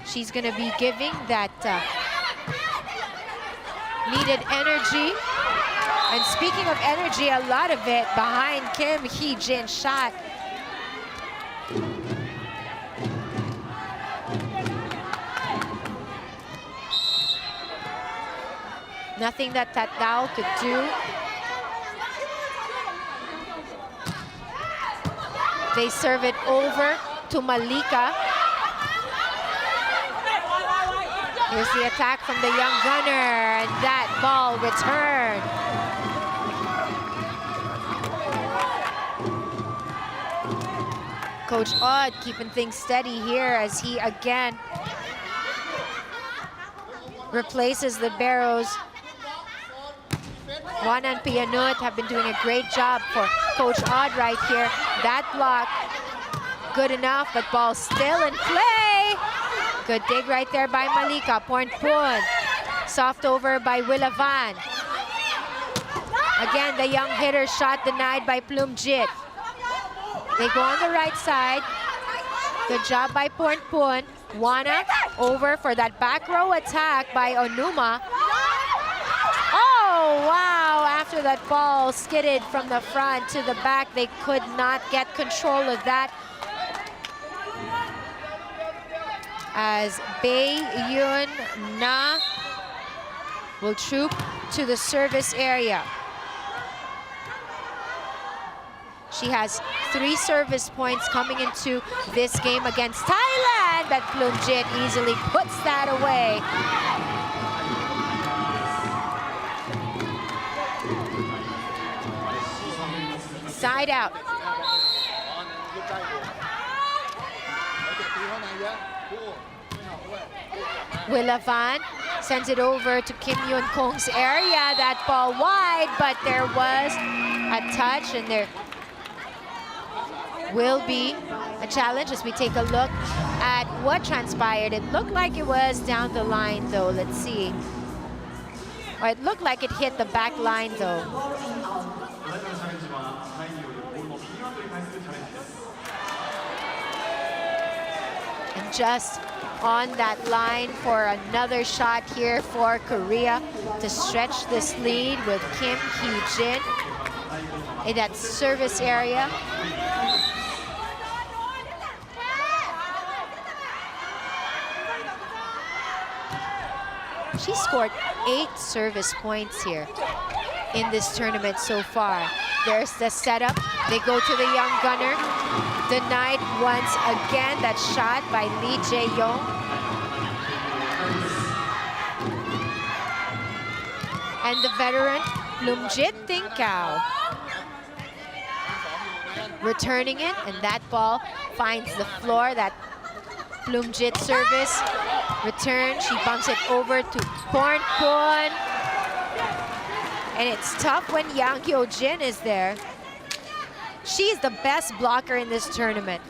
She's going to be giving that needed energy. And speaking of energy, a lot of it behind Kim Hee-jin's shot. Nothing that Dao could do. They serve it over to Malika. Here's the attack from the young gunner, and that ball returned. Coach Odd keeping things steady here as he again replaces the barrows. Wana and Pianut have been doing a great job for Coach Odd right here. That block, good enough, but ball still in play. Good dig right there by Malika. Pornpun. Soft over by Willavan. Again, the young hitter shot denied by Plumjit. They go on the right side. Good job by Pornpun. Wana over for that back row attack by Onuma. Oh, wow. After that ball skidded from the front to the back, they could not get control of that. As Bae Yun-na will troop to the service area. She has 3 service points coming into this game against Thailand, but Plumjit easily puts that away. Side out. Willavan sends it over to Kim Yun-kong's area. That ball wide, but there was a touch, and there will be a challenge as we take a look at what transpired. It looked like it was down the line, though. Let's see. Or it looked like it hit the back line, though. And just on that line for another shot here for Korea to stretch this lead with Kim Hee-jin in that service area. She scored 8 service points here in this tournament so far. There's the setup. They go to the young gunner. Denied once again, that shot by Lee Jae-yong. And the veteran Plumjit Tingkao returning it, and that ball finds the floor. That Plumjit service return. She bumps it over to Pornpon. And it's tough when Yang Hyo-jin is there. She's the best blocker in this tournament.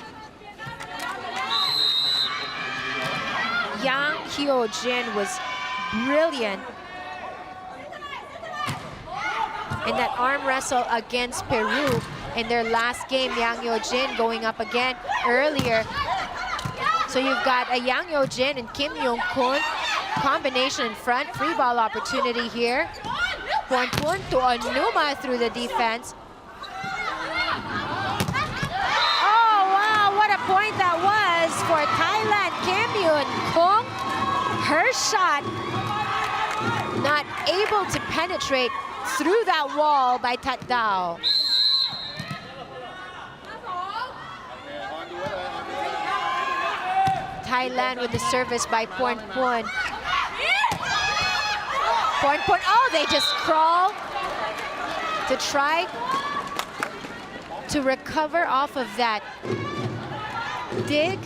Yang Hyo-jin was brilliant in that arm wrestle against Peru in their last game. Yang Hyo-jin going up again earlier. So you've got a Yang Hyo-jin and Kim Young-kun combination in front. Free ball opportunity here. Pornpon to Onuma through the defense. Oh, wow, what a point that was for Thailand. Kim Young-kun, her shot not able to penetrate through that wall by Tat Dao. Thailand with the service by Pornpon. Pornpon, oh, they just crawl to try to recover off of that dig.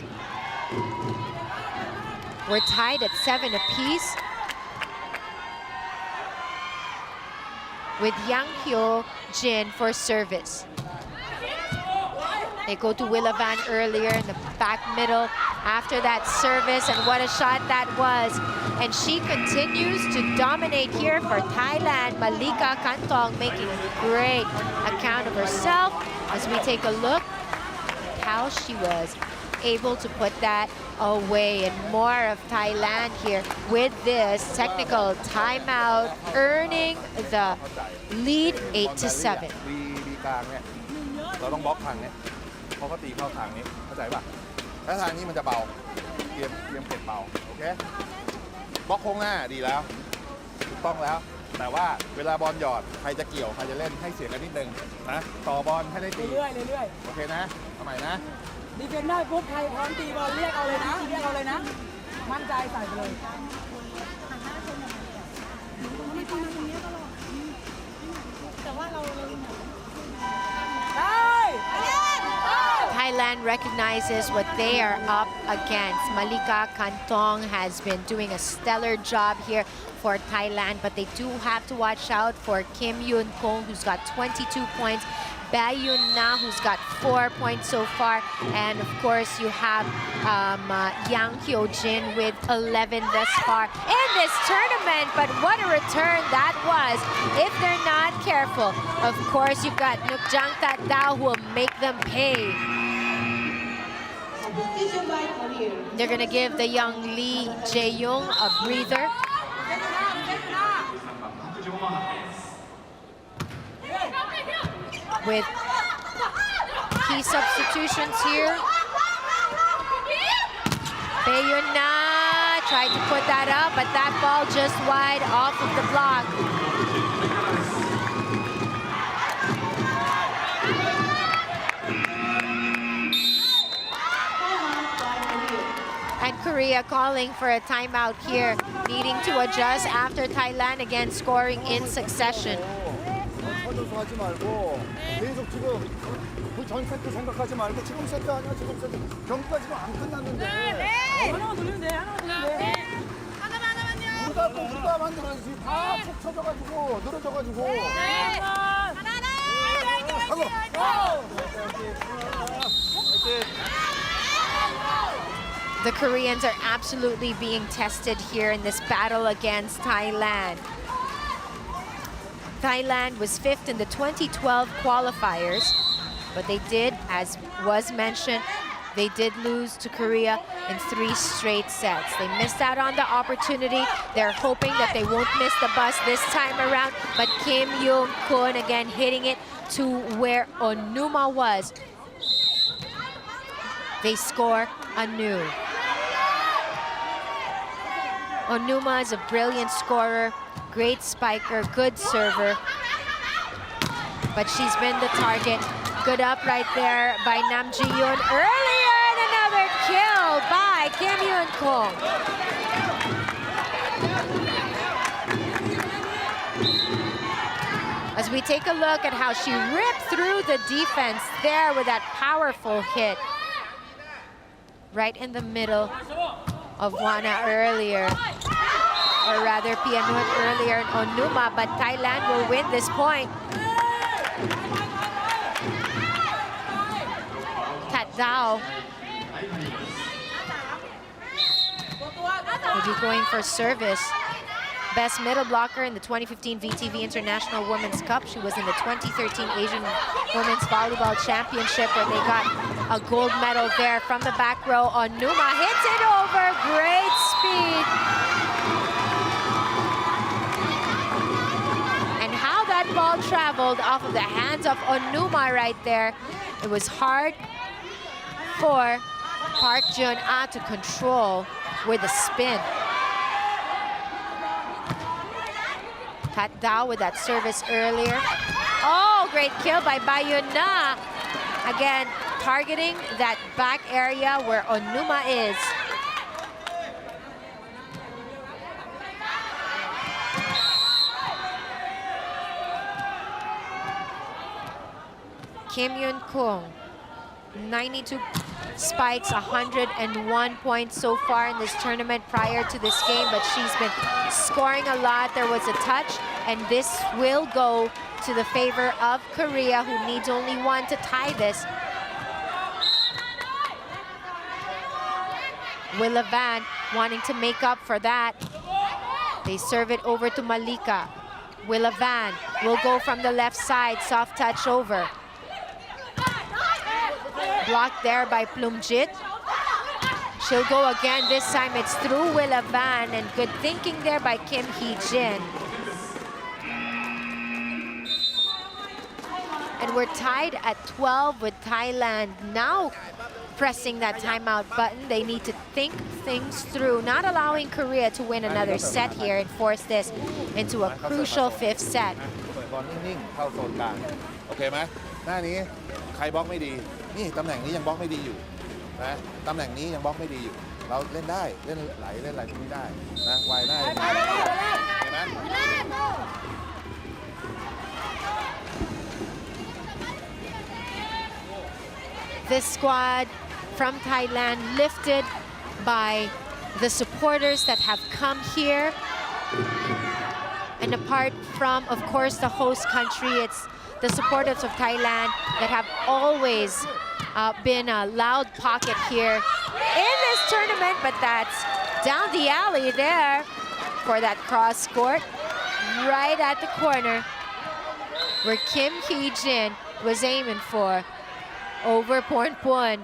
We're tied at 7 apiece with Yang Hyo-jin for service. They go to Willavan earlier in the back middle after that service, and what a shot that was. And she continues to dominate here for Thailand. Malika Kantong making a great account of herself as we take a look at how she was able to put that away. And more of Thailand here with this technical timeout, earning the lead 8-7. เราต้องบล็อกทางนี้เพราะเขาตีเข้าทางนี้เข้าใจป่ะถ้าทางนี้มันจะเบาเตรียมเก็บเบาโอเคบล็อกโค้งหน้าดีแล้วถูกต้องแล้วแต่ว่าเวลาบอลหยอดใครจะเกี่ยวใครจะเล่นให้เสียงกันนิดนึงนะต่อบอลให้ได้ตีเรื่อยโอเคนะเอาใหม่นะดีเฟนได้ปุ๊บใครพร้อมตีบอลเรียกเอาเลยนะมั่นใจใส่ไปเลย Thailand recognizes what they are up against. Malika Kantong has been doing a stellar job here for Thailand, but they do have to watch out for Kim Yoon-kong, who's got 22 points. Bayun Na, who's got 4 points so far. And of course, you have Yang Hyo-jin with 11 thus far in this tournament. But what a return that was if they're not careful. Of course, you've got Nukjang Tat Dao who will make them pay. They're going to give the young Lee Jae-young a breather. With key substitutions here. Bayun Na tried to put that up, but that ball just wide off of the block. And Korea calling for a timeout here, needing to adjust after Thailand again scoring in succession. 하지 말고 계속 지금 그 전 세트 생각하지 말고 지금 세트 아니야 지금 세트 경기가 지금 안 끝났는데 하나만 돌리면 돼 하나만요 우리가 만들어야지 다 푹 쳐져가지고 늘어져가지고 The Koreans are absolutely being tested here in this battle against Thailand. Thailand was 5th in the 2012 qualifiers, but they did, as was mentioned, they did lose to Korea in 3 straight sets. They missed out on the opportunity. They're hoping that they won't miss the bus this time around, but Kim Young-kun again hitting it to where Onuma was. They score anew. Onuma is a brilliant scorer, great spiker, good server, but she's been the target. Good up right there by Nam Ji-yoon earlier, and another kill by Kim Yoon-kong. As we take a look at how she ripped through the defense there with that powerful hit. Right in the middle of Wana earlier. Or rather, Pianut earlier in Onuma, but Thailand will win this point. Kat Dao will be going for service. Best middle blocker in the 2015 VTV International Women's Cup. She was in the 2013 Asian Women's Volleyball Championship where they got a gold medal there. From the back row, Onuma hits it over. Great speed. And how that ball traveled off of the hands of Onuma right there. It was hard for Park Jun-ah to control with a spin. Kat Dao with that service earlier. Oh, great kill by Bayuna. Again, targeting that back area where Onuma is. Kim Yun Kung, 92 spikes, 101 points so far in this tournament prior to this game, but she's been scoring a lot. There was a touch, and this will go to the favor of Korea, who needs only one to tie this. Willa Van wanting to make up for that. They serve it over to Malika. Willa Van will go from the left side, soft touch over. Blocked there by Plumjit. She'll go again. This time it's through Willa Van, and good thinking there by Kim Hee-jin. And we're tied at 12 with Thailand now pressing that timeout button. They need to think things through, not allowing Korea to win another set here and force this into a crucial fifth set. บอลนิ่งๆเข้าโซนกลางโอเคไหมหน้านี้ใครบล็อกไม่ดีนี่ตำแหน่งนี้ยังบล็อกไม่ดีอยู่นะตำแหน่งนี้ยังบล็อกไม่ดีอยู่เราเล่นได้เล่นไหลเล่นอะไรพวกนี้ได้นะวายหน้าเห็นไหม This squad from Thailand lifted by the supporters that have come here. And apart from, of course, the host country, it's the supporters of Thailand that have always been a loud pocket here in this tournament, but that's down the alley there for that cross court, right at the corner where Kim Hee-jin was aiming for. Over Pornpon.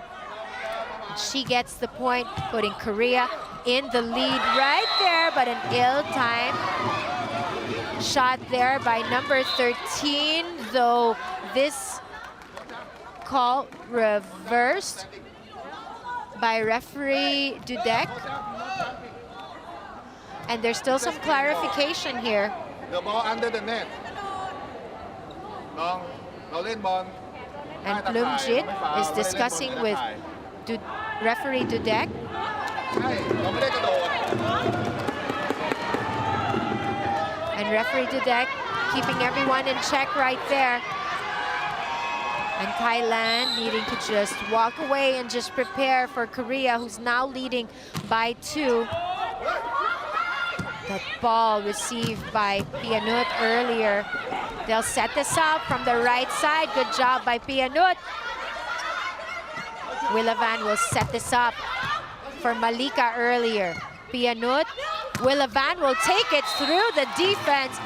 She gets the point, putting Korea in the lead right there, but an ill-timed shot there by number 13, though this call reversed by referee Dudek. And there's still some clarification here. The ball under the net. เราเล่นบอล And Plumjit is discussing with referee Dudek. And referee Dudek keeping everyone in check right there. And Thailand needing to just walk away and just prepare for Korea, who's now leading by 2. That ball received by Pianut earlier. They'll set this up from the right side. Good job by Pianut. Willa Van will set this up for Malika earlier. Pianut. Willa Van will take it through the defense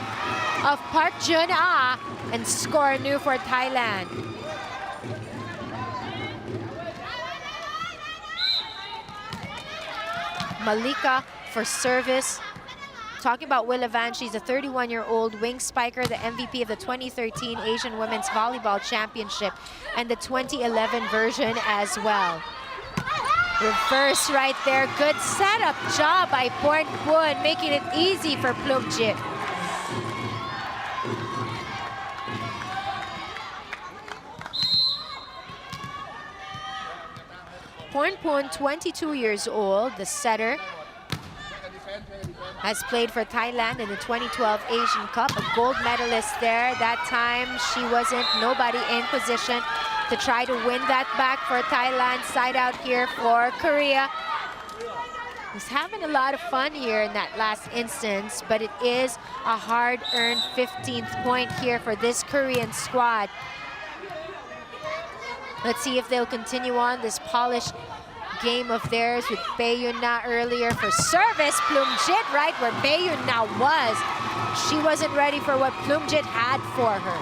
of Park Jun-ah and score new for Thailand. Malika for service. Talking about Willa Van, she's a 31-year-old wing spiker, the MVP of the 2013 Asian Women's Volleyball Championship and the 2011 version as well. Reverse right there. Good setup job by Pornpon, making it easy for Plumjit. Pornpon, 22 years old, the setter. has played for Thailand in the 2012 Asian Cup, a gold medalist there. That time she wasn't nobody in position to try to win that back for Thailand. Side out here for Korea. He's having a lot of fun here in that last instance, but it is a hard-earned 15th point here for this Korean squad. Let's see if they'll continue on this polished game of theirs with Baeyuna earlier for service. Plumjit right where Baeyuna was. She wasn't ready for what Plumjit had for her.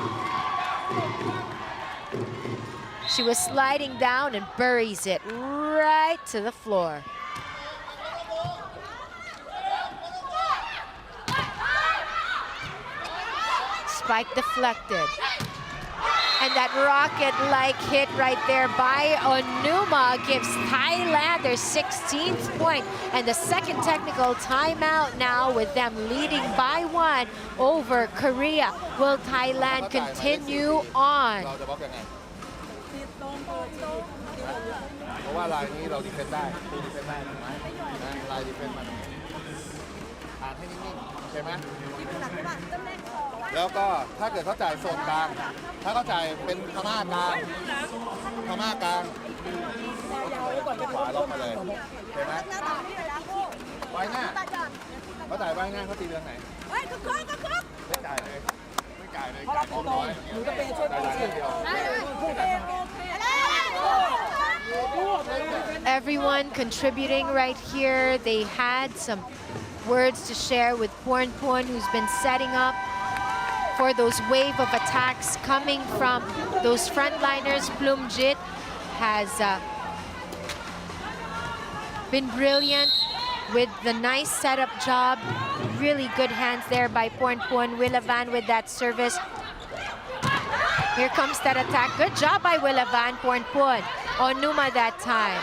She was sliding down and buries it right to the floor. Spike deflected. And that rocket-like hit right there by Onuma gives Thailand their 16th point. And the second technical timeout now with them leading by 1 over Korea. Will Thailand continue on? เพราะว่าลายนี้เราดีเฟนได้ดูดีเฟนได้ถูกไหมนะลายดีเฟนมันอ่านให้นิ่งๆใช่ไหมแล้วก็ถ้าเกิดเขาจ่ายโซนกลางถ้าเขาจ่ายเป็นพม่ากลางขวาล็อกมาเลยใช่ไหมไว้หน้าเขาจ่ายไว้หน้าเขาตีเรื่องไหนไม่จ่ายเลยจ่ายของน้อยจ่ายเดียว Everyone contributing right here. They had some words to share with Porn, who's been setting up for those wave of attacks coming from those frontliners. Plumjit has been brilliant with the nice setup job. Really good hands there by Porn. Willavan with that service. Here comes that attack. Good job by Willavan. Porn. Onuma that time.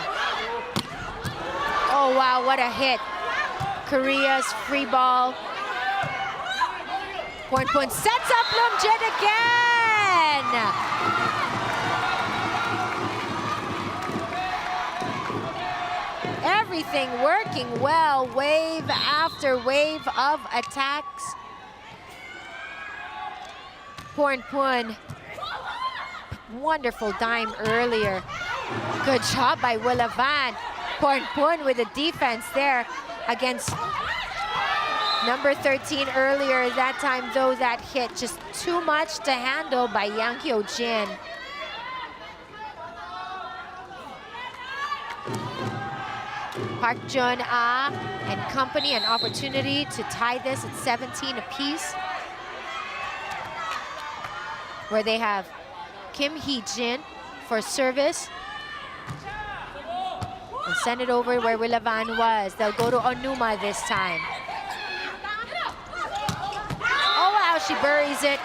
Oh wow, what a hit. Korea's free ball. Porn sets up Plumjit again. Everything working well, wave after wave of attacks. Porn, wonderful dime earlier. Good job by Willavan. Porn with the defense there against number 13 earlier. That time though, that hit just too much to handle by Yang Hyo-jin. Park Jun-ah and company an opportunity to tie this at 17 apiece, where they have Kim Hee-jin for service and send it over where Willavan was. They'll go to Onuma this time. Oh wow, she buries it.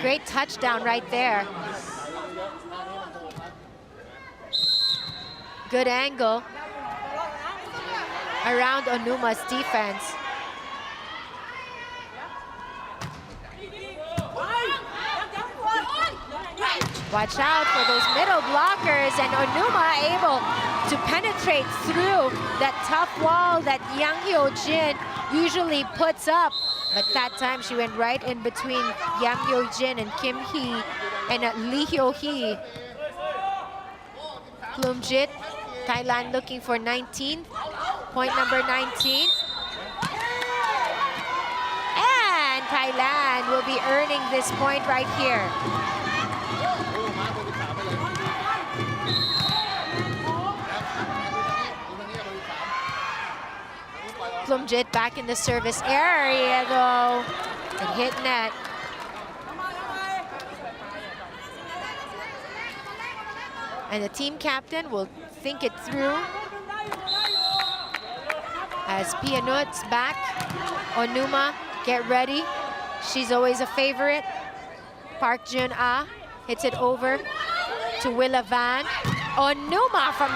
Great touchdown right there. Good angle around Onuma's defense. Watch out for those middle blockers, and Onuma able to penetrate through that tough wall that Yang Hyo-jin usually puts up. But that time she went right in between Yang Hyo-jin and Kim Hee and Lee Hyo-hee. Plumjit, Thailand looking for 19, point number 19. And Thailand will be earning this point right here. Plumjit back in the service area though, and hit net. And the team captain will think it through as Pianut's back. Onuma, get ready. She's always a favorite. Park Jun-ah hits it over to Willavan. Onuma from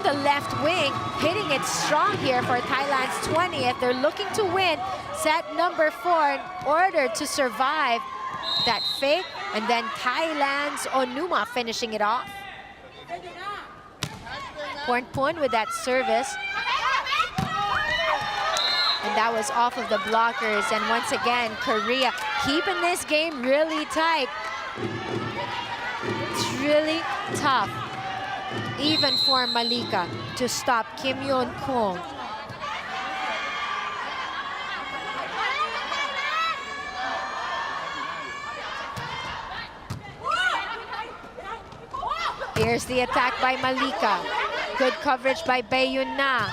the left wing, hitting it strong here for Thailand's 20th. They're looking to win set number 4 in order to survive that fake, and then Thailand's Onuma finishing it off. Pornpun with that service. And that was off of the blockers. And once again, Korea keeping this game really tight. It's really tough, even for Malika, to stop Kim Yoon-kung. Here's the attack by Malika. Good coverage by Bae Yun-na.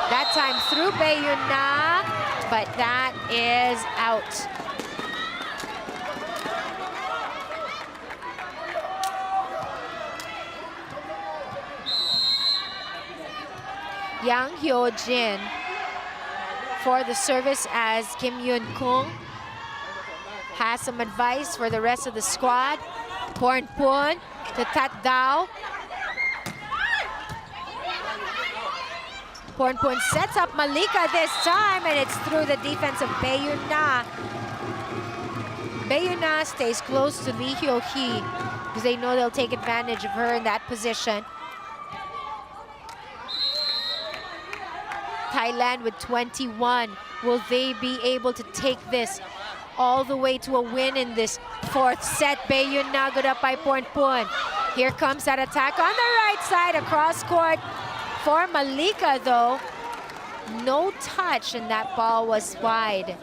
That time through Bae Yun-na, but that is out. Yang Hyo-jin for the service as Kim Yoon-kung has some advice for the rest of the squad. Pornpun to Tat Dao. Pornpun sets up Malika this time, and it's through the defense of Bae Yun-na. Bae Yun-na stays close to Lee Hyo-hee because they know they'll take advantage of her in that position. Thailand with 21. Will they be able to take this all the way to a win in this fourth set? Bae Yun-na good up by Pornpun. Here comes that attack on the right side across court for Malika, though. No touch, and that ball was wide.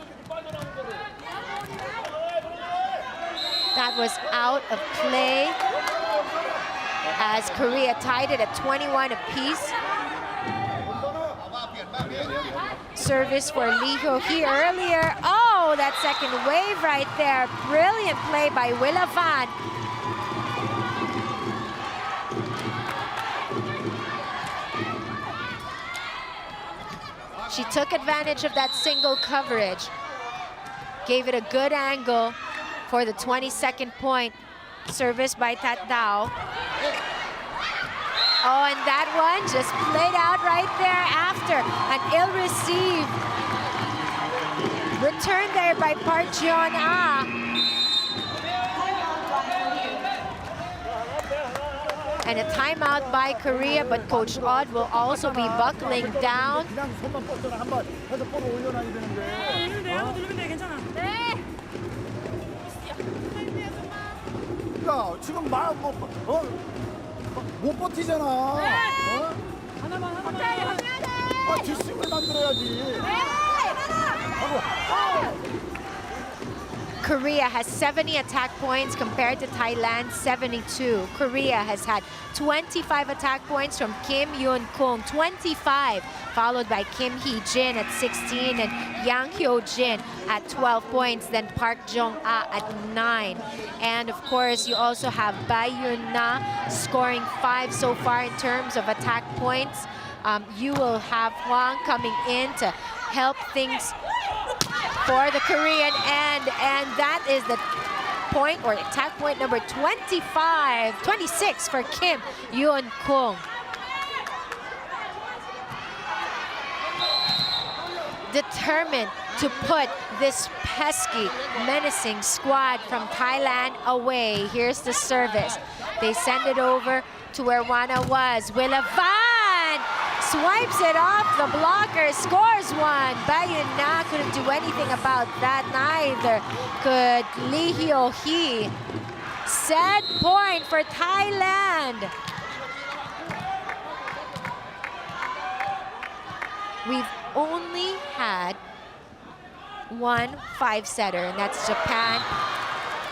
That was out of play as Korea tied it at 21 apiece. Service for Lee Hyo-hee earlier. Oh, that second wave right there. Brilliant play by Willa Van. She took advantage of that single coverage. Gave it a good angle for the 22nd point. Service by Tat Dao. Oh, and that one just played out right there after an ill-received return there by Park Jeon-ah. And a timeout by Korea, but Coach Odd will also be buckling down. 야, 지금 못 버티잖아. 하나만. 뒷심을 만들어야지. Korea has 70 attack points compared to Thailand's 72. Korea has had 25 attack points from Kim Yoon-kung, 25, followed by Kim Hee-jin at 16 and Yang Hyo-jin at 12 points, then Park Jong-ah at 9. And of course, you also have Bae Yun-na scoring 5 so far in terms of attack points. You will have Hwang coming in to help things for the Korean end, and that is the point or attack point number 26 for Kim Yoon-kung. Determined to put this pesky, menacing squad from Thailand away. Here's the service. They send it over to where Wana was. Willa Van swipes it off the blocker, scores one. Bae Yun-na couldn't do anything about that, neither could Lee Hyo-hee. Set point for Thailand. We've only had one 5-setter, and that's Japan,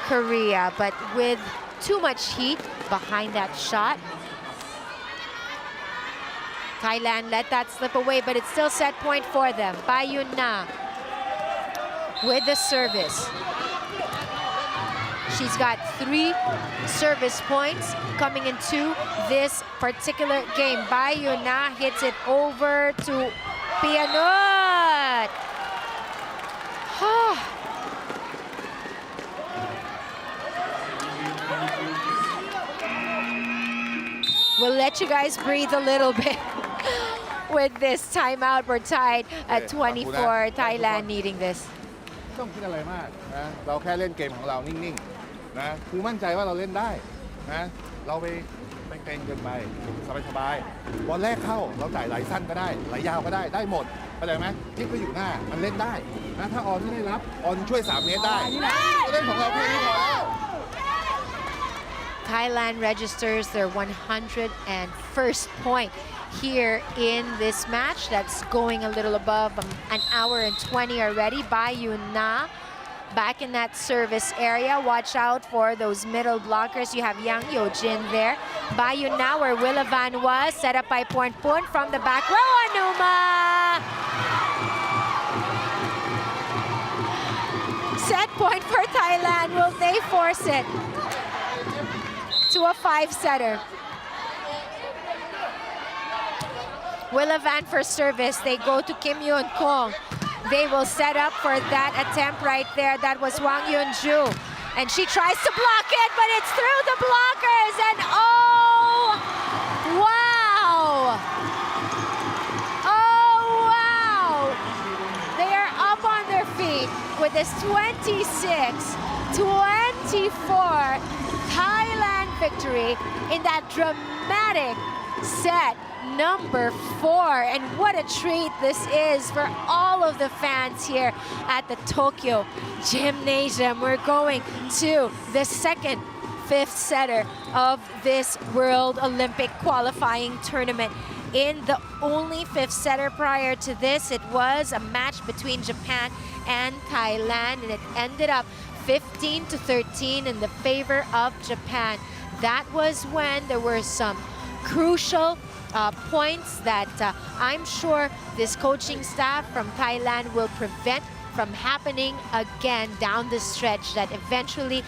Korea, but with too much heat behind that shot, Thailand let that slip away, but it's still set point for them. Bae Yun-na with the service. She's got 3 service points coming into this particular game. Bae Yun-na hits it over to Pianut. We'll let you guys breathe a little bit with this timeout. We're tied at 24. Thailand needing this. ไม่ต้องคิดอะไรมากนะเราแค่เล่นเกมของเรานิ่งๆนะคือมั่นใจว่าเราเล่นได้นะเราไป เกรงเกินไปสบายๆบอลแรกเข้าเราจ่ายไหลสั้นก็ได้ไหลยาวก็ได้หมดเข้าใจไหมที่ก็อยู่หน้ามันเล่นได้นะถ้าออนไม่ได้รับออนช่วย3 เมตรได้เล่นของเราแค่นี้พอแล้ว Thailand registers their 101st point here in this match. That's going a little above an hour and 20 already. Bayun Na back in that service area. Watch out for those middle blockers. You have Yang Yo-jin there. Bayun Na, where Willavan was, set up by Porn from the back row. Anuma! Set point for Thailand. Will they force it to a 5-setter? Willavan for service. They go to Kim Yoon Kong. They will set up for that attempt right there. That was Wang Yunju. And she tries to block it, but it's through the blockers. And oh, wow. Oh, wow. They are up on their feet with this 26-24 Thailand victory in that dramatic set number 4. And what a treat this is for all of the fans here at the Tokyo Gymnasium. We're going to the second 5th setter of this World Olympic qualifying tournament. In the only 5th setter prior to this, it was a match between Japan and Thailand, and it ended up 15-13 in the favor of Japan. That was when there were some crucial points that I'm sure this coaching staff from Thailand will prevent from happening again down the stretch, that eventually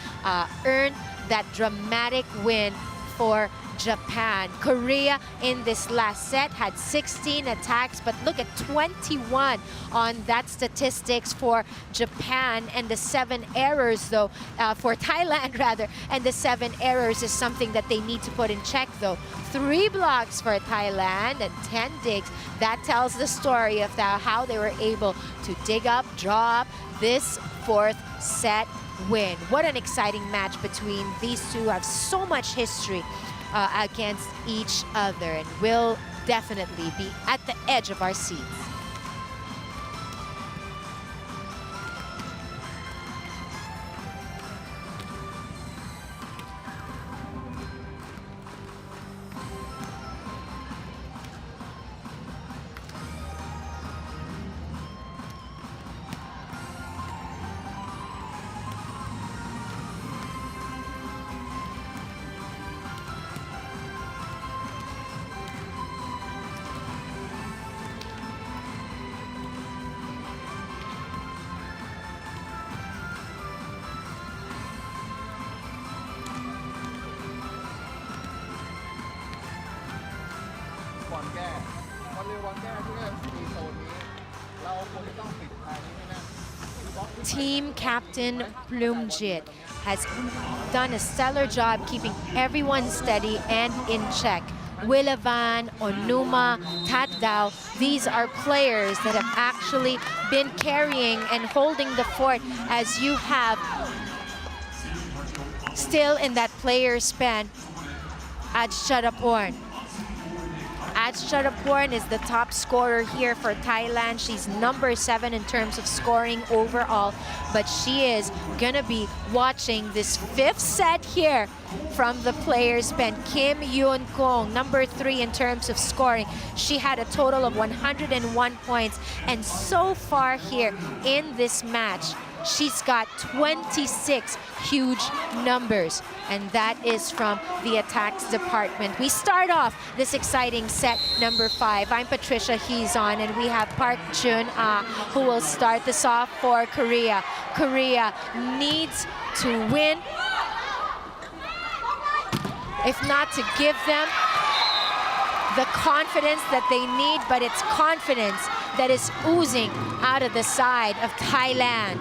earned that dramatic win for Japan. Korea in this last set had 16 attacks, but look at 21 on that statistics for Japan, and the 7 errors though, for Thailand rather, and the 7 errors is something that they need to put in check though. 3 blocks for Thailand and 10 digs. That tells the story of how they were able to dig up, draw up this 4th set win. What an exciting match between these two who have so much history against each other, and will definitely be at the edge of our seats. Team captain Plumjit has done a stellar job keeping everyone steady and in check. Willavan, Onuma, Tatdao, these are players that have actually been carrying and holding the fort, as you have still in that player span Ajcharaporn. Ajcharaporn is the top scorer here for Thailand. She's number 7 in terms of scoring overall, but she is gonna be watching this 5th set here from the players span. Kim Yoon Kong, number 3 in terms of scoring. She had a total of 101 points, and so far here in this match, she's got 26 huge numbers, and that is from the attacks department. We start off this exciting set number 5. I'm Patricia Heezon, and we have Park Jun who will start this off for Korea. Korea needs to win, if not to give them the confidence that they need, but it's confidence that is oozing out of the side of Thailand.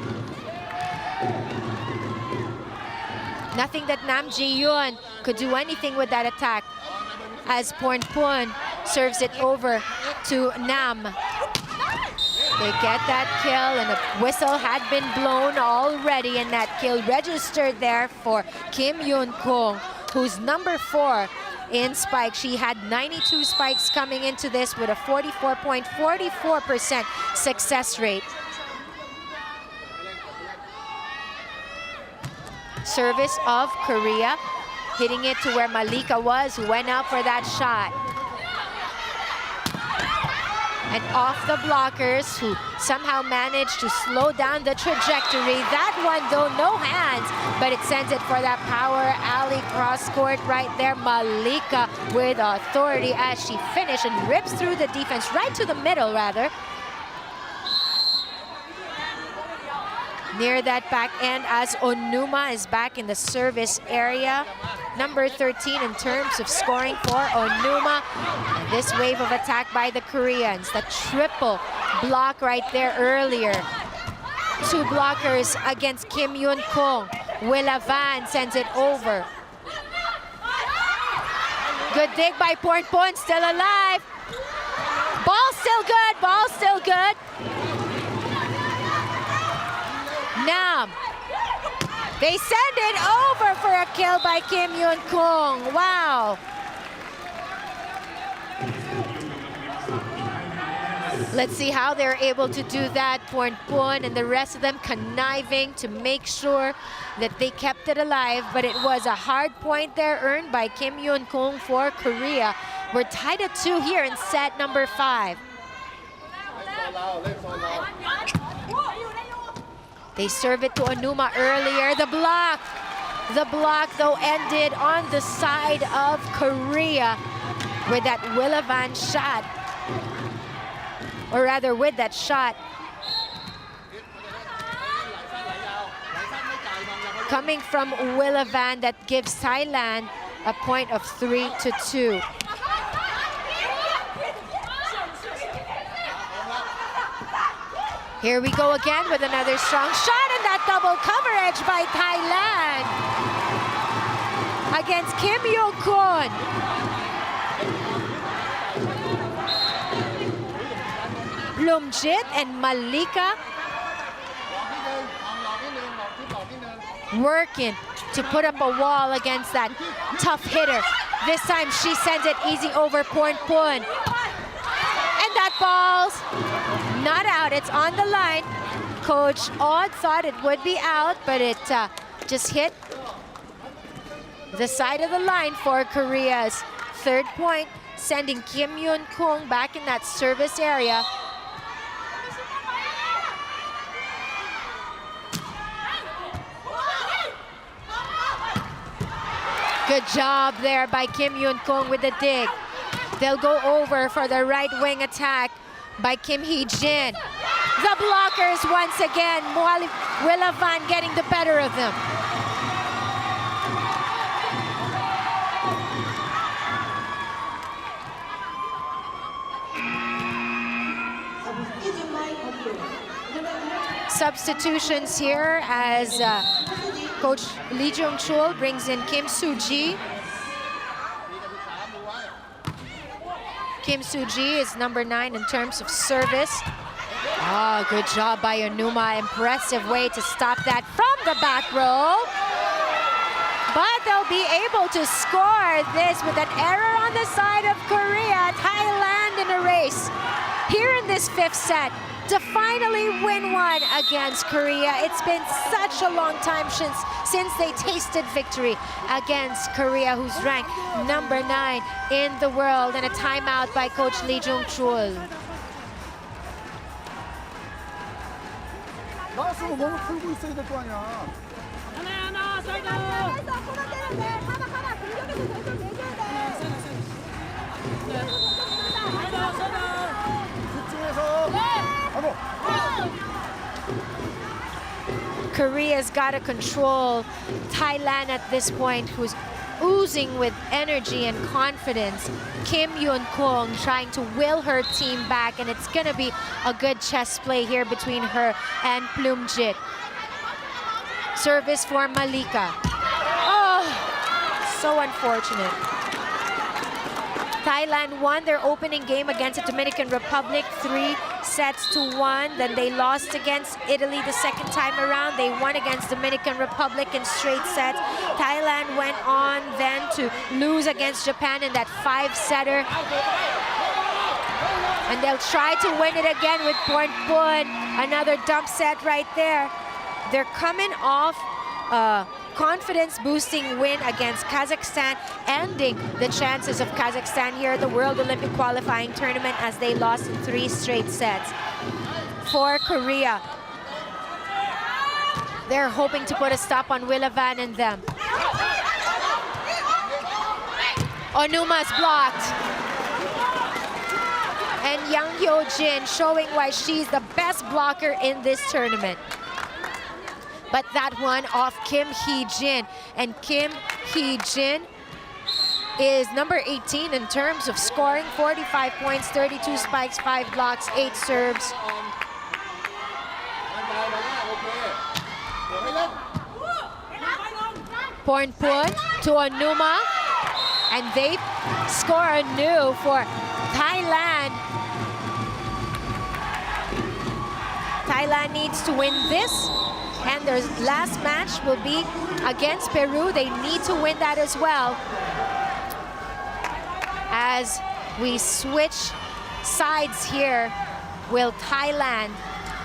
Nothing that Nam Ji-yoon could do anything with that attack, as Porn serves it over to Nam. They get that kill, and the whistle had been blown already, and that kill registered there for Kim Yoon Kong, who's number 4 in spikes. She had 92 spikes coming into this with a 44% success rate. Service of Korea, hitting it to where Malika was, who went out for that shot. And off the blockers, who somehow managed to slow down the trajectory. That one, though, no hands, but it sends it for that power alley cross court right there. Malika with authority as she finished and rips through the defense, right to the middle, rather. Near that back end as Onuma is back in the service area. Number 13 in terms of scoring for Onuma. And this wave of attack by the Koreans. The triple block right there earlier. Two blockers against Kim Yoon Kong. Willa Van sends it over. Good dig by Portpon, still alive. Ball still good, ball still good. Nam. They send it over for a kill by Kim Yoon Kong. Wow. Let's see how they're able to do that. Pornpon and the rest of them conniving to make sure that they kept it alive, but it was a hard point there earned by Kim Yoon Kong for Korea. We're tied at 2 here in set number 5. They serve it to Onuma earlier. The block, though, ended on the side of Korea with that Willa Van shot. Or rather, with that shot. Coming from Willa Van, that gives Thailand a point of 3-2. Here we go again with another strong shot, and that double coverage by Thailand against Kim Yo-kun. Plumjit and Malika working to put up a wall against that tough hitter. This time she sends it easy over Pornpon. And that ball's not out, it's on the line. Coach Odd thought it would be out, but it just hit the side of the line for Korea's 3rd point, sending Kim Yoon Kong back in that service area. Good job there by Kim Yoon Kong with the dig. They'll go over for the right wing attack by Kim Hee-jin. The blockers once again. Willa Van getting the better of them. Substitutions here as Coach Lee Jung-chul brings in Kim Soo-ji. Kim Soo-ji is number 9 in terms of service. Oh, good job by Onuma. Impressive way to stop that from the back row. But they'll be able to score this with an error on the side of Korea. Thailand in a race here in this 5th set to finally win one against Korea. It's been such a long time since they tasted victory against Korea, who's ranked number 9 in the world, and a timeout by Coach Lee Jung-chul. 나왔으면 몸을 풀고 있어야 될 거 아니야. 하나 사이드. Korea's got to control Thailand at this point, who's oozing with energy and confidence. Kim Yoon Kong trying to will her team back, and it's going to be a good chess play here between her and Plumjit. Service for Malika. Oh, so unfortunate. Thailand won their opening game against the Dominican Republic 3-1. Then they lost against Italy the second time around. They won against Dominican Republic in straight sets. Thailand went on then to lose against Japan in that 5-setter. And they'll try to win it again with Pornpun. Another dump set right there. They're coming off confidence-boosting win against Kazakhstan, ending the chances of Kazakhstan here at the World Olympic Qualifying Tournament as they lost in 3 straight sets. For Korea, they're hoping to put a stop on Willavan and them. Onuma's blocked. And Yang Hyo-jin showing why she's the best blocker in this tournament. But that one off Kim Hee-jin. And Kim Hee-jin is number 18 in terms of scoring. 45 points, 32 spikes, 5 blocks, 8 serves. Pornpun to Onuma. And they score anew for Thailand. Thailand needs to win this. And their last match will be against Peru. They need to win that as well. As we switch sides here, will Thailand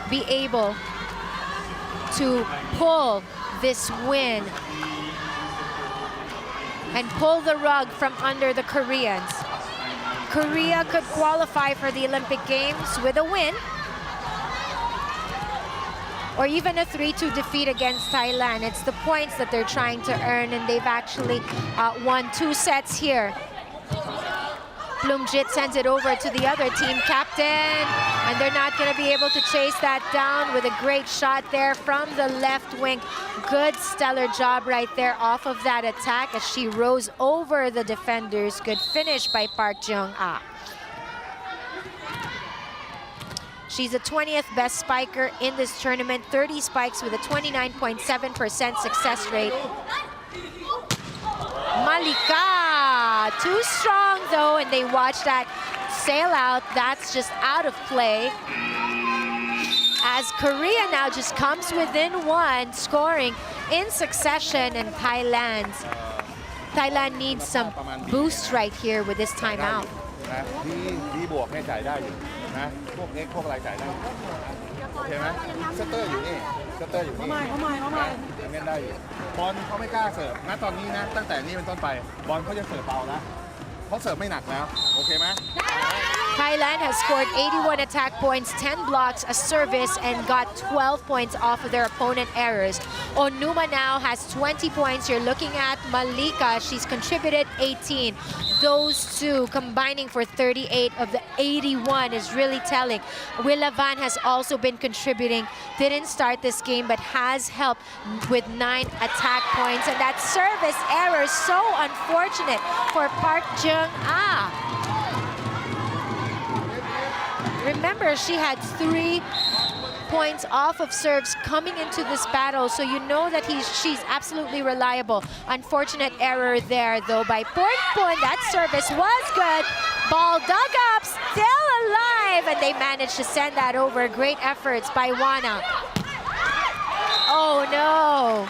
be able to pull this win and pull the rug from under the Koreans? Korea could qualify for the Olympic Games with a win, or even a 3-2 defeat against Thailand. It's the points that they're trying to earn, and they've actually won 2 sets here. Bloomjit sends it over to the other team captain, and they're not going to be able to chase that down with a great shot there from the left wing. Good stellar job right there off of that attack as she rose over the defenders. Good finish by Park Jung-ah. She's the 20th best spiker in this tournament, 30 spikes with a 29.7% success rate. Malika, too strong though, and they watch that sail out. That's just out of play. As Korea now just comes within 1, scoring in succession, and Thailand needs some boost right here with this timeout. ดีบวกให้จ่ายได้อยู่นะพวก X พวกอะไรจ่ายได้โอเคไหมเซตเตอร์อยู่นี่เซตเตอร์อยู่นี่ยังเล่นได้อยู่บอลเขาไม่กล้าเสิร์ฟณตอนนี้นะตั้งแต่นี้เป็นต้นไปบอลเขาจะเสิร์ฟเบาแล้วเขาเสิร์ฟไม่หนักแล้วโอเคไหม Thailand has scored 81 attack points, 10 blocks, a service, and got 12 points off of their opponent errors. Onuma now has 20 points. You're looking at Malika. She's contributed 18. Those two combining for 38 of the 81 is really telling. Willavan has also been contributing. Didn't start this game, but has helped with 9 attack points. And that service error is so unfortunate for Park Jung-ah. Remember, she had 3 points off of serves coming into this battle, so you know that she's absolutely reliable. Unfortunate error there, though, by Pornpun. That service was good. Ball dug up, still alive, and they managed to send that over. Great efforts by Wana. Oh, no.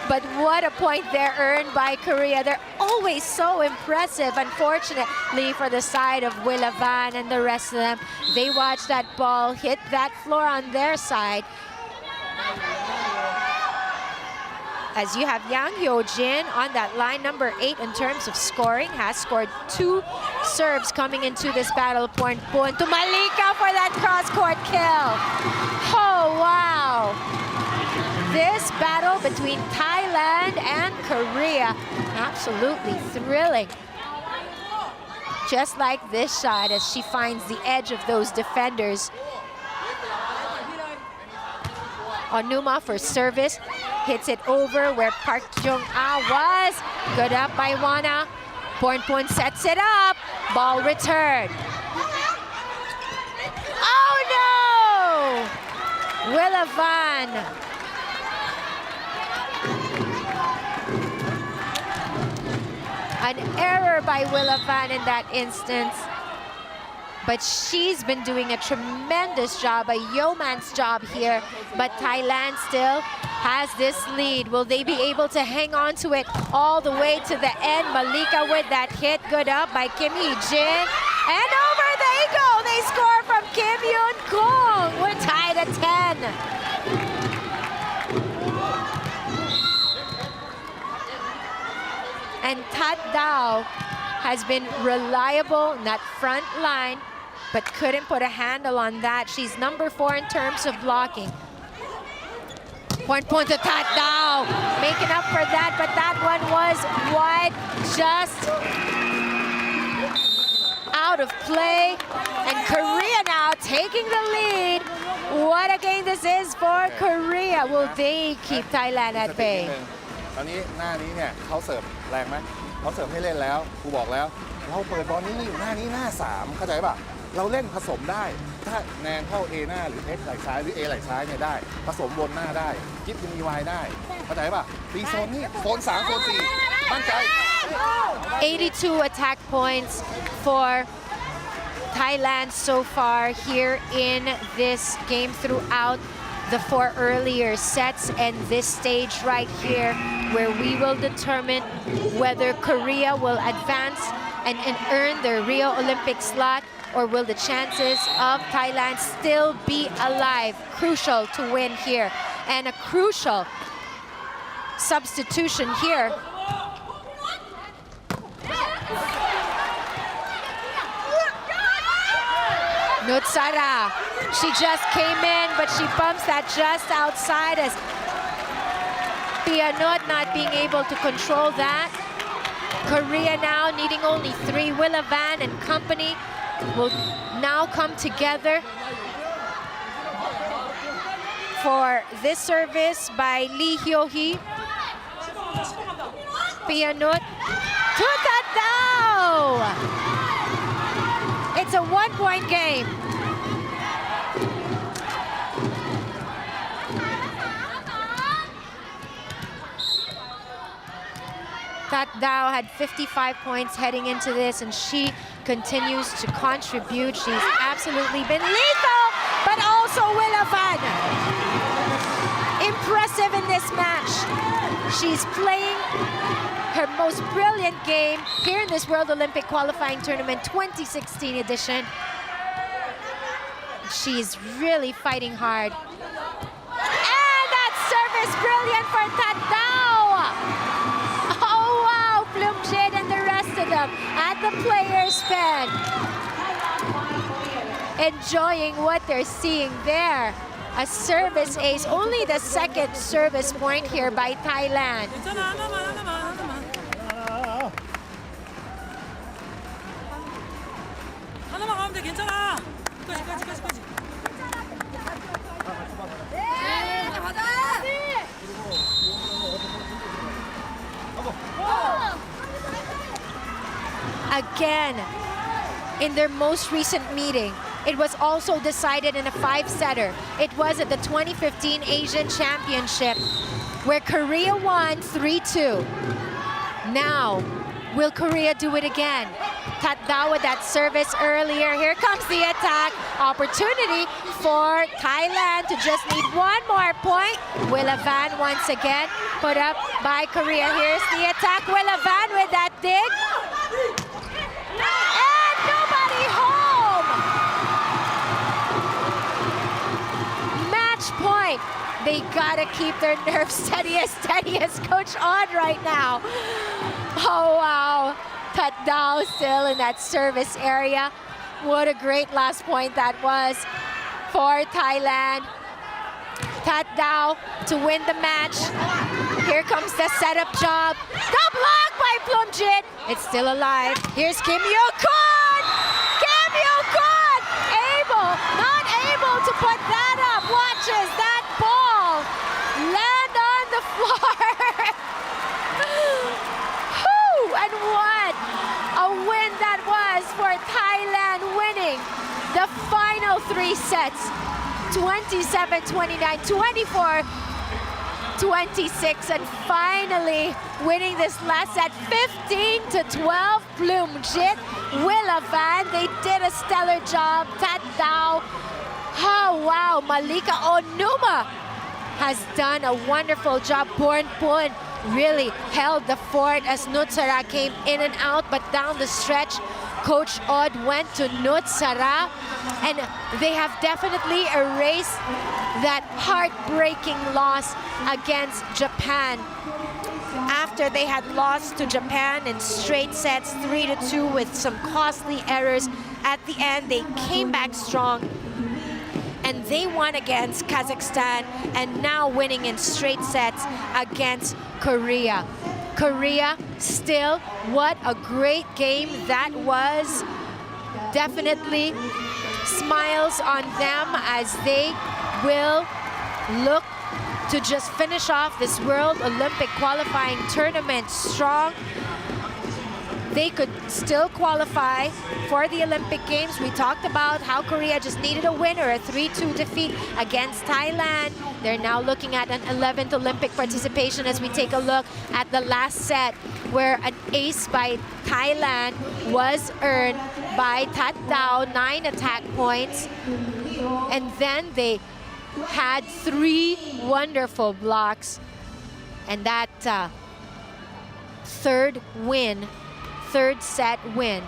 But what a point there earned by Korea. They're always so impressive. Unfortunately for the side of Willavan and the rest of them, they watch that ball hit that floor on their side. As you have Yang Hyo-jin on that line, number 8 in terms of scoring, has scored 2 serves coming into this battle. Pornpun to Malika for that cross-court kill. Oh, wow. This battle between Thailand and Korea, absolutely thrilling. Just like this shot as she finds the edge of those defenders. Onuma for service, hits it over where Park Jung-ah was. Good up by Wana. Pornpun sets it up. Ball return. Oh no! Willavan. An error by Willa Van in that instance. But she's been doing a tremendous job, a yeoman's job here. But Thailand still has this lead. Will they be able to hang on to it all the way to the end? Malika with that hit, good up by Kim Hee-jin. And over they go. They score from Kim Yoon-kung. We're tied at 10. And Tat Dao has been reliable in that front line, but couldn't put a handle on that. She's number 4 in terms of blocking. Point to Tat Dao, making up for that, but that one was wide, just out of play. And Korea now taking the lead. What a game this is for Korea. Will they keep Thailand at bay? ตอนนี้หน้านี้เนี่ยเขาเสิร์ฟแรงไหมเขาเสิร์ฟให้เล่นแล้วครูบอกแล้วเราเปิดบอลนี้อยู่หน้านี้หน้า 3เข้าใจป่ะเราเล่นผสมได้ถ้าแนนเข้า A หน้าหรือ X ไหล่ซ้ายหรือ A ไหล่ซ้ายเนี่ยได้ผสมบนหน้าได้กิ๊บมี Y ได้เข้าใจป่ะตีโซนนี้โซน 3 โซน 4มั่นใจ 82 attack points for Thailand so far here in this game throughout the 4 earlier sets, and this stage right here where we will determine whether Korea will advance and earn their Rio Olympic slot, or will the chances of Thailand still be alive. Crucial to win here, and a crucial substitution here. Nutsara, she just came in, but she bumps that just outside as Pianot not being able to control that. Korea now needing only 3. Willa Van and company will now come together for this service by Lee Hyo-hee. Pianot to Tatao! It's a 1-point game. Tat Dao had 55 points heading into this, and she continues to contribute. She's absolutely been lethal, but also Willa Van. Impressive in this match. She's playing her most brilliant game here in this World Olympic Qualifying Tournament 2016 edition. She's really fighting hard. And that service brilliant for Tat Dao. Oh wow, Bloom Jade and the rest of them at the players' pen. Enjoying what they're seeing there. A service ace, only the second service point here by Thailand. 하나만 가면 돼. 괜찮아. 끝까지. Again, in their most recent meeting, it was also decided in a 5-setter. It was at the 2015 Asian Championship where Korea won 3-2. Now, will Korea do it again? Tat Dao with that service earlier. Here comes the attack. Opportunity for Thailand to just need one more point. Willa Van once again put up by Korea. Here's the attack. Willa Van with that dig. And nobody home. Match point. They gotta keep their nerves steady as Coach On right now. Oh wow. Tat Dao still in that service area. What a great last point that was for Thailand. Tat Dao to win the match. Here comes the setup job. The block by Plumjit. It's still alive. Here's Kim Yo-kun. Kim Yo-kun not able to put that up. Watches that ball land on the floor. And what a win that was for Thailand, winning the final 3 sets, 27, 29, 24. 26, and finally winning this last set 15-12. Bloomjit, Willavan, they did a stellar job. Tat Dao, oh wow, Malika Onuma has done a wonderful job. Porn Pun really held the fort as Nutsara came in and out, but down the stretch, Coach Odd went to Nutsara, and they have definitely erased that heartbreaking loss against Japan. After they had lost to Japan in straight sets 3-2 with some costly errors, at the end they came back strong and they won against Kazakhstan, and now winning in straight sets against Korea. Korea, still, what a great game that was. Definitely smiles on them as they will look to just finish off this World Olympic qualifying tournament strong. They could still qualify for the Olympic Games. We talked about how Korea just needed a win or a 3-2 defeat against Thailand. They're now looking at an 11th Olympic participation as we take a look at the last set, where an ace by Thailand was earned by Tat Dao, 9 attack points. And then they had 3 wonderful blocks. And that third set win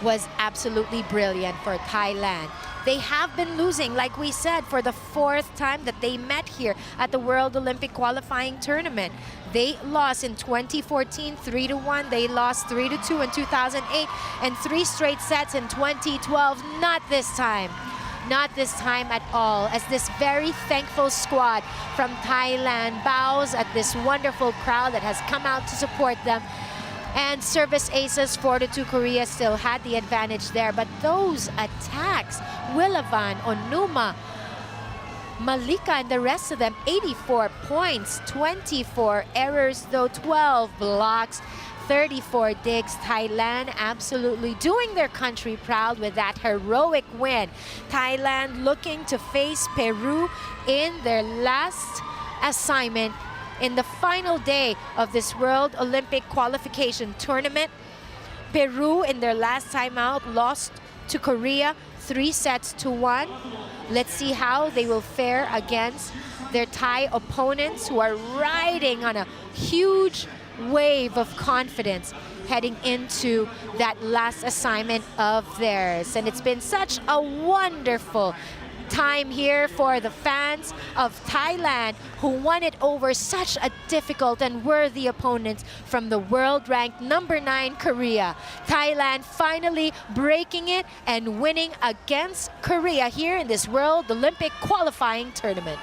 was absolutely brilliant for Thailand. They have been losing, like we said, for the 4th time that they met here at the World Olympic Qualifying Tournament. They lost in 2014, 3-1. They lost 3-2 in 2008, and 3 straight sets in 2012. Not this time. Not this time at all, as this very thankful squad from Thailand bows at this wonderful crowd that has come out to support them. And service aces, 4-2, Korea still had the advantage there. But those attacks, Willavan, Onuma, Malika, and the rest of them, 84 points, 24 errors, though 12 blocks, 34 digs. Thailand absolutely doing their country proud with that heroic win. Thailand looking to face Peru in their last assignment in the final day of this World Olympic Qualification Tournament. Peru, in their last timeout, lost to Korea 3-1. Let's see how they will fare against their Thai opponents, who are riding on a huge wave of confidence heading into that last assignment of theirs. And it's been such a wonderful time here for the fans of Thailand, who won it over such a difficult and worthy opponent from the world-ranked number 9 Korea. Thailand finally breaking it and winning against Korea here in this World Olympic Qualifying Tournament.